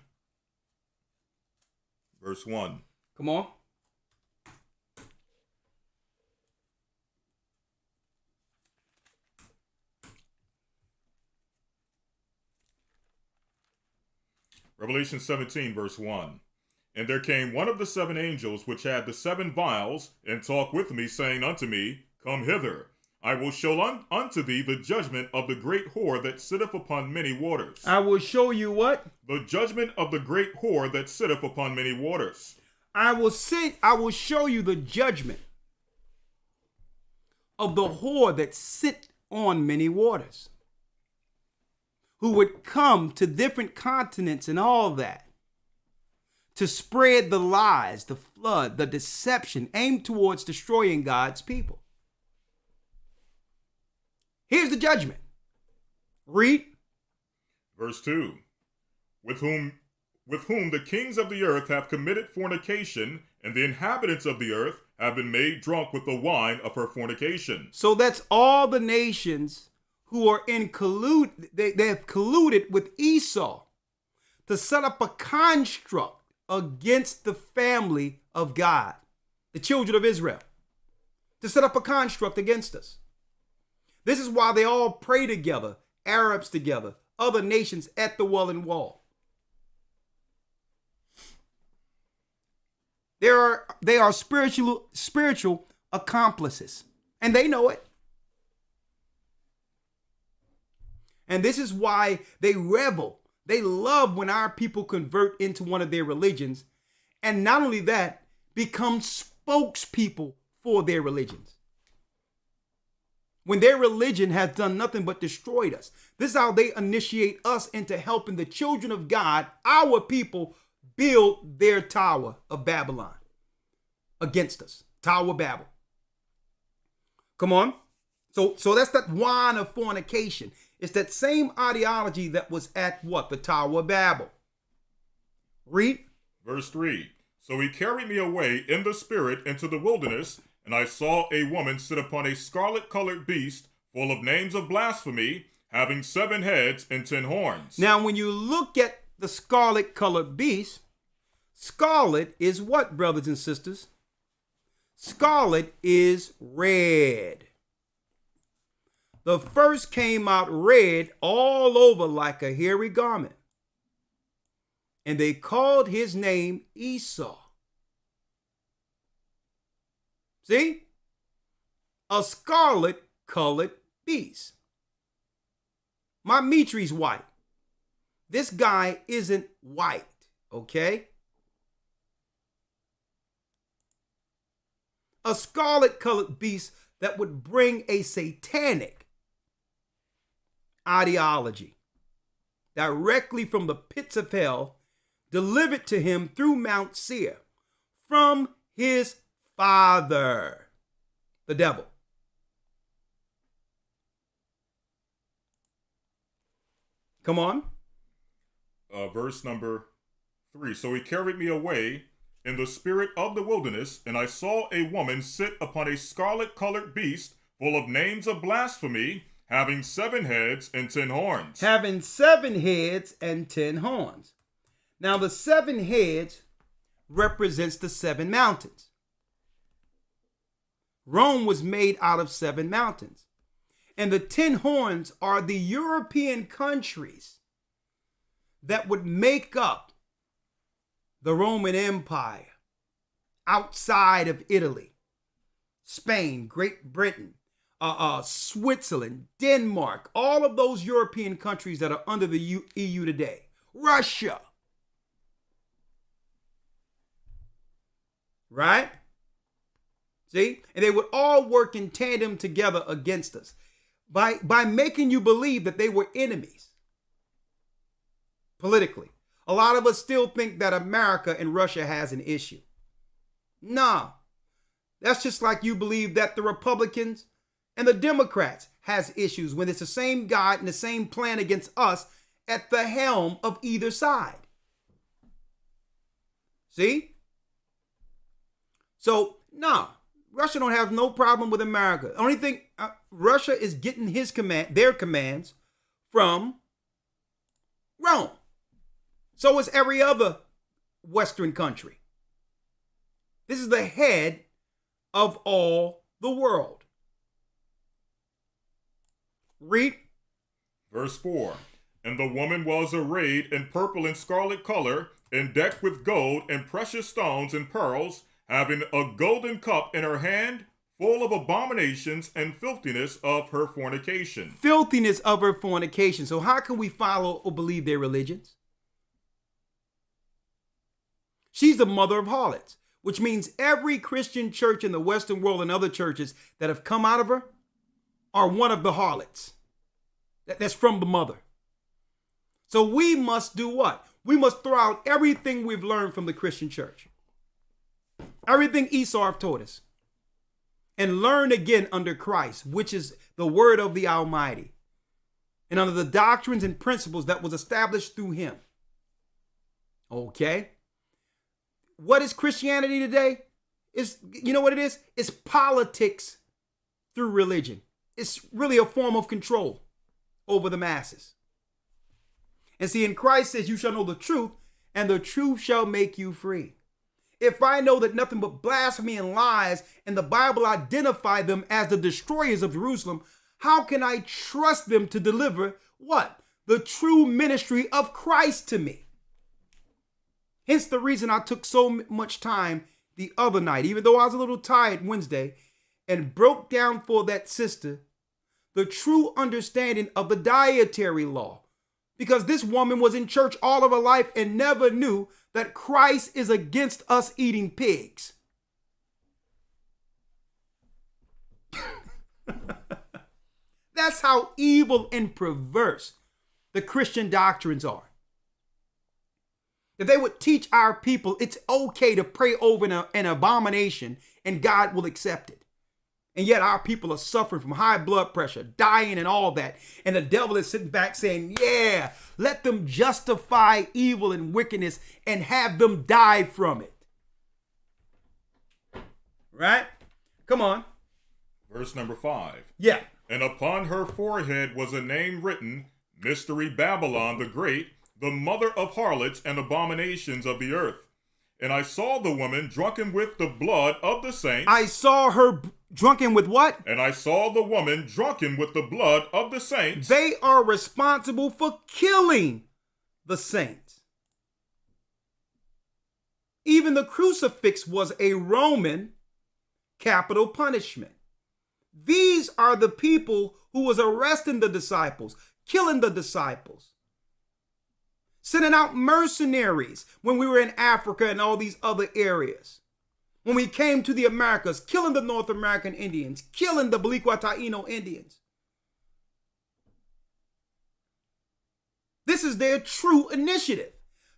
verse 1. Come on. Revelation 17, verse 1. And there came one of the seven angels which had the seven vials, and talked with me, saying unto me, Come hither, I will show unto thee the judgment of the great whore that sitteth upon many waters. I will show you what? The judgment of the great whore that sitteth upon many waters. I will show you the judgment of the whore that sit on many waters, who would come to different continents and all that to spread the lies, the flood, the deception aimed towards destroying God's people. Here's the judgment. Read. Verse 2. With whom the kings of the earth have committed fornication, and the inhabitants of the earth have been made drunk with the wine of her fornication. So that's all the nations who are in they have colluded with Esau to set up a construct against the family of God, the children of Israel, to set up a construct against us. This is why they all pray together, Arabs together, other nations at the Wailing Wall. They are spiritual accomplices, and they know it. And this is why they revel. They love when our people convert into one of their religions, and not only that, become spokespeople for their religions. When their religion has done nothing but destroyed us. This is how they initiate us into helping the children of God, our people, build their Tower of Babylon against us. Tower of Babel. Come on. So that's that wine of fornication. It's that same ideology that was at what? The Tower of Babel. Read. Verse 3. So he carried me away in the spirit into the wilderness, and I saw a woman sit upon a scarlet-colored beast, full of names of blasphemy, having 7 heads and 10 horns. Now, when you look at the scarlet-colored beast, scarlet is what, brothers and sisters? Scarlet is red. The first came out red all over like a hairy garment. And they called his name Esau. See? A scarlet-colored beast. My Mitri's white. This guy isn't white, okay? A scarlet-colored beast that would bring a satanic ideology directly from the pits of hell, delivered to him through Mount Seir from his father, the devil. Come on. Verse number 3. So he carried me away in the spirit of the wilderness, and I saw a woman sit upon a scarlet-colored beast full of names of blasphemy, having 7 heads and 10 horns. Having 7 heads and 10 horns. Now the 7 heads represents the 7 mountains. Rome was made out of 7 mountains. And the 10 horns are the European countries that would make up the Roman Empire outside of Italy, Spain, Great Britain, Switzerland, Denmark, all of those European countries that are under the EU today, Russia, right? See? And they would all work in tandem together against us by making you believe that they were enemies politically. A lot of us still think that America and Russia has an issue. No, that's just like you believe that the Republicans and the Democrats has issues when it's the same God and the same plan against us at the helm of either side. See? So, no, Russia don't have no problem with America. The only thing, Russia is getting their commands from Rome. So is every other Western country. This is the head of all the world. Read. Verse 4. And the woman was arrayed in purple and scarlet color, and decked with gold and precious stones and pearls, having a golden cup in her hand, full of abominations and filthiness of her fornication. Filthiness of her fornication. So how can we follow or believe their religions? She's the mother of harlots, which means every Christian church in the Western world and other churches that have come out of her are one of the harlots. That's from the mother. So we must do what? We must throw out everything we've learned from the Christian church. Everything Esau taught us. And learn again under Christ, which is the word of the Almighty. And under the doctrines and principles that was established through him. Okay? What is Christianity today? You know what it is? It's politics through religion. It's really a form of control over the masses. And see, in Christ says, you shall know the truth, and the truth shall make you free. If I know that nothing but blasphemy and lies, and the Bible identify them as the destroyers of Jerusalem, how can I trust them to deliver what? The true ministry of Christ to me. Hence the reason I took so much time the other night, even though I was a little tired Wednesday, and broke down for that sister the true understanding of the dietary law. Because this woman was in church all of her life and never knew that Christ is against us eating pigs. That's how evil and perverse the Christian doctrines are. If they would teach our people it's okay to pray over an abomination and God will accept it. And yet our people are suffering from high blood pressure, dying and all that. And the devil is sitting back saying, yeah, let them justify evil and wickedness and have them die from it. Right? Come on. Verse number 5. Yeah. And upon her forehead was a name written, Mystery Babylon the Great, the mother of harlots and abominations of the earth. And I saw the woman drunken with the blood of the saints. I saw her drunken with what? And I saw the woman drunken with the blood of the saints. They are responsible for killing the saints. Even the crucifix was a Roman capital punishment. These are the people who was arresting the disciples, killing the disciples. sending out mercenaries when we were in Africa and all these other areas. When we came to the Americas, killing the North American Indians, killing the Baliqua Taino Indians. This is their true initiative,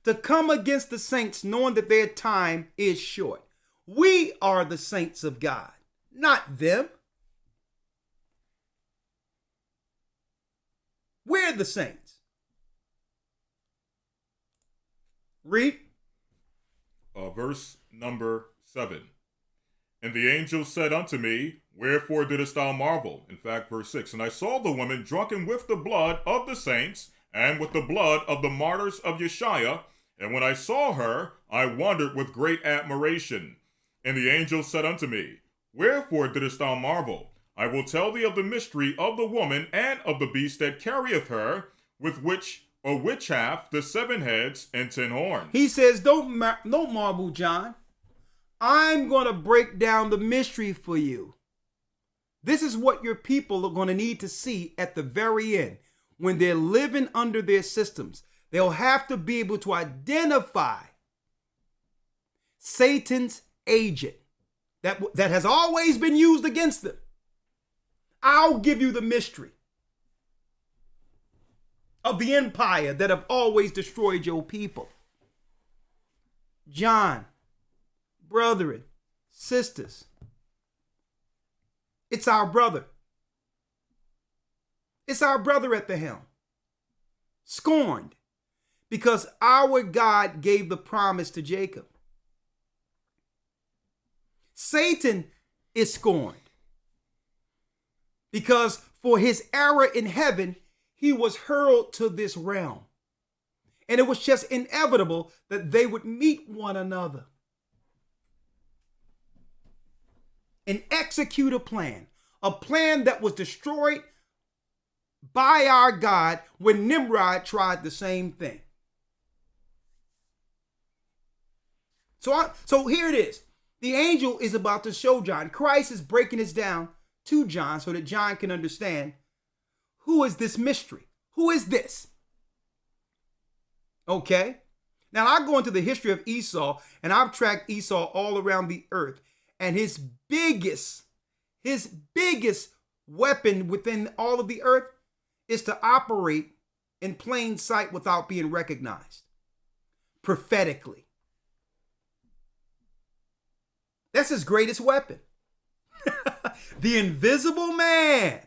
to come against the saints knowing that their time is short. We are the saints of God, not them. We're the saints. Read. Verse number 7. And the angel said unto me, Wherefore didst thou marvel? In fact, verse 6. And I saw the woman drunken with the blood of the saints, and with the blood of the martyrs of Yeshua. And when I saw her, I wondered with great admiration. And the angel said unto me, Wherefore didst thou marvel? I will tell thee of the mystery of the woman and of the beast that carrieth her, with which hath the 7 heads and 10 horns. He says, don't marvel, John. I'm going to break down the mystery for you. This is what your people are going to need to see at the very end. When they're living under their systems, they'll have to be able to identify Satan's agent that has always been used against them. I'll give you the mystery of the empire that have always destroyed your people. John, brethren, sisters, it's our brother. It's our brother at the helm. Scorned because our God gave the promise to Jacob. Satan is scorned because for his error in heaven, he was hurled to this realm. And it was just inevitable that they would meet one another and execute a plan that was destroyed by our God when Nimrod tried the same thing. So here it is. The angel is about to show John. Christ is breaking this down to John so that John can understand, who is this mystery? Who is this? Okay. Now I go into the history of Esau, and I've tracked Esau all around the earth. And his biggest weapon within all of the earth is to operate in plain sight without being recognized. Prophetically. That's his greatest weapon. The invisible man.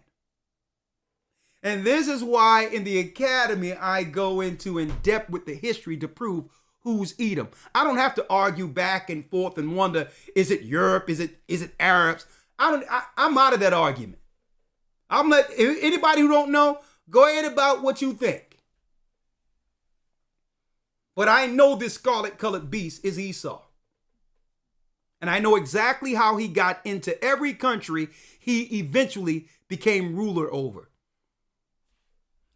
And this is why in the academy I go into in depth with the history to prove who's Edom. I don't have to argue back and forth and wonder, is it Europe? Is it Arabs? I'm out of that argument. I'm let anybody who don't know, go ahead about what you think. But I know this scarlet colored beast is Esau. And I know exactly how he got into every country he eventually became ruler over.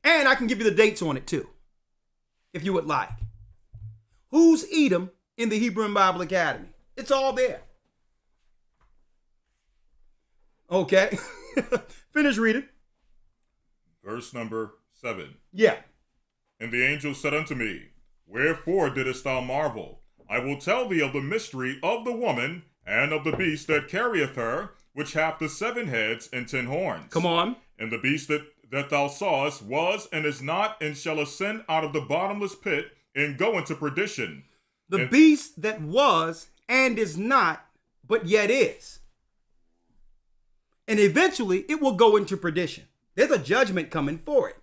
And I can give you the dates on it too, if you would like. Who's Edom in the Hebrew and Bible Academy? It's all there. Okay. Finish reading. Verse number 7. Yeah. And the angel said unto me, Wherefore didst thou marvel? I will tell thee of the mystery of the woman and of the beast that carrieth her, which hath the 7 heads and 10 horns. Come on. And the beast that thou sawest was and is not, and shall ascend out of the bottomless pit and go into perdition. The beast that was and is not, but yet is. And eventually it will go into perdition. There's a judgment coming for it.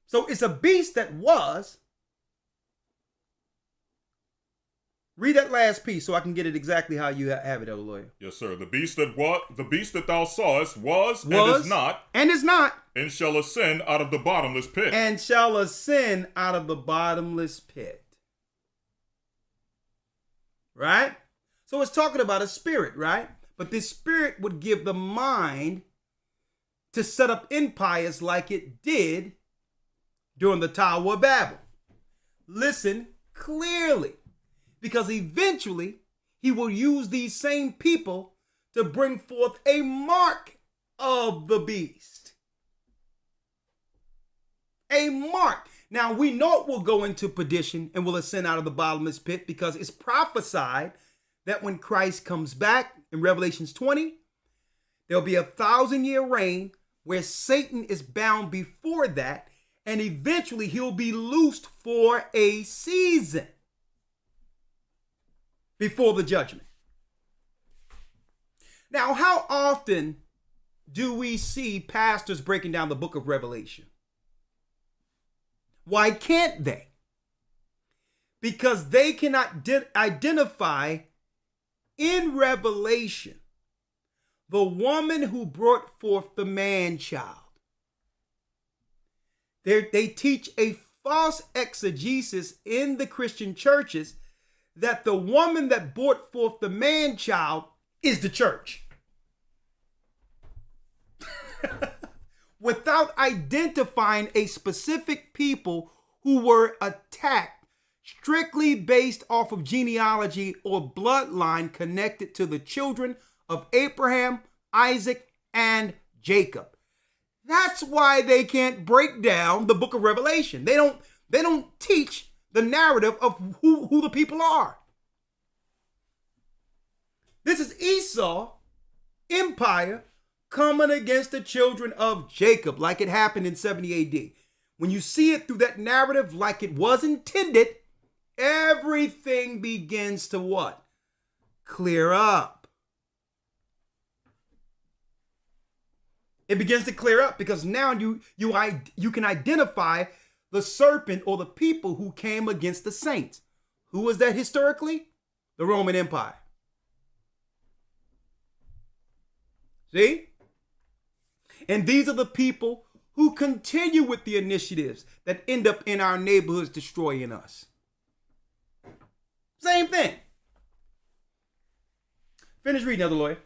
So it's a beast that was. Read that last piece so I can get it exactly how you have it, Elder Lawyer. Yes, sir. The beast that thou sawest was and is not, and shall ascend out of the bottomless pit. And shall ascend out of the bottomless pit. Right? So it's talking about a spirit, right? But this spirit would give the mind to set up empires like it did during the Tower of Babel. Listen clearly. Because eventually he will use these same people to bring forth a mark of the beast. A mark. Now, we know it will go into perdition and will ascend out of the bottomless pit because it's prophesied that when Christ comes back in Revelations 20, there'll be a 1,000-year reign where Satan is bound before that, and eventually he'll be loosed for a season before the judgment. Now, how often do we see pastors breaking down the book of Revelation? Why can't they? Because they cannot identify in Revelation the woman who brought forth the man-child. They teach a false exegesis in the Christian churches that the woman that brought forth the man-child is the church. Without identifying a specific people who were attacked strictly based off of genealogy or bloodline connected to the children of Abraham, Isaac, and Jacob. That's why they can't break down the book of Revelation. They don't teach the narrative of who the people are. This is Esau empire coming against the children of Jacob, like it happened in 70 AD. When you see it through that narrative like it was intended, everything begins to what? Clear up. It begins to clear up because now you can identify the serpent or the people who came against the saints. Who was that historically? The Roman Empire. See? And these are the people who continue with the initiatives that end up in our neighborhoods destroying us. Same thing. Finish reading, Elder Lawya.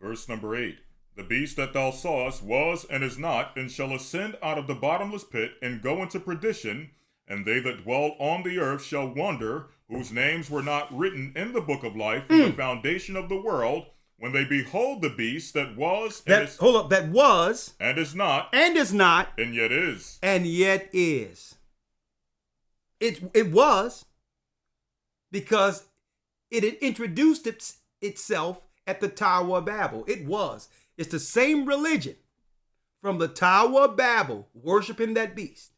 Verse number 8. The beast that thou sawest was and is not, and shall ascend out of the bottomless pit and go into perdition, and they that dwell on the earth shall wonder, whose names were not written in the book of life from the foundation of the world, when they behold the beast that was and is, that was and is not, and is not, and yet is. And yet is. It was because it had introduced itself at the Tower of Babel. It was. It's the same religion from the Tower of Babel, worshiping that beast.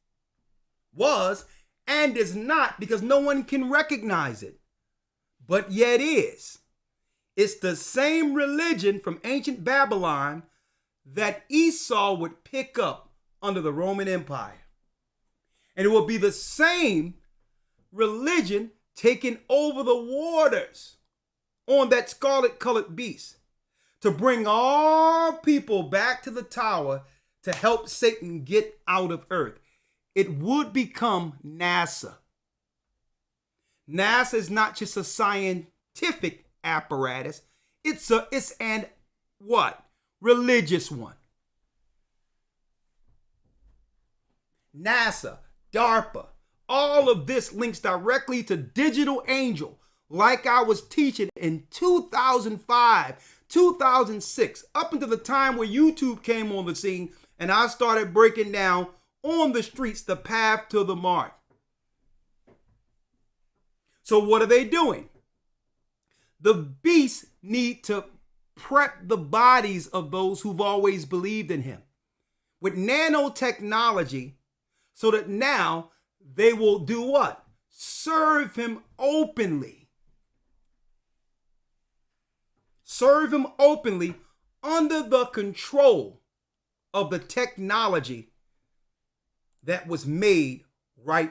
Was and is not because no one can recognize it, but yet is. It's the same religion from ancient Babylon that Esau would pick up under the Roman Empire. And it will be the same religion taking over the waters on that scarlet-colored beast to bring all people back to the tower to help Satan get out of earth. It would become NASA. NASA is not just a scientific apparatus. It's an what? Religious one. NASA, DARPA, all of this links directly to digital angel, like I was teaching in 2005, 2006, up until the time where YouTube came on the scene and I started breaking down on the streets the path to the mark. So what are they doing? The beasts need to prep the bodies of those who've always believed in him with nanotechnology so that now they will do what? Serve him openly. Serve him openly under the control of the technology that was made right